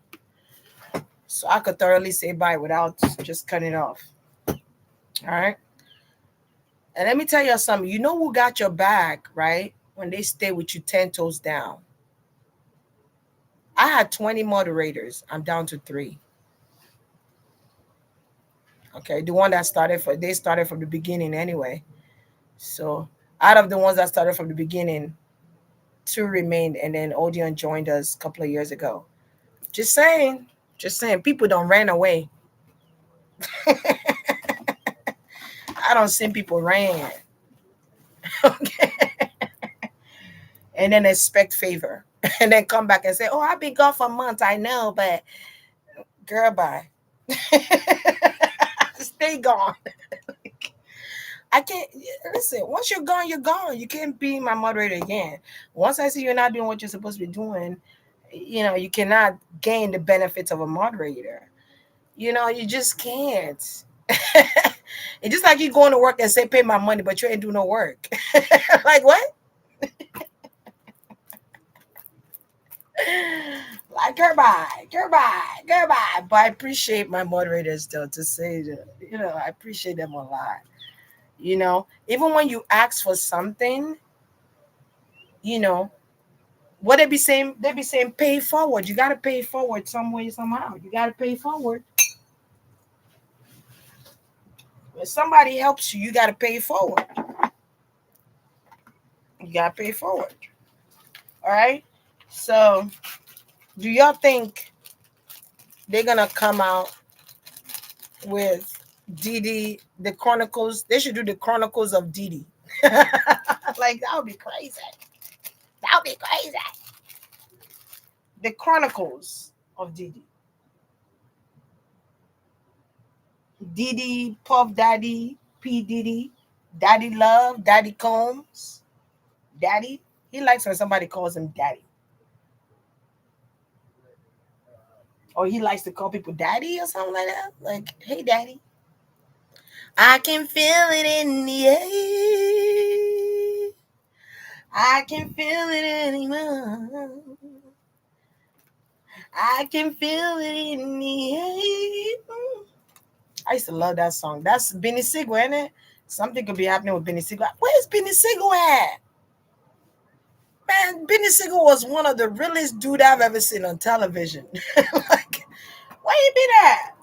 So I could thoroughly say bye without just cutting it off. All right. And let me tell you something. You know who got your back, right? When they stay with you 10 toes down. I had 20 moderators. I'm down to 3. Okay. The one that they started from the beginning anyway. So out of the ones that started from the beginning, 2 remained, and then Odeon joined us a couple of years ago. Just saying. Just saying. People don't run away. I don't see people ran. Okay. And then expect favor. And then come back and say, "Oh, I've been gone for months. I know, but girl, bye." Stay gone. I can't listen. Once you're gone, you're gone. You can't be my moderator again. Once I see you're not doing what you're supposed to be doing, you cannot gain the benefits of a moderator. You just can't. It's just like you going to work and say, "Pay my money," but you ain't doing no work. Like what? Like goodbye. But I appreciate my moderators though to say that, I appreciate them a lot. Even when you ask for something, you know, what they be saying, pay forward. You gotta pay forward some way, somehow. You gotta pay forward. When somebody helps you, you gotta pay forward. You gotta pay forward. All right. So do y'all think they're gonna come out with Diddy, the Chronicles? They should do the Chronicles of Diddy. Like that would be crazy. That would be crazy. The Chronicles of Diddy. Diddy, Puff Daddy, P Diddy, Daddy Love, Daddy Combs, Daddy. He likes when somebody calls him Daddy. Or he likes to call people Daddy or something like that. Like, hey, Daddy. I can feel it in the air. I can feel it anymore. I can feel it in the air. I used to love that song. That's Benny Siegel, isn't it? Something could be happening with Benny Siegel. Where's Benny Siegel at? Man, Benny Siegel was one of the realest dude I've ever seen on television. Like, where you been at?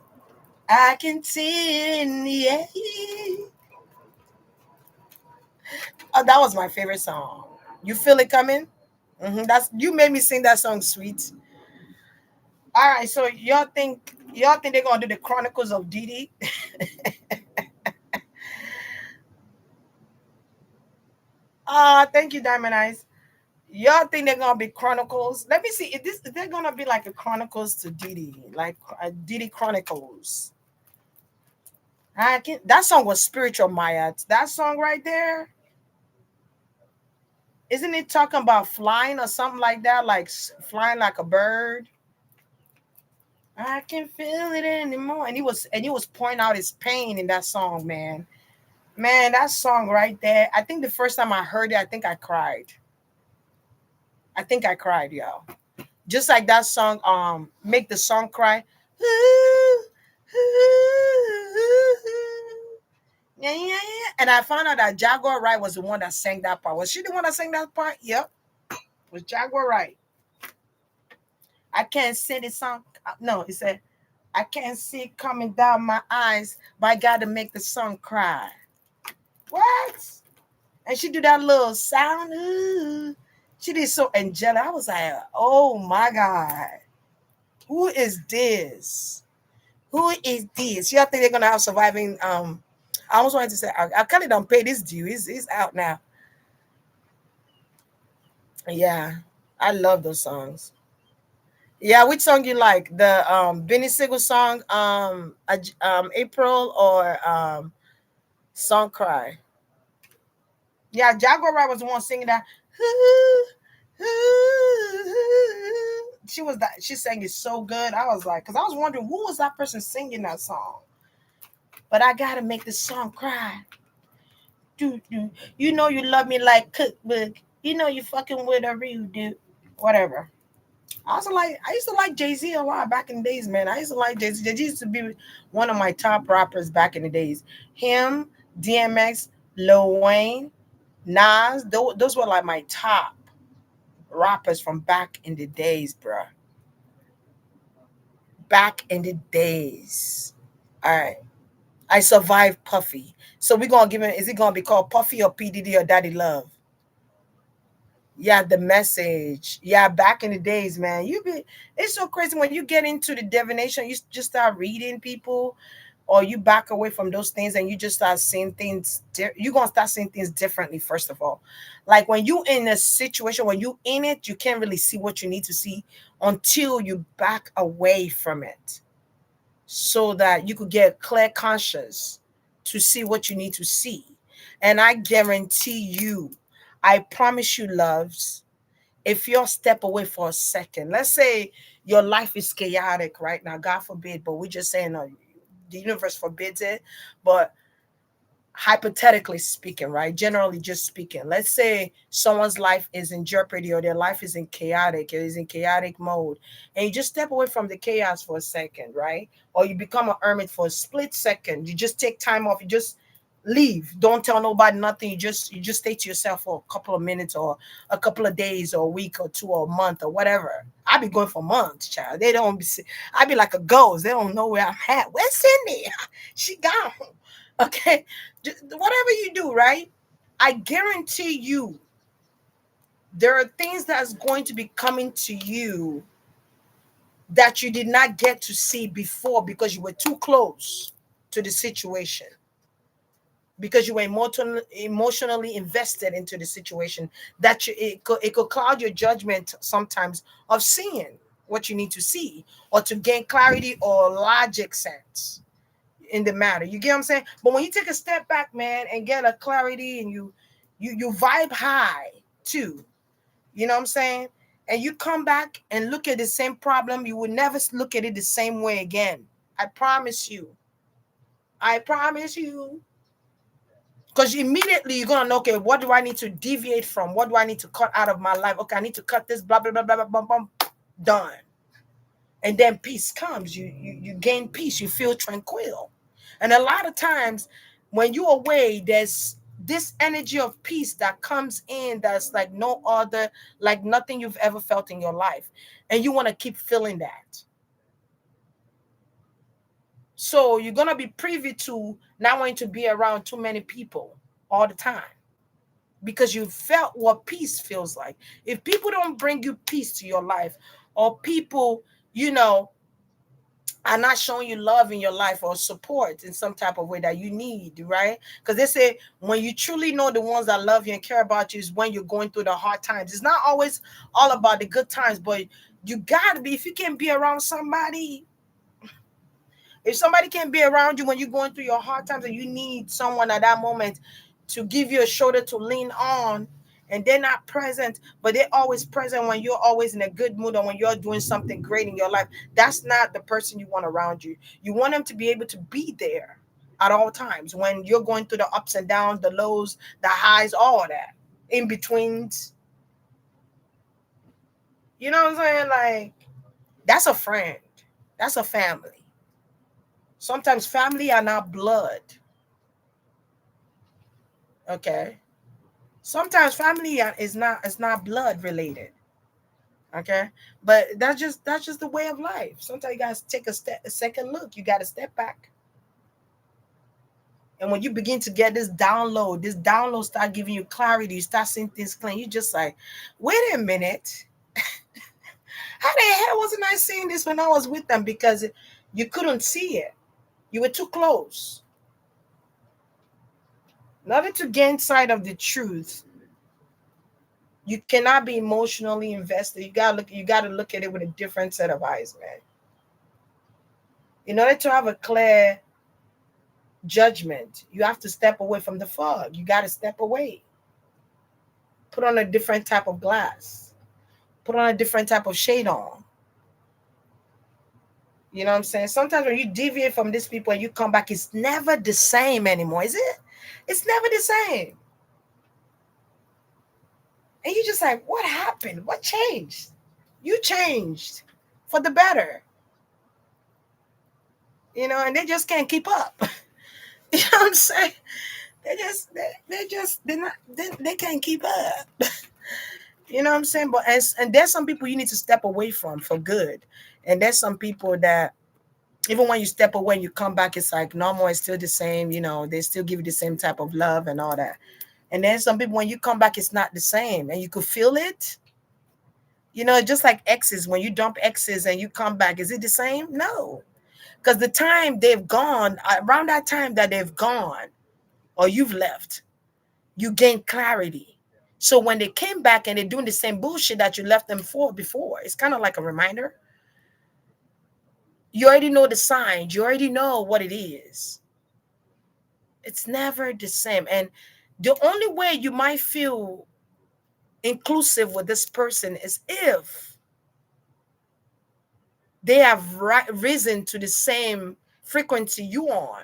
I can see it in the air. Oh, that was my favorite song. You feel it coming? That's you made me sing that song, sweet. All right, so y'all think they're gonna do the Chronicles of Diddy? Thank you, Diamond Eyes. Y'all think they're gonna be Chronicles? Let me see. Is they're gonna be like a Chronicles to Diddy, like Diddy Chronicles? That song was spiritual, Maya. That song right there, isn't it talking about flying or something like that, like flying like a bird? I can feel it anymore. And he was pointing out his pain in that song, man. Man, that song right there. I think the first time I heard it, I think I cried. Y'all. Just like that song, make the song cry. Yeah, yeah, yeah. And I found out that Jaguar Wright was the one that sang that part. Was she the one that sang that part? Yep. It was Jaguar Wright. I can't sing the song. No, he said, I can't see it coming down my eyes, but I got to make the song cry. What? And she do that little sound. Ooh. She did so angelic. I was like, oh my God. Who is this? Who is this? You think they're gonna have surviving I almost wanted to say I kind of don't pay this due. He's out now. Yeah. I love those songs. Yeah, which song you like? The Benny Siegel song, April or Song Cry? Yeah, Jaguar Wright was the one singing that. She was that she sang it so good. I was like, because I was wondering who was that person singing that song. But I gotta make the song cry. You know you love me like cookbook. You know you fucking with a real dude. Whatever. I used to like Jay-Z a lot back in the days, man. I used to like Jay-Z. Jay-Z used to be one of my top rappers back in the days. Him, DMX, Lil Wayne, Nas, those were like my top rappers from back in the days, bruh. Back in the days. All right. I survived Puffy. So we're gonna give him, is it gonna be called Puffy or PDD or Daddy Love? Yeah, the message. Yeah, back in the days, man. It's so crazy when you get into the divination, you just start reading people, or you back away from those things and you just start seeing things. You're gonna start seeing things differently, first of all. Like when you in a situation, when you in it, you can't really see what you need to see until you back away from it. So that you could get clear conscious to see what you need to see. And I guarantee you, I promise you, loves, if you'll step away for a second, let's say your life is chaotic right now, God forbid, but we're just saying the universe forbids it. But hypothetically speaking, right? Generally just speaking, let's say someone's life is in jeopardy or their life is in chaotic, it is in chaotic mode, and you just step away from the chaos for a second, right? Or you become a hermit for a split second. You just take time off, you just leave, don't tell nobody nothing, you just stay to yourself for a couple of minutes or a couple of days or a week or two or a month or whatever. I be going for months, child. They don't be, I be like a ghost, they don't know where I'm at. Where's Cindy? She gone. Okay, whatever you do, right? I guarantee you there are things that's going to be coming to you that you did not get to see before because you were too close to the situation, because you were emotionally invested into the situation, that it could cloud your judgment sometimes of seeing what you need to see or to gain clarity or logic sense in the matter. You get what I'm saying? But when you take a step back, man, and get a clarity, and you vibe high too, you know what I'm saying? And you come back and look at the same problem, you will never look at it the same way again. I promise you. I promise you. Because immediately you're gonna know, okay, what do I need to deviate from? What do I need to cut out of my life? Okay, I need to cut this, blah blah blah blah blah blah, blah. Done. And then peace comes. You gain peace. You feel tranquil. And a lot of times when you're away, there's this energy of peace that comes in that's like no other, like nothing you've ever felt in your life. And you want to keep feeling that. So you're gonna be privy to not wanting to be around too many people all the time, because you felt what peace feels like. If people don't bring you peace to your life, or people, you know, are not showing you love in your life or support in some type of way that you need, right? Because they say when you truly know the ones that love you and care about you is when you're going through the hard times. It's not always all about the good times, but you gotta be, if you can be around somebody, if somebody can be around you when you're going through your hard times and you need someone at that moment to give you a shoulder to lean on, and they're not present, but they're always present when you're always in a good mood or when you're doing something great in your life, that's not the person you want around you. You want them to be able to be there at all times when you're going through the ups and downs, the lows, the highs, all that in betweens. You know what I'm saying? Like, that's a friend, that's a family. Sometimes family are not blood. Okay, sometimes family is not blood related. Okay, but that's just the way of life. Sometimes you guys take a second look, you got to step back And when you begin to get this download start giving you clarity, you start seeing things clean. You just like, wait a minute. How the hell wasn't I seeing this when I was with them? Because you couldn't see it. You were too close. In order to gain sight of the truth, you cannot be emotionally invested. You gotta look at it with a different set of eyes, man. In order to have a clear judgment, you have to step away from the fog. You gotta step away. Put on a different type of glass. Put on a different type of shade on. You know what I'm saying? Sometimes when you deviate from these people and you come back, it's never the same anymore, is it? It's never the same. And you just like, what happened? What changed? You changed for the better. You know, and they just can't keep up. You know what I'm saying? They can't keep up. You know what I'm saying? But and there's some people you need to step away from for good. And there's some people that even when you step away and you come back, it's like normal, it's still the same, you know, they still give you the same type of love and all that. And then some people, when you come back, it's not the same. And you could feel it. You know, just like exes, when you dump exes and you come back, is it the same? No. Because the time they've gone, around that time that they've gone or you've left, you gain clarity. So when they came back and they're doing the same bullshit that you left them for before, it's kind of like a reminder. You already know the signs. You already know what it is. It's never the same. And the only way you might feel inclusive with this person is if they have risen to the same frequency you on.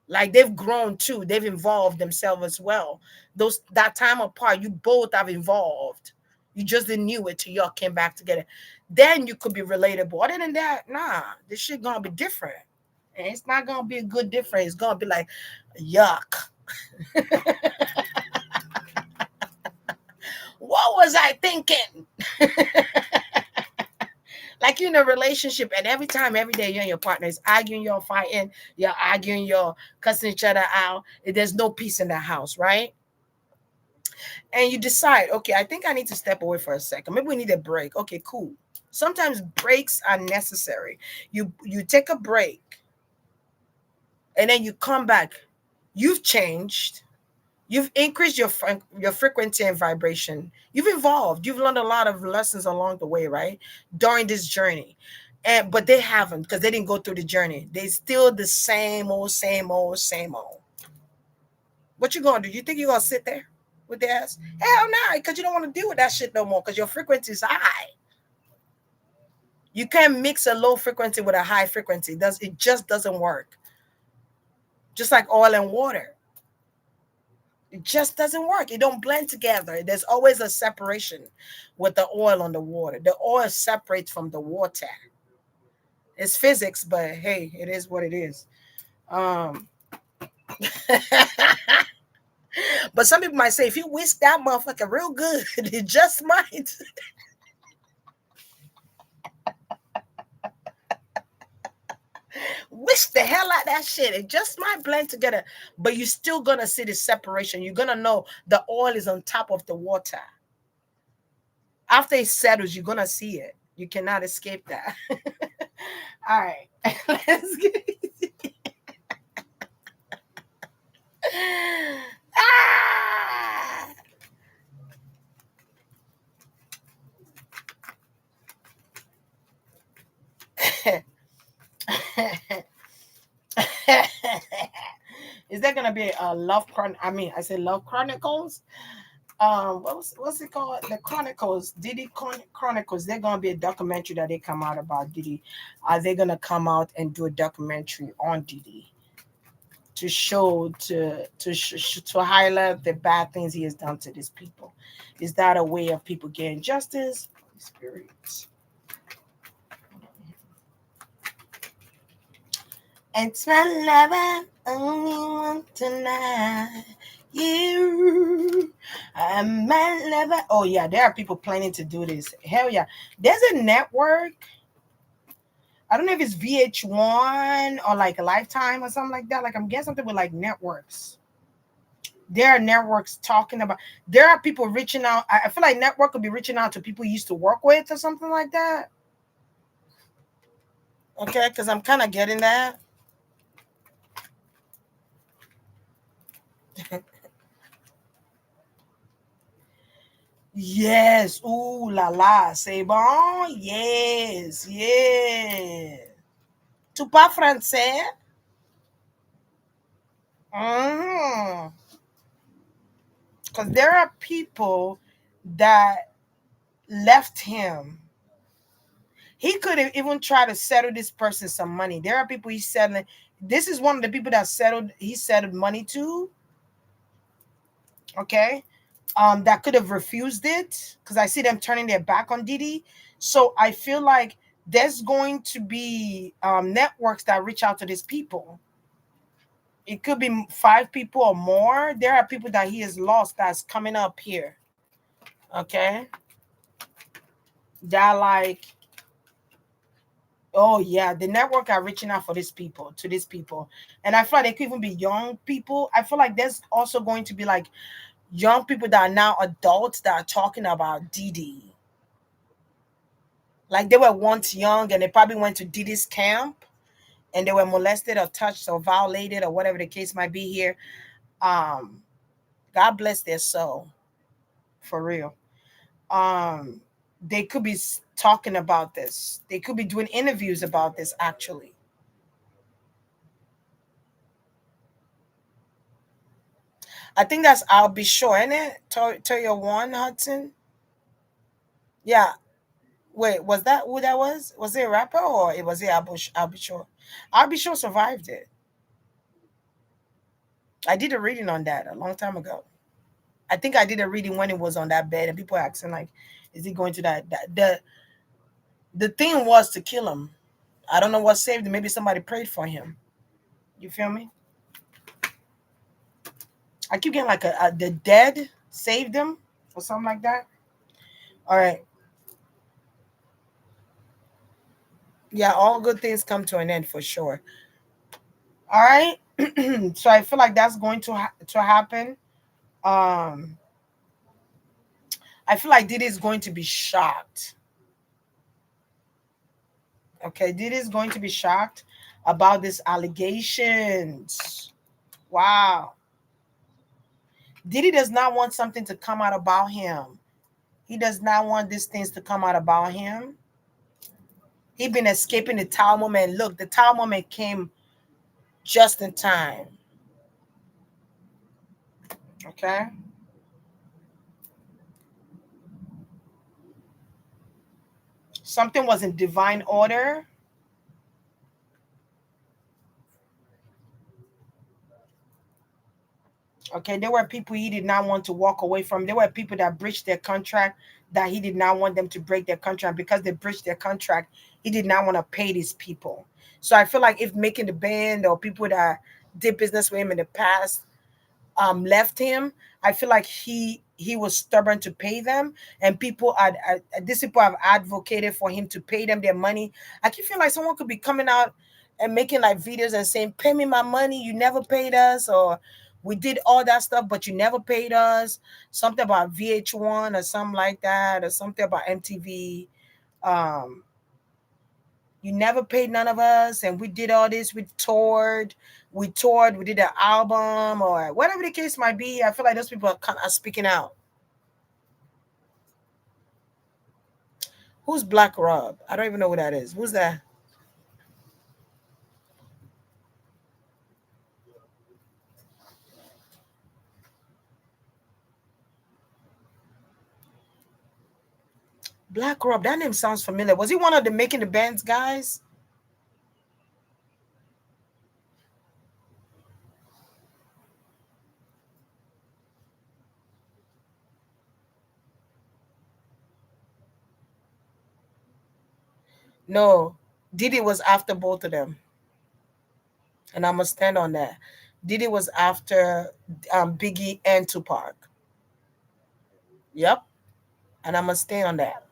Like they've grown too. They've evolved themselves as well. That time apart, you both have evolved. You just didn't knew it till y'all came back together. Then you could be relatable. Other than that, nah, this shit gonna be different. And it's not gonna be a good difference. It's gonna be like, yuck. What was I thinking? Like you're in a relationship, and every time, every day, you and your partner is arguing, you're fighting, you're arguing, you're cussing each other out. There's no peace in the house, right? And you decide, okay, I think I need to step away for a second. Maybe we need a break. Okay, cool. Sometimes breaks are necessary. You take a break, and then you come back. You've changed. You've increased your frequency and vibration. You've evolved. You've learned a lot of lessons along the way, right? During this journey. But they haven't, because they didn't go through the journey. They still the same old, same old, same old. What you gonna do? You think you're gonna sit there with their ass? Hell no, because you don't want to deal with that shit no more, because your frequency is high. You can't mix a low frequency with a high frequency. It just doesn't work. Just like oil and water. It just doesn't work. It don't blend together. There's always a separation with the oil on the water. The oil separates from the water. It's physics, but hey, it is what it is. But some people might say, if you whisk that motherfucker real good, it just might. Whisk the hell out of that shit. It just might blend together, but you're still gonna see the separation. You're gonna know the oil is on top of the water. After it settles, you're gonna see it. You cannot escape that. All right, let's get ah! Is there gonna be a love I say love chronicles? What's it called? The Chronicles, Diddy Chronicles. They're gonna be a documentary that they come out about Diddy. Are they gonna come out and do a documentary on Diddy to show to highlight the bad things he has done to these people? Is that a way of people getting justice? Holy Spirit. It's my lover, only one tonight. You are my lover. Oh yeah, there are people planning to do this. Hell yeah. There's a network I don't know if it's VH1 or like a Lifetime or something like that. Like I'm getting something with like networks. There are networks talking about. There are people reaching out. I feel like network could be reaching out to people you used to work with or something like that. Okay, because I'm kind of getting that. Yes. Ooh la la. C'est bon. Yes. Yeah. Tu parles français? Mm-hmm. Because there are people that left him. He could have even tried to settle this person some money. There are people he's settling. This is one of the people that settled. He settled money to. Okay, that could have refused it because I see them turning their back on Diddy. So I feel like there's going to be networks that reach out to these people. It could be 5 people or more. There are people that he has lost that's coming up here. Okay, that like, oh yeah, the network are reaching out for these people to these people, and I feel like they could even be young people. I feel like there's also going to be like young people that are now adults that are talking about Diddy. Like they were once young and they probably went to Diddy's camp and they were molested or touched or violated or whatever the case might be here. Um, God bless their soul, for real. Um, they could be talking about this. They could be doing interviews about this actually. I think that's I'll be sure, isn't it? Toya One Hudson. Yeah. Wait, was that who that was? Was it a rapper or it was it I'll be sure. I'll be sure survived it. I did a reading on that a long time ago. I think I did a reading when it was on that bed, and people were asking like, "Is he going to that?" The thing was to kill him. I don't know what saved him. Maybe somebody prayed for him. You feel me? I keep getting like the dead saved him or something like that. All right. Yeah, all good things come to an end for sure. All right. So I feel like that's going to happen. Um, I feel like Diddy is going to be shocked. Okay, Diddy is going to be shocked about these allegations. Wow. Diddy does not want something to come out about him. He does not want these things to come out about him. He been escaping the Tower moment. Look, the Tower moment came just in time. Okay. Something was in divine order. Okay, there were people he did not want to walk away from. There were people that breached their contract that he did not want them to break their contract. Because they breached their contract, he did not want to pay these people. So I feel like if making the band or people that did business with him in the past left him, I feel like he was stubborn to pay them, and people these people have advocated for him to pay them their money. I keep feeling like someone could be coming out and making like videos and saying, "Pay me my money. You never paid us," or "We did all that stuff, but you never paid us." Something about VH1 or something like that, or something about MTV. Um, you never paid none of us, and we did all this. We toured, we did an album, or whatever the case might be. I feel like those people are speaking out. Who's Black Rob? I don't even know who that is. Who's that? Black Rob. That name sounds familiar. Was he one of the Making the Bands guys? No. Diddy was after both of them, and I'm gonna stand on that. Diddy was after Biggie and Tupac. Yep, and I'm gonna stand on that.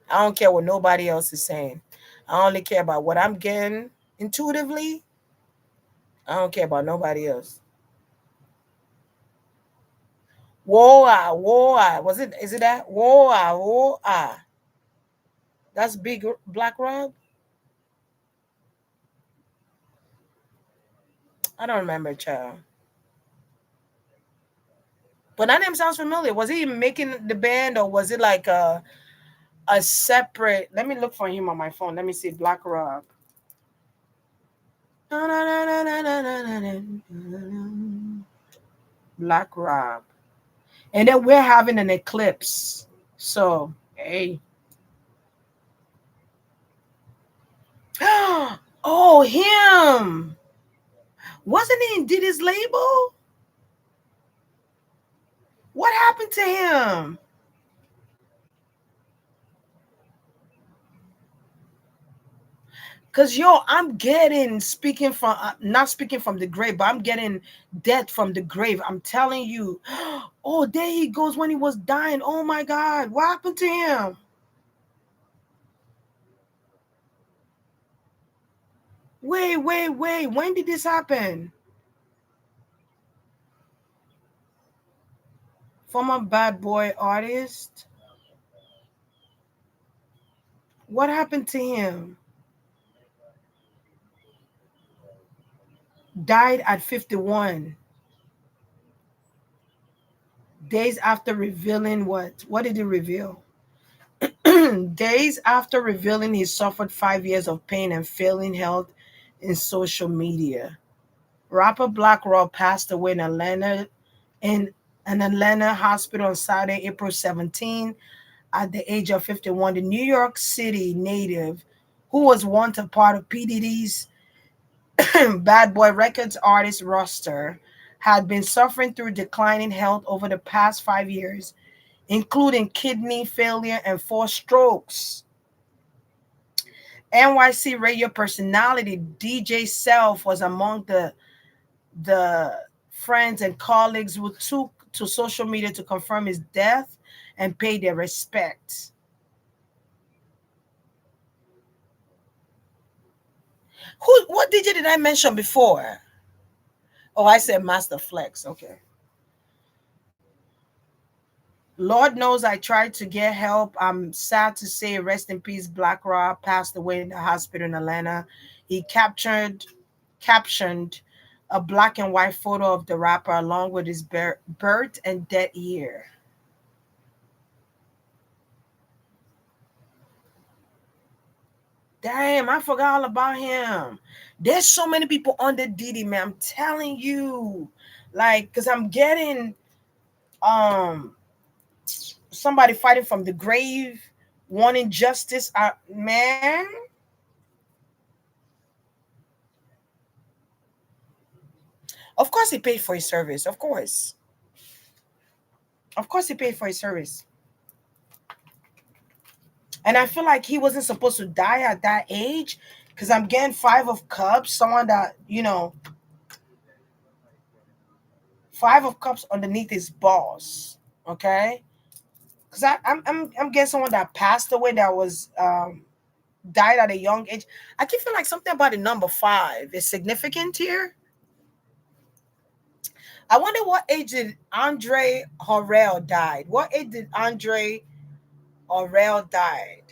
I don't care what nobody else is saying. I only care about what I'm getting intuitively. I don't care about nobody else. Whoa, ah, whoa, ah. Was it? Is it that? Whoa, ah, whoa, ah. That's Big Black Rob. I don't remember, child. But that name sounds familiar. Was he making the band, or was it like a separate? Let me look for him on my phone. Let me see Black Rob. Black Rob. And then we're having an eclipse. So, hey. Oh, him. Wasn't he in Diddy's label? What happened to him? Cause yo, I'm getting speaking from not speaking from the grave, but I'm getting death from the grave. I'm telling you. Oh, there he goes when he was dying. Oh my God, what happened to him? Wait, wait, wait. When did this happen? Former bad boy artist. What happened to him? Died at 51. Days after revealing what? What did he reveal? Days after revealing he suffered 5 years of pain and failing health in social media. Rapper Black Rob passed away in an Atlanta hospital on Saturday, April 17, at the age of 51. The New York City native, who was once a part of P. Diddy's Bad Boy Records artist roster, had been suffering through declining health over the past 5 years, including kidney failure and 4 strokes. NYC radio personality DJ Self was among the friends and colleagues who took to social media to confirm his death and pay their respects. What DJ did I mention before? Oh, I said Master Flex. Okay. Lord knows I tried to get help. I'm sad to say, rest in peace, Black Rob passed away in the hospital in Atlanta. He captioned a black and white photo of the rapper along with his birth and death year. Damn, I forgot all about him. There's so many people under Diddy, man. I'm telling you. Like, because I'm getting um somebody fighting from the grave, wanting justice. Man, of course he paid for his service. Of course. Of course he paid for his service. And I feel like he wasn't supposed to die at that age. Because I'm getting 5 of Cups, someone that, 5 of Cups underneath his boss. Okay. Because I'm getting someone that passed away that was died at a young age. I keep feeling like something about the number 5 is significant here. I wonder what age did Andre Harrell died. What age did Andre Harrell died?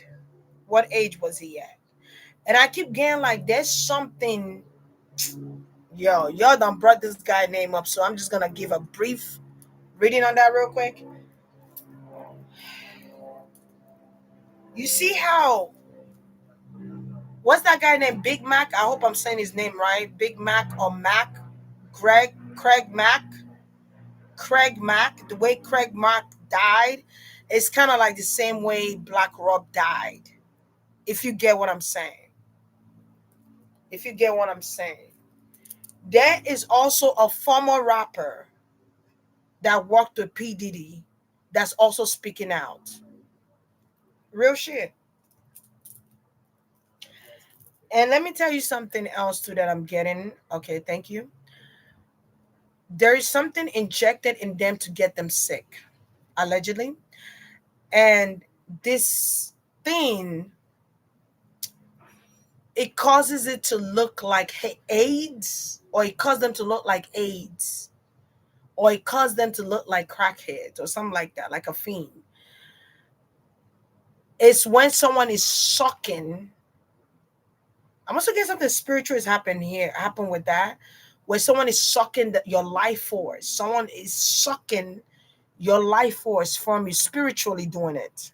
What age was he at? And I keep getting like there's something. Yo, y'all done brought this guy name up, so I'm just gonna give a brief reading on that real quick. You see how what's that guy named Big Mac? I hope I'm saying his name right. Big Mac or Mac? Craig Mac. Craig Mack, the way Craig Mack died, it's kind of like the same way Black Rob died. If you get what I'm saying. If you get what I'm saying. There is also a former rapper that worked with P. Diddy that's also speaking out. Real shit. And let me tell you something else too that I'm getting. Okay, thank you. There is something injected in them to get them sick, allegedly. And this thing, it causes it to look like AIDS, or it causes them to look like AIDS, or it causes them to look like crackheads or something like that, like a fiend. It's when someone is sucking. I'm also getting something spiritual is happening here, happen with that, where someone is sucking your life force. Someone is sucking your life force from you, spiritually doing it,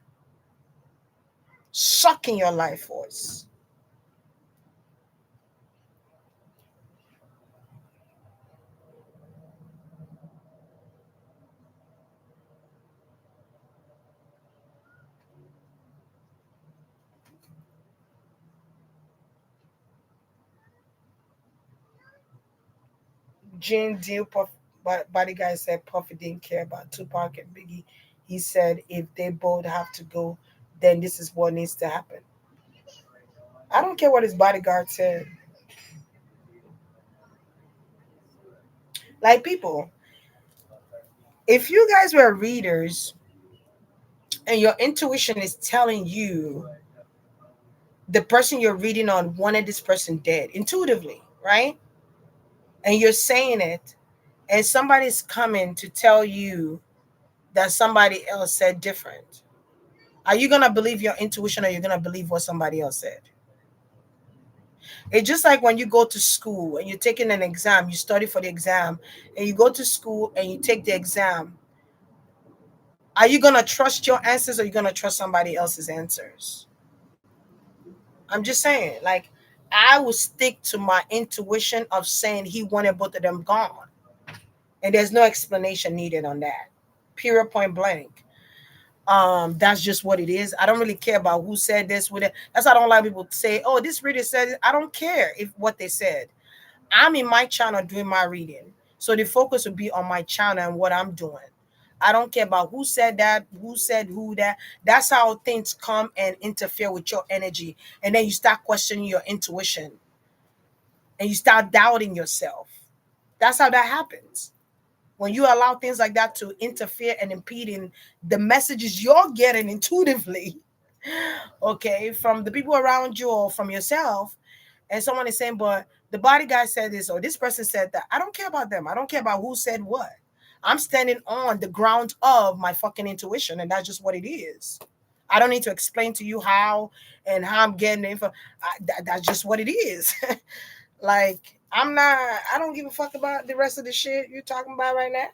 sucking your life force. Jane Deal Puff, body guy said Puffy didn't care about Tupac and Biggie. He said if they both have to go, then this is what needs to happen. I don't care what his bodyguard said. Like, people, if you guys were readers and your intuition is telling you the person you're reading on wanted this person dead intuitively, right? And you're saying it, and somebody's coming to tell you that somebody else said different. Are you going to believe your intuition, or you're going to believe what somebody else said? It's just like when you go to school and you're taking an exam, you study for the exam, and you go to school and you take the exam. Are you going to trust your answers, or are you going to trust somebody else's answers? I'm just saying, like, I would stick to my intuition of saying he wanted both of them gone. And there's no explanation needed on that. Period, point blank. That's just what it is. I don't really care about who said this with it. That's why I don't like people say, oh, this reader said it. I don't care if what they said. I'm in my channel doing my reading. So the focus will be on my channel and what I'm doing. I don't care about who said that, who said who that. That's how things come and interfere with your energy. And then you start questioning your intuition and you start doubting yourself. That's how that happens. When you allow things like that to interfere and impede in the messages you're getting intuitively, okay, from the people around you or from yourself, and someone is saying, but the body guy said this or this person said that. I don't care about them. I don't care about who said what. I'm standing on the ground of my fucking intuition, and that's just what it is. I don't need to explain to you how and how I'm getting the info. That's just what it is. Like, I don't give a fuck about the rest of the shit you're talking about right now.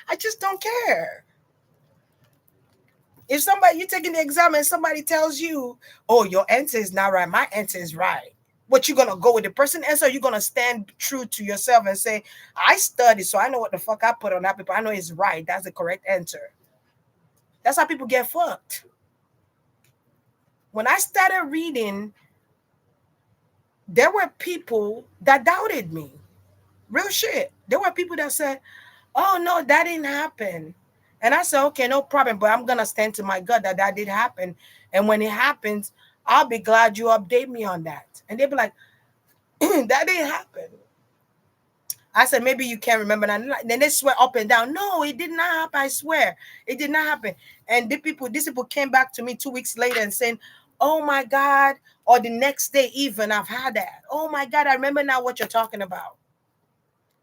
I just don't care. If somebody, you're taking the exam and somebody tells you, oh, your answer is not right, my answer is right. What, you gonna go with the person answer, or you gonna stand true to yourself and say, I studied, so I know what the fuck I put on that paper. I know it's right. That's the correct answer. That's how people get fucked. When I started reading, there were people that doubted me. Real shit. There were people that said, oh, no, that didn't happen. And I said, okay, no problem, but I'm going to stand to my gut that that did happen. And when it happens, I'll be glad you update me on that. And they'd be like, that didn't happen. I said, maybe you can't remember that. Then they swear up and down, no, it did not happen. I swear, it did not happen. And these people came back to me 2 weeks later and saying, oh my God, or the next day even, I've had that. Oh my God, I remember now what you're talking about.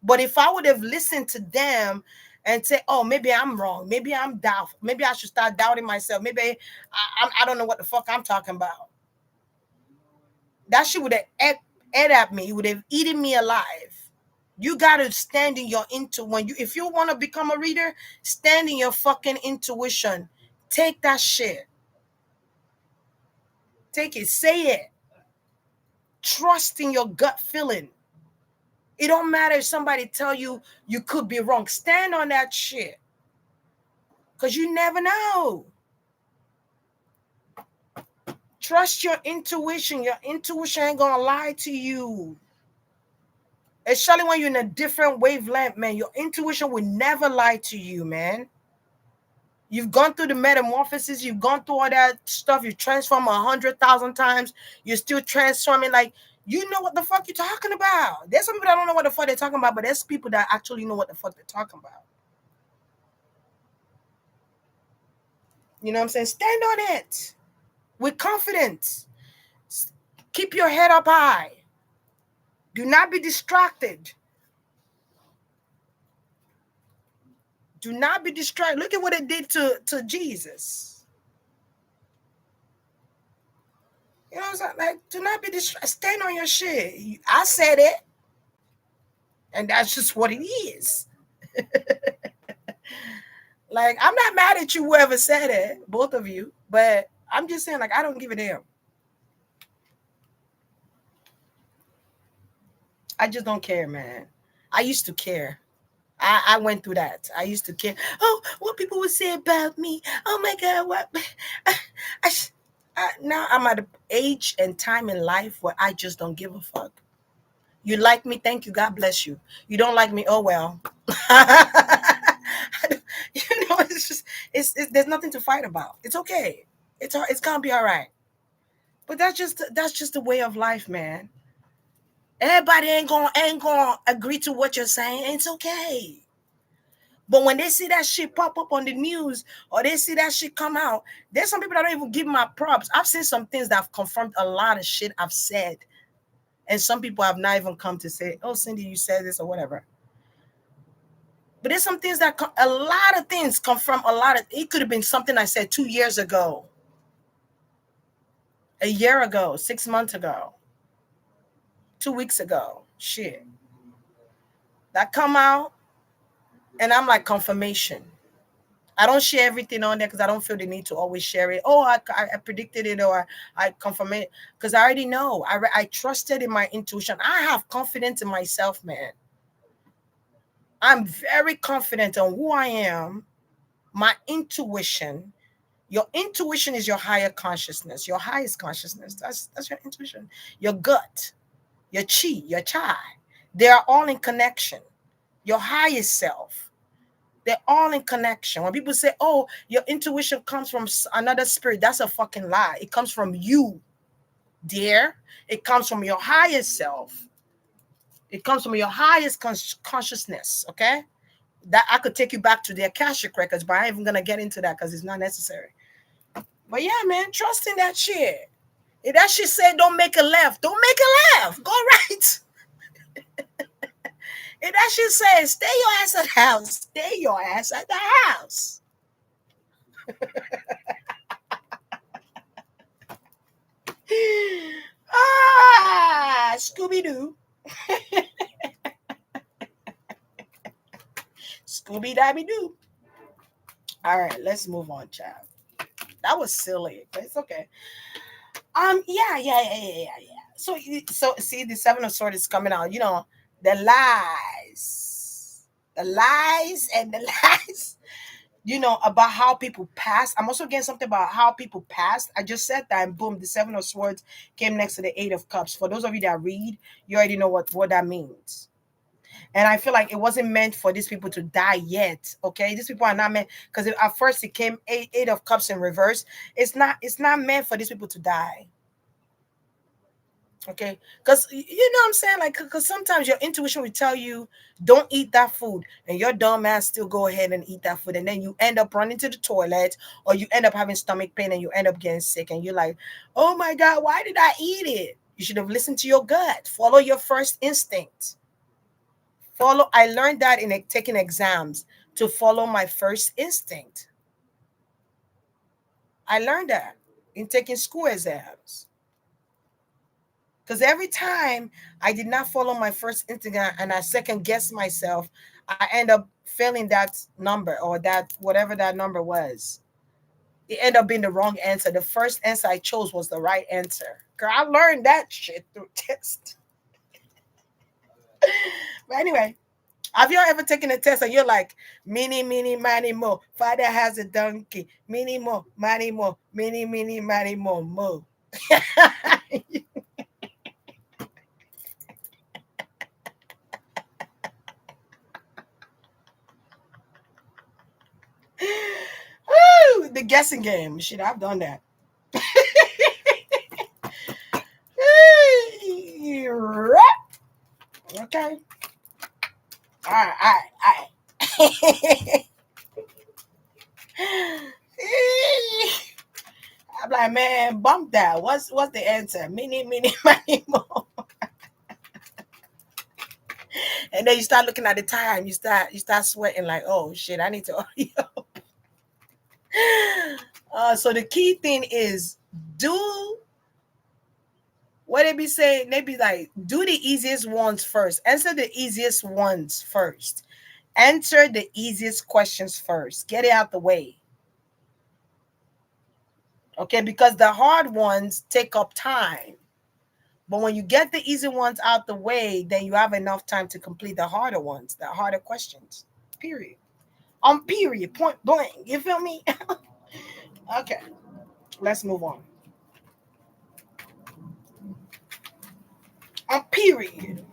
But if I would have listened to them and say, oh, maybe I'm wrong, maybe I'm doubtful, maybe I should start doubting myself, maybe I don't know what the fuck I'm talking about, that shit would have ate at me. It would have eaten me alive. You gotta stand in your if you want to become a reader, stand in your fucking intuition. Take that shit. Take it. Say it. Trust in your gut feeling. It don't matter if somebody tell you you could be wrong. Stand on that shit. Because you never know. Trust your intuition. Your intuition ain't gonna lie to you. Especially when you're in a different wavelength, man. Your intuition will never lie to you, man. You've gone through the metamorphosis. You've gone through all that stuff. You transform 100,000 times. You're still transforming. Like, you know what the fuck you're talking about. There's some people that don't know what the fuck they're talking about, but there's people that actually know what the fuck they're talking about. You know what I'm saying? Stand on it with confidence. Keep your head up high. Do not be distracted. Do not be distracted. Look at what it did to Jesus. You know what I'm saying? Like, do not be distracted. Stand on your shit. I said it. And that's just what it is. Like, I'm not mad at you, whoever said it, both of you, but I'm just saying, like, I don't give a damn. I just don't care, man. I used to care. I went through that. I used to care. Oh, what people would say about me. Oh my God, what? Now I'm at an age and time in life where I just don't give a fuck. You like me, thank you. God bless you. You don't like me, oh well. It's just it's there's nothing to fight about. It's okay. It's gonna be all right. But that's just the way of life, man. Everybody ain't gonna agree to what you're saying. It's okay. But when they see that shit pop up on the news or they see that shit come out, there's some people that don't even give my props. I've seen some things that have confirmed a lot of shit I've said. And some people have not even come to say, oh, Cindy, you said this or whatever. But there's some things that a lot of things come from a lot of, it could have been something I said 2 years ago, a year ago, 6 months ago, 2 weeks ago. Shit. That come out and I'm like confirmation. I don't share everything on there because I don't feel the need to always share it. Oh, I predicted it or I confirm it because I already know. I trusted in my intuition. I have confidence in myself, man. I'm very confident on who I am, my intuition. Your intuition is your higher consciousness, your highest consciousness. That's your intuition. Your gut, your chi, your chai. They are all in connection. Your highest self. They're all in connection. When people say, oh, your intuition comes from another spirit, that's a fucking lie. It comes from you, dear. It comes from your highest self. It comes from your highest consciousness, okay? That I could take you back to the Akashic records, but I ain't even going to get into that because it's not necessary. But yeah, man, trust in that shit. If that shit said don't make a left, don't make a left. Go right. If that shit says stay your ass at the house, stay your ass at the house. Scooby-Doo. Scooby-Dabby-Doo. All right, let's move on, child. That was silly, but it's okay. Yeah. So see, the Seven of Swords is coming out. You know, the lies and the lies. You know, about how people pass. I'm also getting something about how people pass. I just said that, and boom, the Seven of Swords came next to the Eight of Cups. For those of you that read, you already know what that means. And I feel like it wasn't meant for these people to die yet. Okay, these people are not meant, because at first it came eight of cups in reverse. It's not meant for these people to die. Okay, because you know what I'm saying, like, because sometimes your intuition will tell you don't eat that food, and your dumb ass still go ahead and eat that food, and then you end up running to the toilet, or you end up having stomach pain, and you end up getting sick, and you're like, oh my God, why did I eat it? You should have listened to your gut. Follow your first instinct. I learned that in taking exams, to follow my first instinct. I learned that in taking school exams. Because every time I did not follow my first instinct and I second guess myself, I end up failing that number, or that whatever that number was. It ended up being the wrong answer. The first answer I chose was the right answer. Girl, I learned that shit through test. But anyway, have you ever taken a test and you're like, mini, mani, mo. Father has a donkey. Mini, mo, mani, mo. Mini, mani, mo. Woo, the guessing game. Shit, I've done that. Okay. All right. I'm like, man, bump that. What's the answer? Mini, money, more. And then you start looking at the time. You start sweating like, oh shit, I need to hurry up. So the key thing is do what they be saying. They be like, do the easiest ones first. Answer the easiest ones first. Answer the easiest questions first. Get it out the way. Okay, because the hard ones take up time. But when you get the easy ones out the way, then you have enough time to complete the harder ones, the harder questions. Period. On period, point blank. You feel me? Okay, let's move on. On period.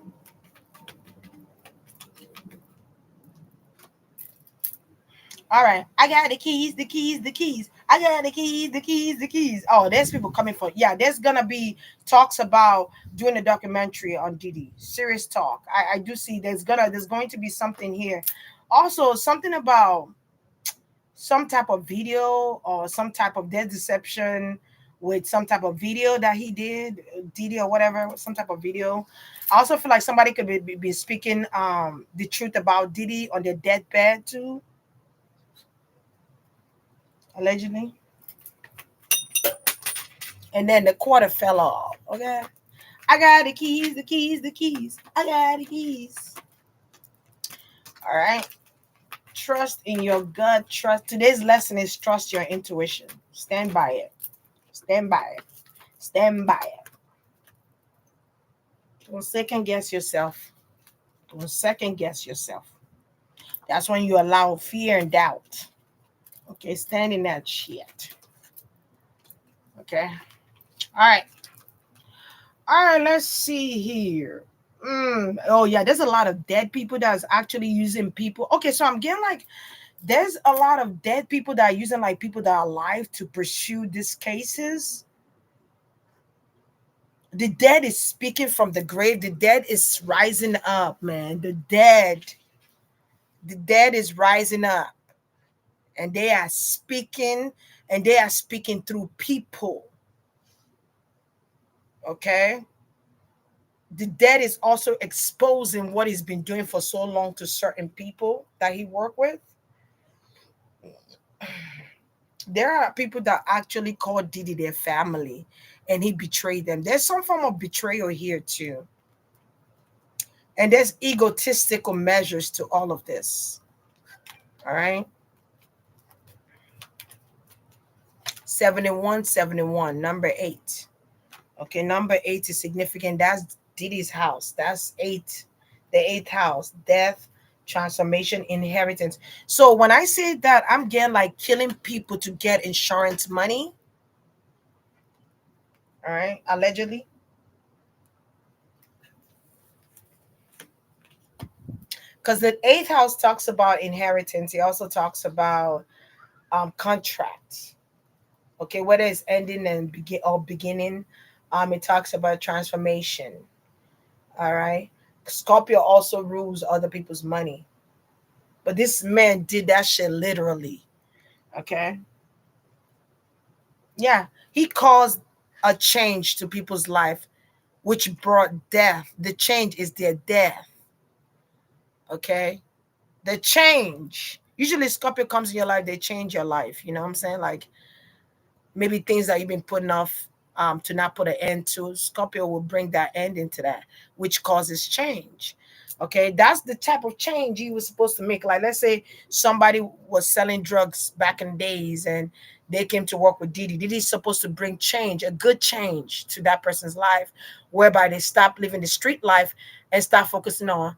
All right, I got the keys, the keys, the keys. I got the keys, the keys, the keys. Oh, there's people coming for. Yeah, there's gonna be talks about doing a documentary on Diddy. Serious talk. I do see there's going to be something here. Also, something about some type of video or some type of dead deception with some type of video that he did, Diddy or whatever, some type of video. I also feel like somebody could be speaking the truth about Diddy on their deathbed too, allegedly. And then the quarter fell off. Okay. I got the keys, the keys, the keys. I got the keys. All right. Trust in your gut. Trust. Today's lesson is trust your intuition. Stand by it. Stand by it. Stand by it. Don't second guess yourself. Don't second guess yourself. That's when you allow fear and doubt. Okay, stand in that shit. Okay. All right. All right, let's see here. Oh yeah, there's a lot of dead people that's actually using people. Okay, so I'm getting like there's a lot of dead people that are using like people that are alive to pursue these cases. The dead is speaking from the grave. The dead is rising up, man. The dead is rising up, and they are speaking, and they are speaking through people. Okay, the dead is also exposing what he's been doing for so long to certain people that he worked with. There are people that actually call Diddy their family, and he betrayed them. There's some form of betrayal here too, and there's egotistical measures to all of this. All right. 7171, number 8. Okay, number 8 is significant. That's Diddy's house. That's 8, the 8th house, death, transformation, inheritance. So when I say that, I'm getting like killing people to get insurance money. All right, allegedly. Because the 8th house talks about inheritance. He also talks about contracts. Okay, whether it's ending and beginning. It talks about transformation. All right. Scorpio also rules other people's money. But this man did that shit literally. Okay. Yeah. He caused a change to people's life, which brought death. The change is their death. Okay. The change. Usually Scorpio comes in your life, they change your life. You know what I'm saying? Like maybe things that you've been putting off to not put an end to. Scorpio will bring that end into that, which causes change. Okay, that's the type of change he was supposed to make. Like, let's say somebody was selling drugs back in the days and they came to work with Diddy. Diddy's supposed to bring change, a good change to that person's life, whereby they stop living the street life and start focusing on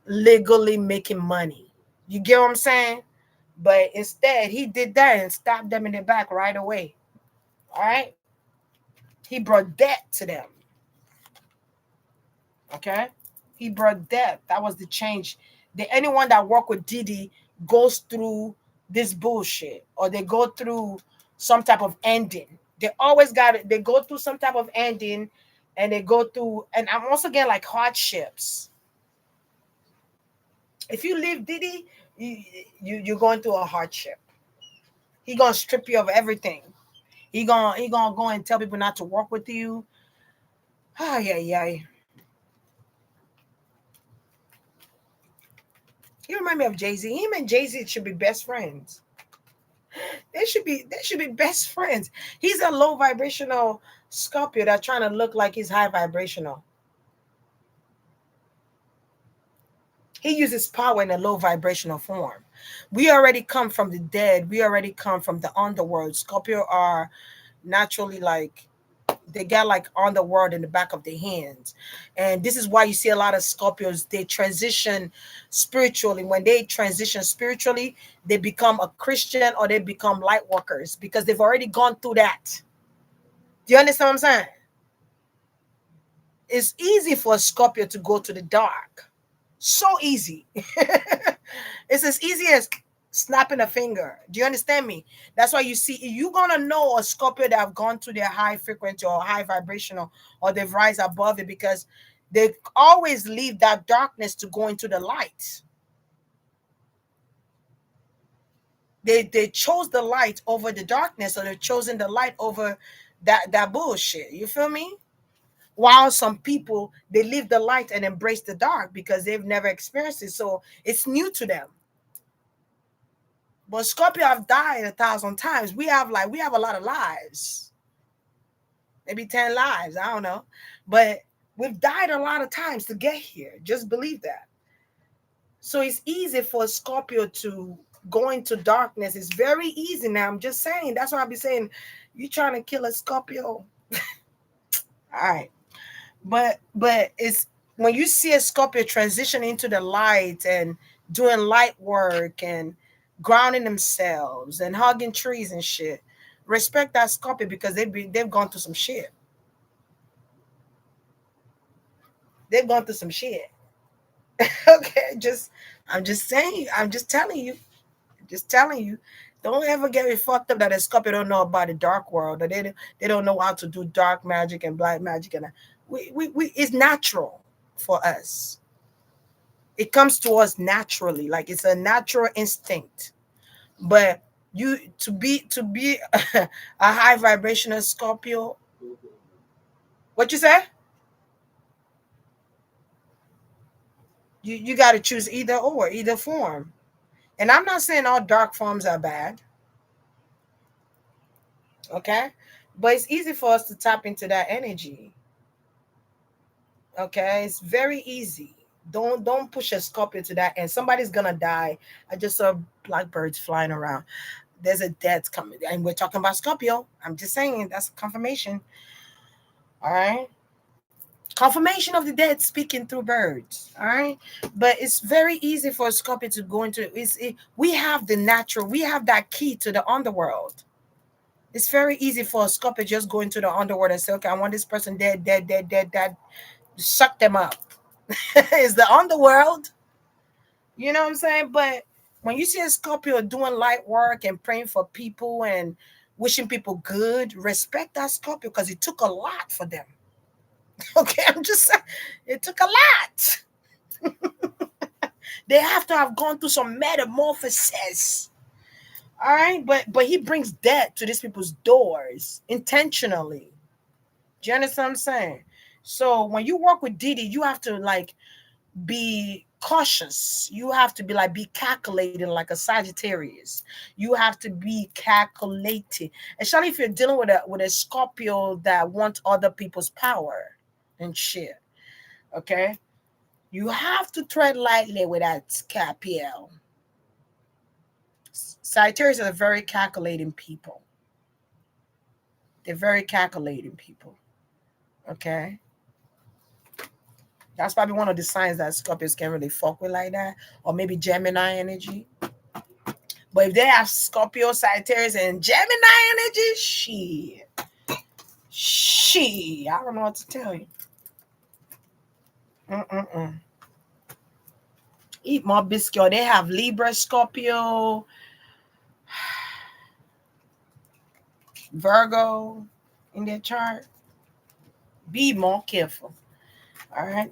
legally making money. You get what I'm saying? But instead, he did that and stopped them in the back right away. All right. He brought debt to them. Okay. He brought debt. That was the change. Anyone that work with Diddy goes through this bullshit, or they go through some type of ending. They always got it. They go through some type of ending, and they go through. And I'm also getting like hardships. If you leave Diddy, you're going through a hardship. He gonna strip you of everything. He gonna go and tell people not to work with you. Ah, yeah, yeah. He remind me of Jay-Z. Him and Jay-Z should be best friends. They should be best friends. He's a low vibrational Scorpio that's trying to look like he's high vibrational. He uses power in a low vibrational form. We already come from the dead. We already come from the underworld. Scorpio are naturally like they got like underworld in the back of their hands. And this is why you see a lot of Scorpios, they transition spiritually. When they transition spiritually, they become a Christian or they become light workers because they've already gone through that. Do you understand what I'm saying? It's easy for a Scorpio to go to the dark. So easy. It's as easy as snapping a finger. Do you understand me? That's why you see you're gonna know a Scorpio that have gone to their high frequency or high vibrational or they've rise above it because they always leave that darkness to go into the light. They chose the light over the darkness, or they've chosen the light over that bullshit. You feel me? While some people they leave the light and embrace the dark because they've never experienced it, so it's new to them. But Scorpio have died 1,000 times. We have a lot of lives, maybe 10 lives, I don't know, but we've died a lot of times to get here. Just believe that. So it's easy for Scorpio to go into darkness. It's very easy now. I'm just saying. That's why I be saying, you trying to kill a Scorpio. All right. But it's when you see a Scorpio transition into the light and doing light work and grounding themselves and hugging trees and shit, respect that Scorpio because they've gone through some shit. They've gone through some shit. Okay, I'm just saying. I'm just telling you. Just telling you. Don't ever get it fucked up that a Scorpio don't know about the dark world, or they don't know how to do dark magic and black magic, and we it's natural for us. It comes to us naturally, like it's a natural instinct. But you to be a high vibrational Scorpio, what you say? You got to choose either form. And I'm not saying all dark forms are bad, okay? But it's easy for us to tap into that energy. Okay, it's very easy. Don't push a Scorpio to that, and somebody's gonna die. I just saw blackbirds flying around. There's a death coming, and we're talking about Scorpio. I'm just saying that's confirmation. All right, confirmation of the dead speaking through birds. All right, but it's very easy for a Scorpio to go into. We have the natural. We have that key to the underworld. It's very easy for a Scorpio just go into the underworld and say, okay, I want this person dead, dead, dead, dead, dead. Suck them up. It's the underworld. You know what I'm saying? But when you see a Scorpio doing light work and praying for people and wishing people good, respect that Scorpio because it took a lot for them. Okay, I'm just saying it took a lot. They have to have gone through some metamorphosis. All right, but he brings death to these people's doors intentionally. Do you understand what I'm saying? So when you work with Diddy, you have to like be cautious. You have to be like be calculating like a Sagittarius. You have to be calculating, especially if you're dealing with a Scorpio that wants other people's power and shit. Okay, you have to tread lightly with that Scorpio. Sagittarius are very calculating people. They're very calculating people. Okay. That's probably one of the signs that Scorpios can really fuck with like that. Or maybe Gemini energy. But if they have Scorpio, Sagittarius, and Gemini energy, I don't know what to tell you. Mm-mm-mm. Eat more biscuit. They have Libra, Scorpio, Virgo in their chart. Be more careful. All right.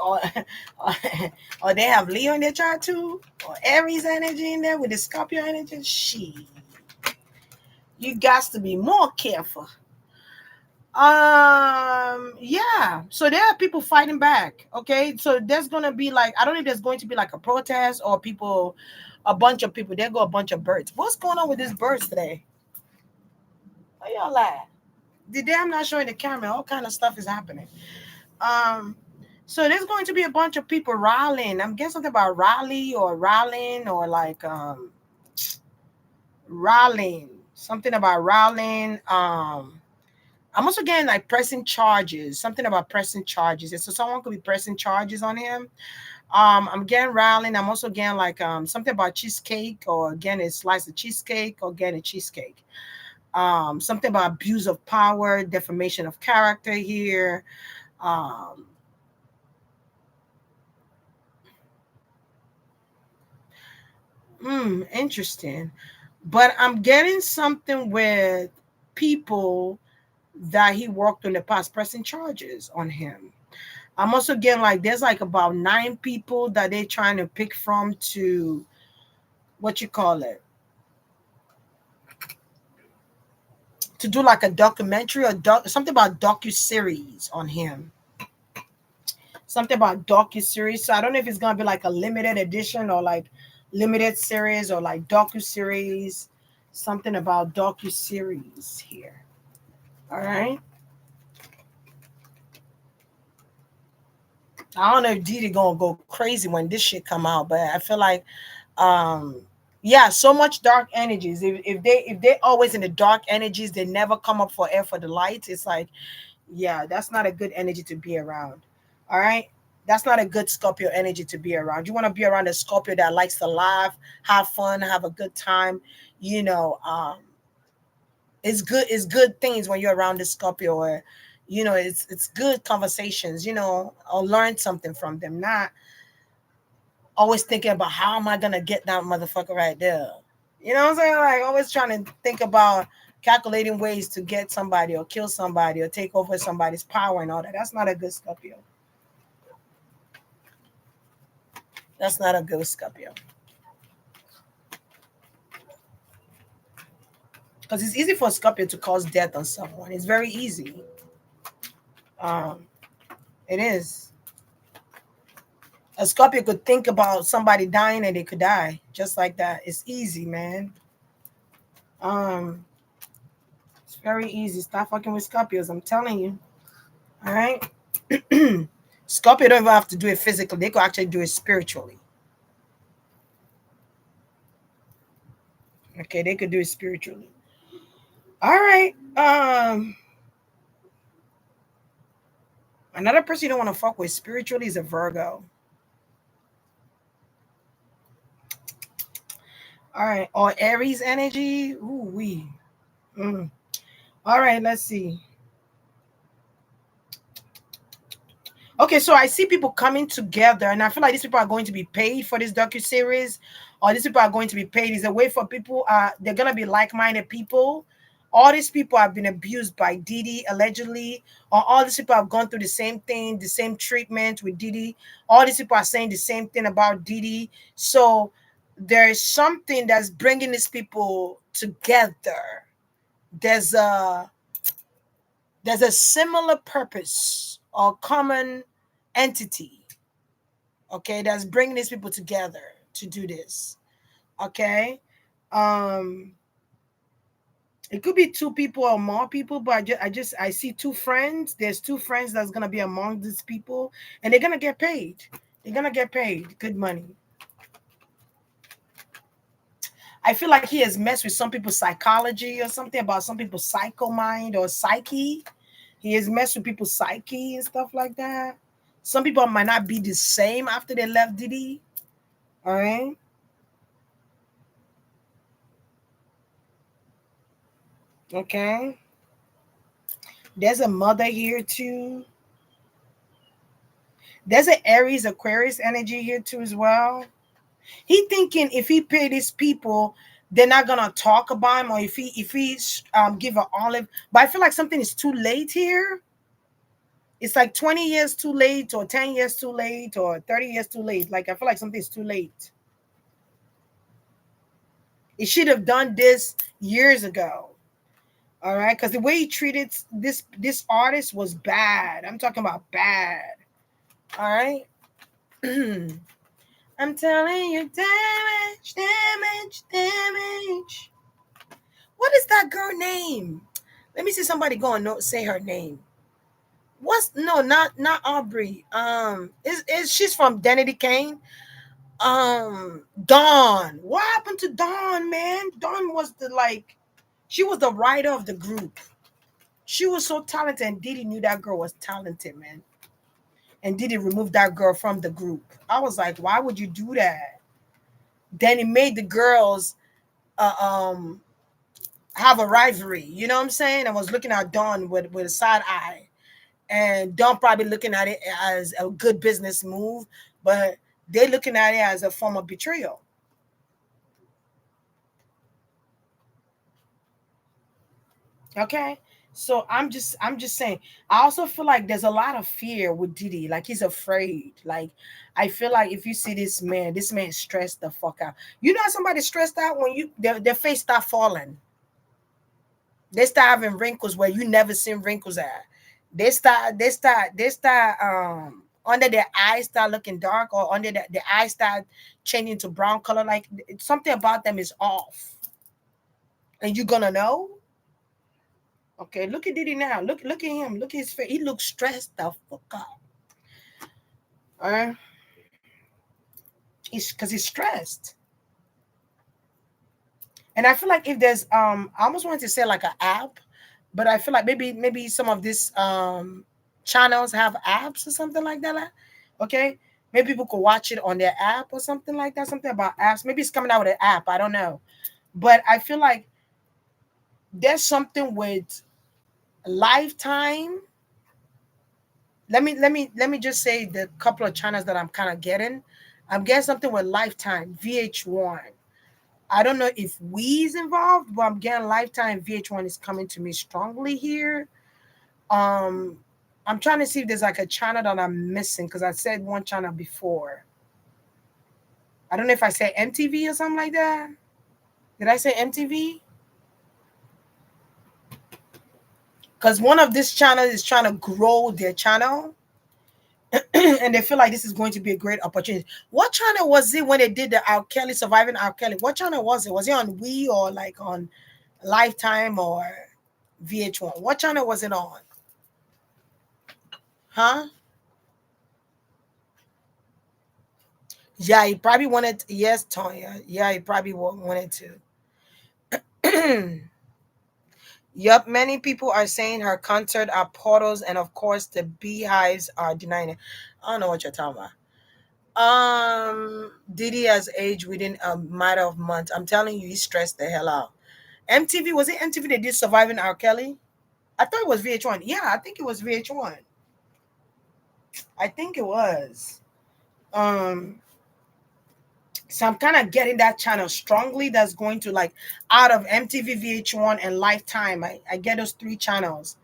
or, or or they have Leo in their chart too, or Aries energy in there with the Scorpio energy. You got to be more careful. Yeah, so there are people fighting back. Okay, so there's gonna be like, I don't know if there's going to be like a protest or people, a bunch of people. There go a bunch of birds. What's going on with these birds today? Where y'all at? The I'm not showing the camera. All kind of stuff is happening. Um, so there's going to be a bunch of people rallying. I'm guessing something about rally or rallying or like rallying. Something about rallying. I'm also getting like pressing charges. Something about pressing charges. So someone could be pressing charges on him. I'm getting rallying. I'm also getting like something about cheesecake, or again a slice of cheesecake, or getting a cheesecake. Something about abuse of power, defamation of character here. Um, Interesting. But I'm getting something with people that he worked on the past pressing charges on him. I'm also getting like there's like about 9 people that they're trying to pick from to what you call it, to do like a documentary or something about docu-series on him. Something about docu-series. So I don't know if it's gonna be like a limited edition or like limited series or like docu-series. Something about docu-series here. All right. I don't know if Diddy gonna go crazy when this shit come out, but I feel like um yeah, so much dark energies. If they always in the dark energies, they never come up for air for the light. It's like, yeah, that's not a good energy to be around. All right. That's not a good Scorpio energy to be around. You want to be around a Scorpio that likes to laugh, have fun, have a good time. You know, it's good things when you're around the Scorpio, or it's good conversations, or learn something from them, not always thinking about how am I gonna get that motherfucker right there. You know what I'm saying? Like always trying to think about calculating ways to get somebody or kill somebody or take over somebody's power and all that. That's not a good Scorpio. That's not a good Scorpio. Because it's easy for a Scorpio to cause death on someone. It's very easy. Um, it is. A Scorpio could think about somebody dying and they could die just like that. It's easy, man. Um, it's very easy. Stop fucking with Scorpios. I'm telling you. All right. Scorpio don't even have to do it physically. They could actually do it spiritually. Okay, they could do it spiritually. All right. Another person you don't want to fuck with spiritually is a Virgo. All right. Or Aries energy. Ooh, we. Mm. All right, let's see. Okay, so I see people coming together, and I feel like these people are going to be paid for this docu series, or these people are going to be paid. Is a way for people. They're gonna be like-minded people. All these people have been abused by Diddy allegedly, or all these people have gone through the same thing, the same treatment with Diddy. All these people are saying the same thing about Diddy. So there is something that's bringing these people together. There's a there's a similar purpose or common entity, okay, that's bringing these people together to do this. Okay. um it could be 2 people or more people, but I see 2 friends. There's 2 friends that's gonna be among these people, and they're gonna get paid. They're gonna get paid good money. I feel like he has messed with some people's psychology or something about some people's psycho mind or psyche. He has messed with people's psyche and stuff like that. Some people might not be the same after they left Diddy. All right. Okay. There's a mother here too. There's an Aries Aquarius energy here too as well. He thinking if he pay these people, they're not gonna talk about him, or if he give an olive. But I feel like something is too late here. It's like 20 years too late, or 10 years too late, or 30 years too late. Like I feel like something's too late. It should have done this years ago. All right, because the way he treated this artist was bad. I'm talking about bad. All right. I'm telling you, damage, damage, damage. What is that girl name? Let me see somebody go and say her name. What's no, not Aubrey. Is she's from Danity Kane? Dawn. What happened to Dawn, man? Dawn was she was the writer of the group. She was so talented, and Diddy knew that girl was talented, man. And Diddy removed that girl from the group. I was like, why would you do that? Then it made the girls uh, um have a rivalry. You know what I'm saying? I was looking at Dawn with a side eye. And Dawn probably looking at it as a good business move, but they're looking at it as a form of betrayal. Okay. So I'm just saying. I also feel like there's a lot of fear with Diddy. Like he's afraid. Like I feel like if you see this man stressed the fuck out. You know how somebody stressed out when their face start falling. They start having wrinkles where you never seen wrinkles at. They start under their eyes start looking dark, or under the eyes start changing to brown color. Like something about them is off. And you're gonna know. Okay, look at Diddy now. Look at him. Look at his face. He looks stressed the fuck out. All right. He's because he's stressed. And I feel like if there's I almost wanted to say like an app, but I feel like maybe some of these channels have apps or something like that. Okay. Maybe people could watch it on their app or something like that. Something about apps. Maybe it's coming out with an app. I don't know. But I feel like there's something with Lifetime. Let me just say the couple of channels that I'm kind of getting. I'm getting something with Lifetime, VH1. I don't know if We's involved, but I'm getting Lifetime. VH1 is coming to me strongly here. Um, I'm trying to see if there's like a channel that I'm missing because I said one channel before. I don't know if I said MTV or something like that. Did I say MTV? Because one of this channel is trying to grow their channel. And they feel like this is going to be a great opportunity. What channel was it when they did the R. Kelly surviving R. Kelly? What channel was it? Was it on We or like on Lifetime or VH1? What channel was it on? Huh? Yeah, he probably wanted. Yes, Tonya. Yeah, he probably wanted to. Yup, many people are saying her concert are portals, and of course the beehives are denying it. I don't know what you're talking about. Diddy has aged within a matter of months. I'm telling you, he stressed the hell out. MTV, was it MTV that did Surviving R. Kelly? I thought it was VH1. Yeah, I think it was VH1. I think it was. Um, so I'm kind of getting that channel strongly. That's going to like out of MTV, VH1, and Lifetime. I get those three channels,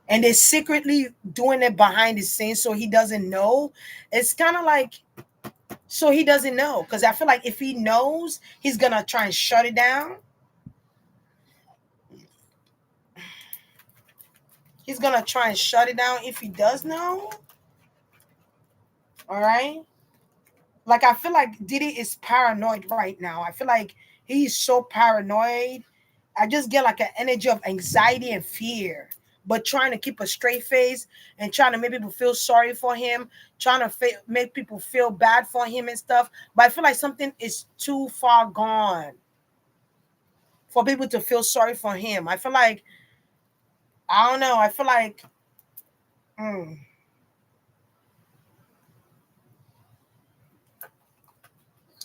and they're secretly doing it behind the scenes, so he doesn't know. It's kind of like so he doesn't know because I feel like if he knows, he's gonna try and shut it down. He's gonna try and shut it down if he does know. All right. Like I feel like Diddy is paranoid right now. I feel like he's so paranoid. I just get like an energy of anxiety and fear, but trying to keep a straight face and trying to make people feel sorry for him, trying to make people feel bad for him and stuff. But I feel like something is too far gone for people to feel sorry for him. I feel like I don't know. I feel like. mm,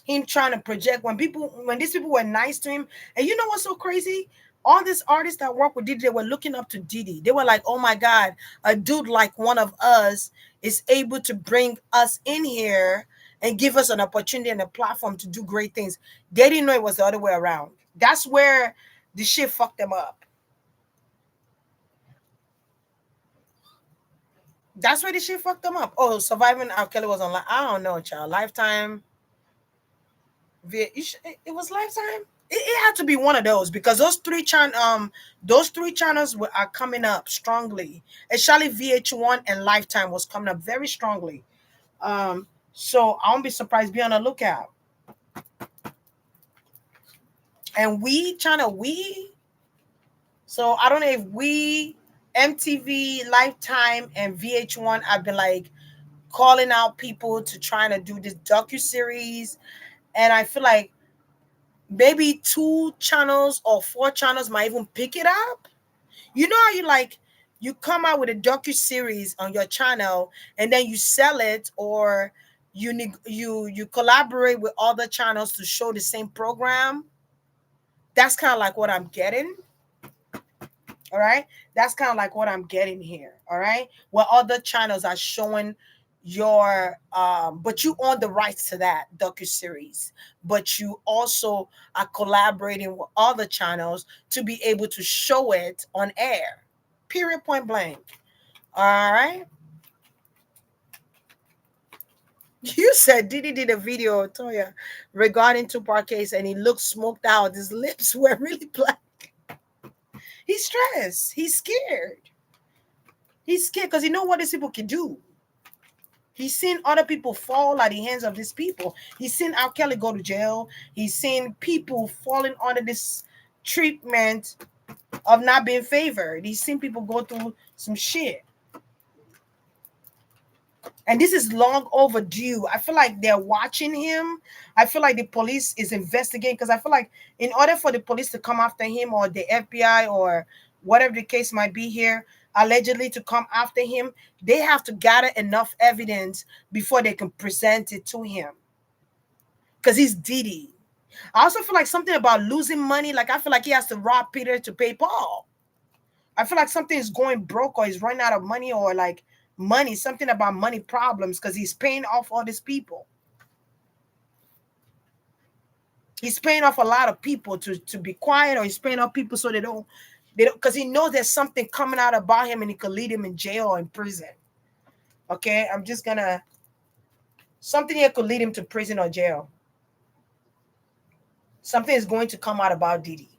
him trying to project when these people were nice to him. And you know what's so crazy? All these artists that work with Diddy, they were looking up to Diddy. They were like, oh my God, a dude like one of us is able to bring us in here and give us an opportunity and a platform to do great things. They didn't know it was the other way around. That's where the shit fucked them up. That's where the shit fucked them up. Oh, Surviving R. Kelly was on. I don't know, child. Lifetime. It was Lifetime. It had to be one of those because those three channels are coming up strongly. Especially VH1 and Lifetime was coming up very strongly. So I won't be surprised. Be on the lookout. And we. So I don't know if MTV, Lifetime, and VH1 have been like calling out people to trying to do this docu-series, and I feel like maybe 2 channels or 4 channels might even pick it up. You know how you come out with a docu-series on your channel and then you sell it, or you collaborate with other channels to show the same program. That's kind of like what I'm getting. All right. That's kind of like what I'm getting here. All right. Where other channels are showing your but you own the rights to that docu-series, but you also are collaborating with other channels to be able to show it on air. Period, point blank. All right. You said Diddy did a video, Toya, regarding Tupac case, and he looked smoked out. His lips were really black. He's stressed. He's scared. He's scared because he know what these people can do. He's seen other people fall at the hands of these people. He's seen R. Kelly go to jail. He's seen people falling under this treatment of not being favored. He's seen people go through some shit. And this is long overdue. I feel like they're watching him. I feel like the police is investigating, because I feel like in order for the police to come after him, or the FBI, or whatever the case might be here, allegedly to come after him, they have to gather enough evidence before they can present it to him. Because he's Diddy. I also feel like something about losing money. Like, I feel like he has to rob Peter to pay Paul. I feel like something is going broke, or he's running out of money, or like money, something about money problems, because he's paying off all these people. He's paying off a lot of people to be quiet, or he's paying off people so they don't, because he knows there's something coming out about him and it could lead him in jail or in prison. Okay, I'm just gonna, something here could lead him to prison or jail. Something is going to come out about Diddy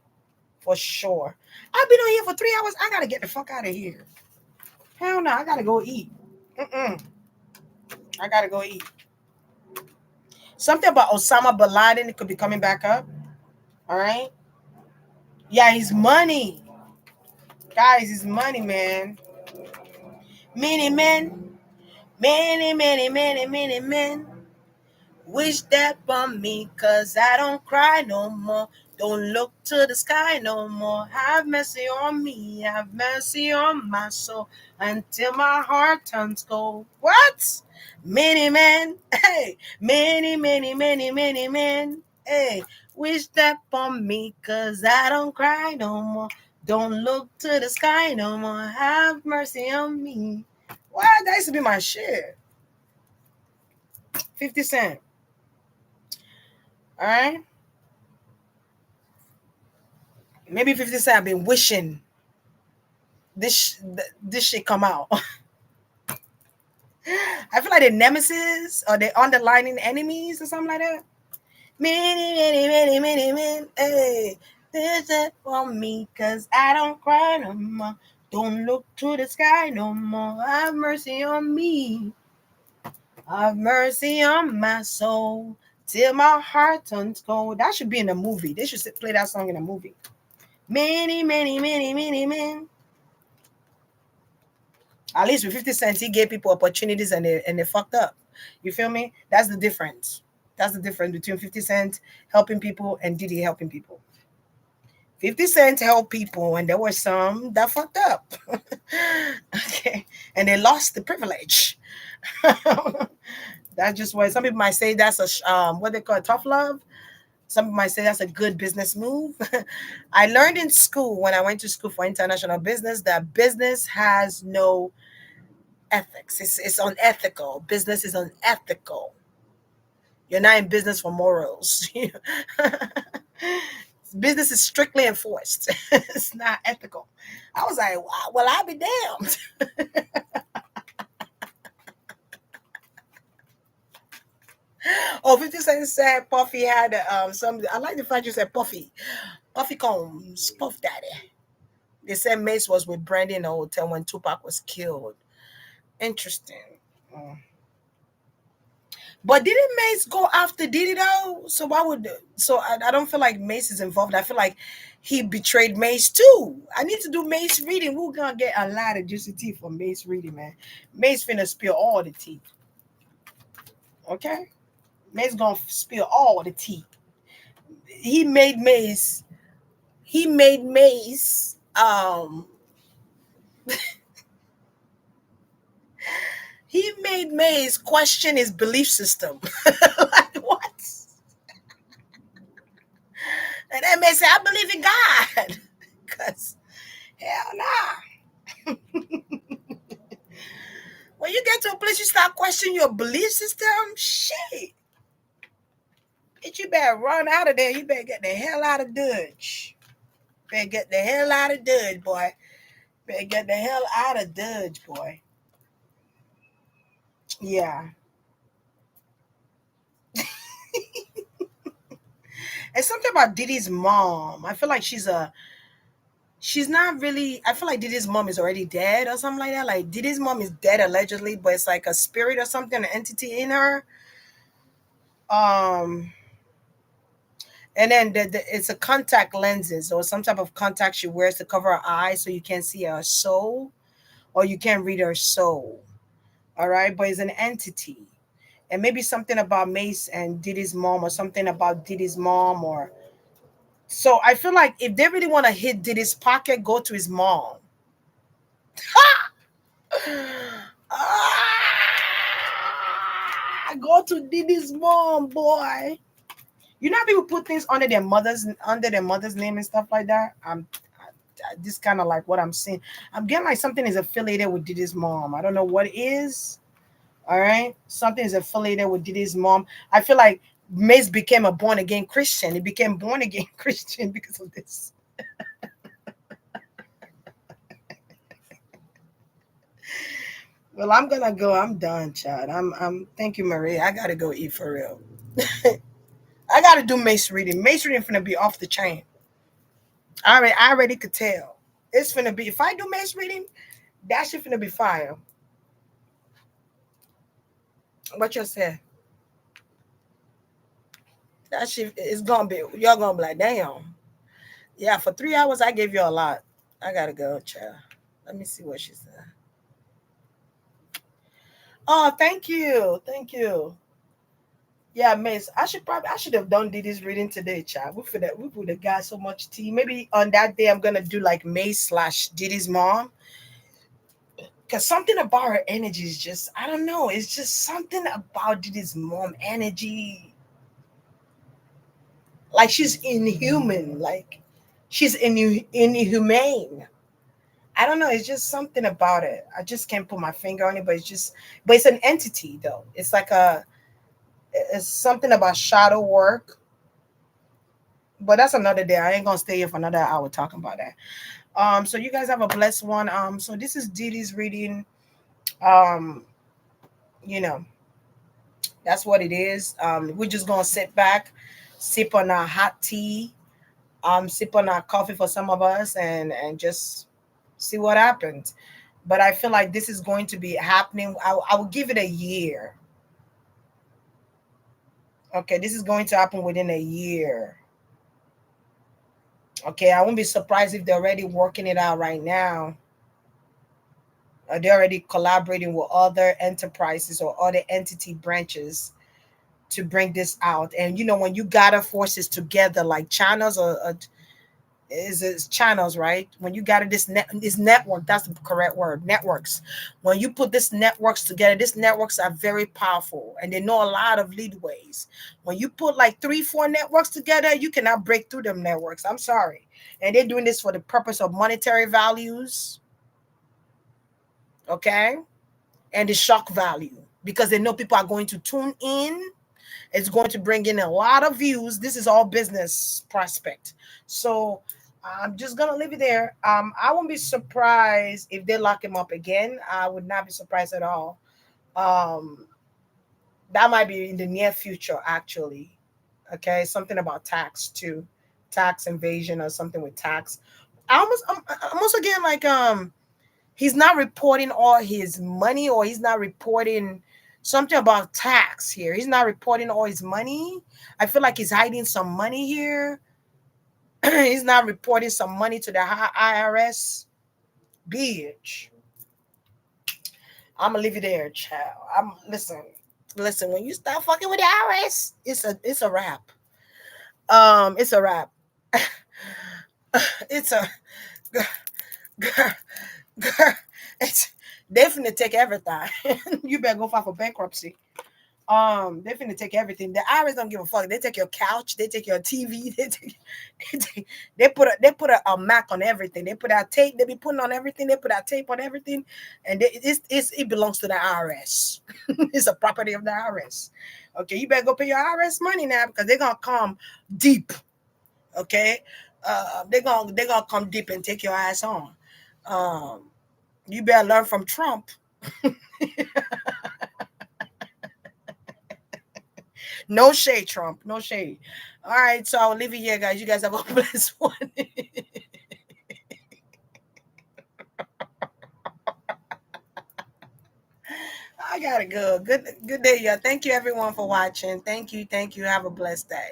for sure. I've been on here for 3 hours. I gotta get the fuck out of here. Hell no, I gotta go eat. I gotta go eat. Something about Osama bin Laden, it could be coming back up. All right. Yeah, his money. Guys, his money, man. Many men, many men wish that on me, cause I don't cry no more. Don't look to the sky no more. Have mercy on me, have mercy on my soul, until my heart turns cold. What? Many men, hey, many men, hey, wish that on me, cause I don't cry no more. Don't look to the sky no more. Have mercy on me. What? That used to be my shit. 50 Cent. All right. Maybe 50 Cent have been wishing this shit come out. I feel like the nemesis or the underlining enemies or something like that. Many men. Hey, there's that for me, cause I don't cry no more. Don't look to the sky no more. Have mercy on me. Have mercy on my soul, till my heart turns cold. That should be in a movie. They should play that song in a movie. Many men. At least with 50 Cent, he gave people opportunities and they fucked up. You feel me? That's the difference. That's the difference between 50 Cent helping people and Diddy helping people. 50 Cent helped people, and there were some that fucked up. Okay. And they lost the privilege. That's just what some people might say that's a what they call tough love. Some people might say that's a good business move. I learned in school, when I went to school for international business, that business has no ethics. It's unethical. Business is unethical. You're not in business for morals. Business is strictly enforced. It's not ethical. I was like, wow, well, I'll be damned. Oh, 50 Cent said Puffy had some. I like the fact you said Puffy. Puffy Combs, Puff Daddy. They said Mace was with Brandy in the hotel when Tupac was killed. Interesting. Mm. But didn't Mace go after Diddy though? So why would I don't feel like Mace is involved. I feel like he betrayed Mace too. I need to do Mace reading. We're gonna get a lot of juicy tea from Mace reading, man. Mace finna spill all the tea. Okay? Mace gonna spill all the tea. He made Mace. He made Mace. He made Mace question his belief system. Like what? And then Mace said, "I believe in God." Cause hell nah. When you get to a place you start questioning your belief system, shit. Bitch, you better run out of there. You better get the hell out of Dodge. Better get the hell out of Dodge, boy. Better get the hell out of Dodge, boy. Yeah. And something about Diddy's mom. I feel like she's not really. I feel like Diddy's mom is already dead or something like that. Like Diddy's mom is dead allegedly, but it's like a spirit or something, an entity in her. Um and then it's a contact lenses or some type of contact she wears to cover her eyes so you can't see her soul or you can't read her soul. All right, but it's an entity. And maybe something about Mace and Diddy's mom or something about Diddy's mom or so I feel like if they really want to hit Diddy's pocket, go to his mom. Go to Diddy's mom, boy. You know how people put things under their mother's name and stuff like that. This kind of like what I'm seeing. I'm getting like something is affiliated with Diddy's mom. I don't know what it is. All right, something is affiliated with Diddy's mom. I feel like Mace became a born again Christian. He became born again Christian because of this. Well, I'm gonna go. I'm done, Chad. I'm. Thank you, Marie. I gotta go eat for real. I gotta do Mace reading. Mace reading finna be off the chain. I already could tell. It's finna be. If I do Mace reading, that shit finna be fire. What you say? That shit is gonna be. Y'all gonna be like, damn. Yeah, for 3 hours I gave you a lot. I gotta go, child. Let me see what she said. Oh, thank you, thank you. Yeah, Miss. I should have done Diddy's reading today, child. We would have got so much tea. Maybe on that day I'm gonna do like May/Diddy's mom. Cause something about her energy is just I don't know. It's just something about Diddy's mom energy. Like she's inhuman. Like she's inhumane. I don't know. It's just something about it. I just can't put my finger on it, but it's an entity though. It's something about shadow work. But that's another day. I ain't gonna stay here for another hour talking about that. So you guys have a blessed one. So this is Didi's reading. Um, you know, that's what it is. We're just gonna sit back, sip on our hot tea, sip on our coffee for some of us, and just see what happens. But I feel like this is going to be happening. I will give it a year. Okay, this is going to happen within a year. Okay, I won't be surprised if they're already working it out right now. They're already collaborating with other enterprises or other entity branches to bring this out. And when you gather forces together, like channels or is channels, right? When you gather this network, that's the correct word, networks. When you put this networks together, these networks are very powerful and they know a lot of leadways. When you put like 3 4 networks together, you cannot break through them networks. I'm sorry. And they're doing this for the purpose of monetary values, okay, and the shock value, because they know people are going to tune in. It's going to bring in a lot of views. This is all business prospect. So I'm just gonna leave it there. I won't be surprised if they lock him up again. I would not be surprised at all. Um, That might be in the near future, actually. Okay, something about tax too, tax invasion or something with tax. I'm also getting like he's not reporting all his money, or he's not reporting something about tax here. He's not reporting all his money. I feel like he's hiding some money here. He's not reporting some money to the IRS. Bitch, I'm gonna leave you there, child. I'm listen. Listen, when you start fucking with the IRS, it's a wrap. It's a wrap. It's a girl, girl. It's definitely take everything. You better go file for bankruptcy. They finna take everything. The IRS don't give a fuck. They take your couch, they take your TV, they put a Mac on everything. They put out tape. They be putting on everything. They put out tape on everything, and it belongs to the IRS. It's a property of the IRS. Okay, you better go pay your IRS money now, because they're gonna come deep. Okay, they're gonna come deep and take your ass on. Um, you better learn from Trump. No shade, Trump. No shade. All right, so I'll leave it here, guys. You guys have a blessed one. I gotta go. Good day, y'all. Thank you everyone for watching. Thank you. Thank you. Have a blessed day.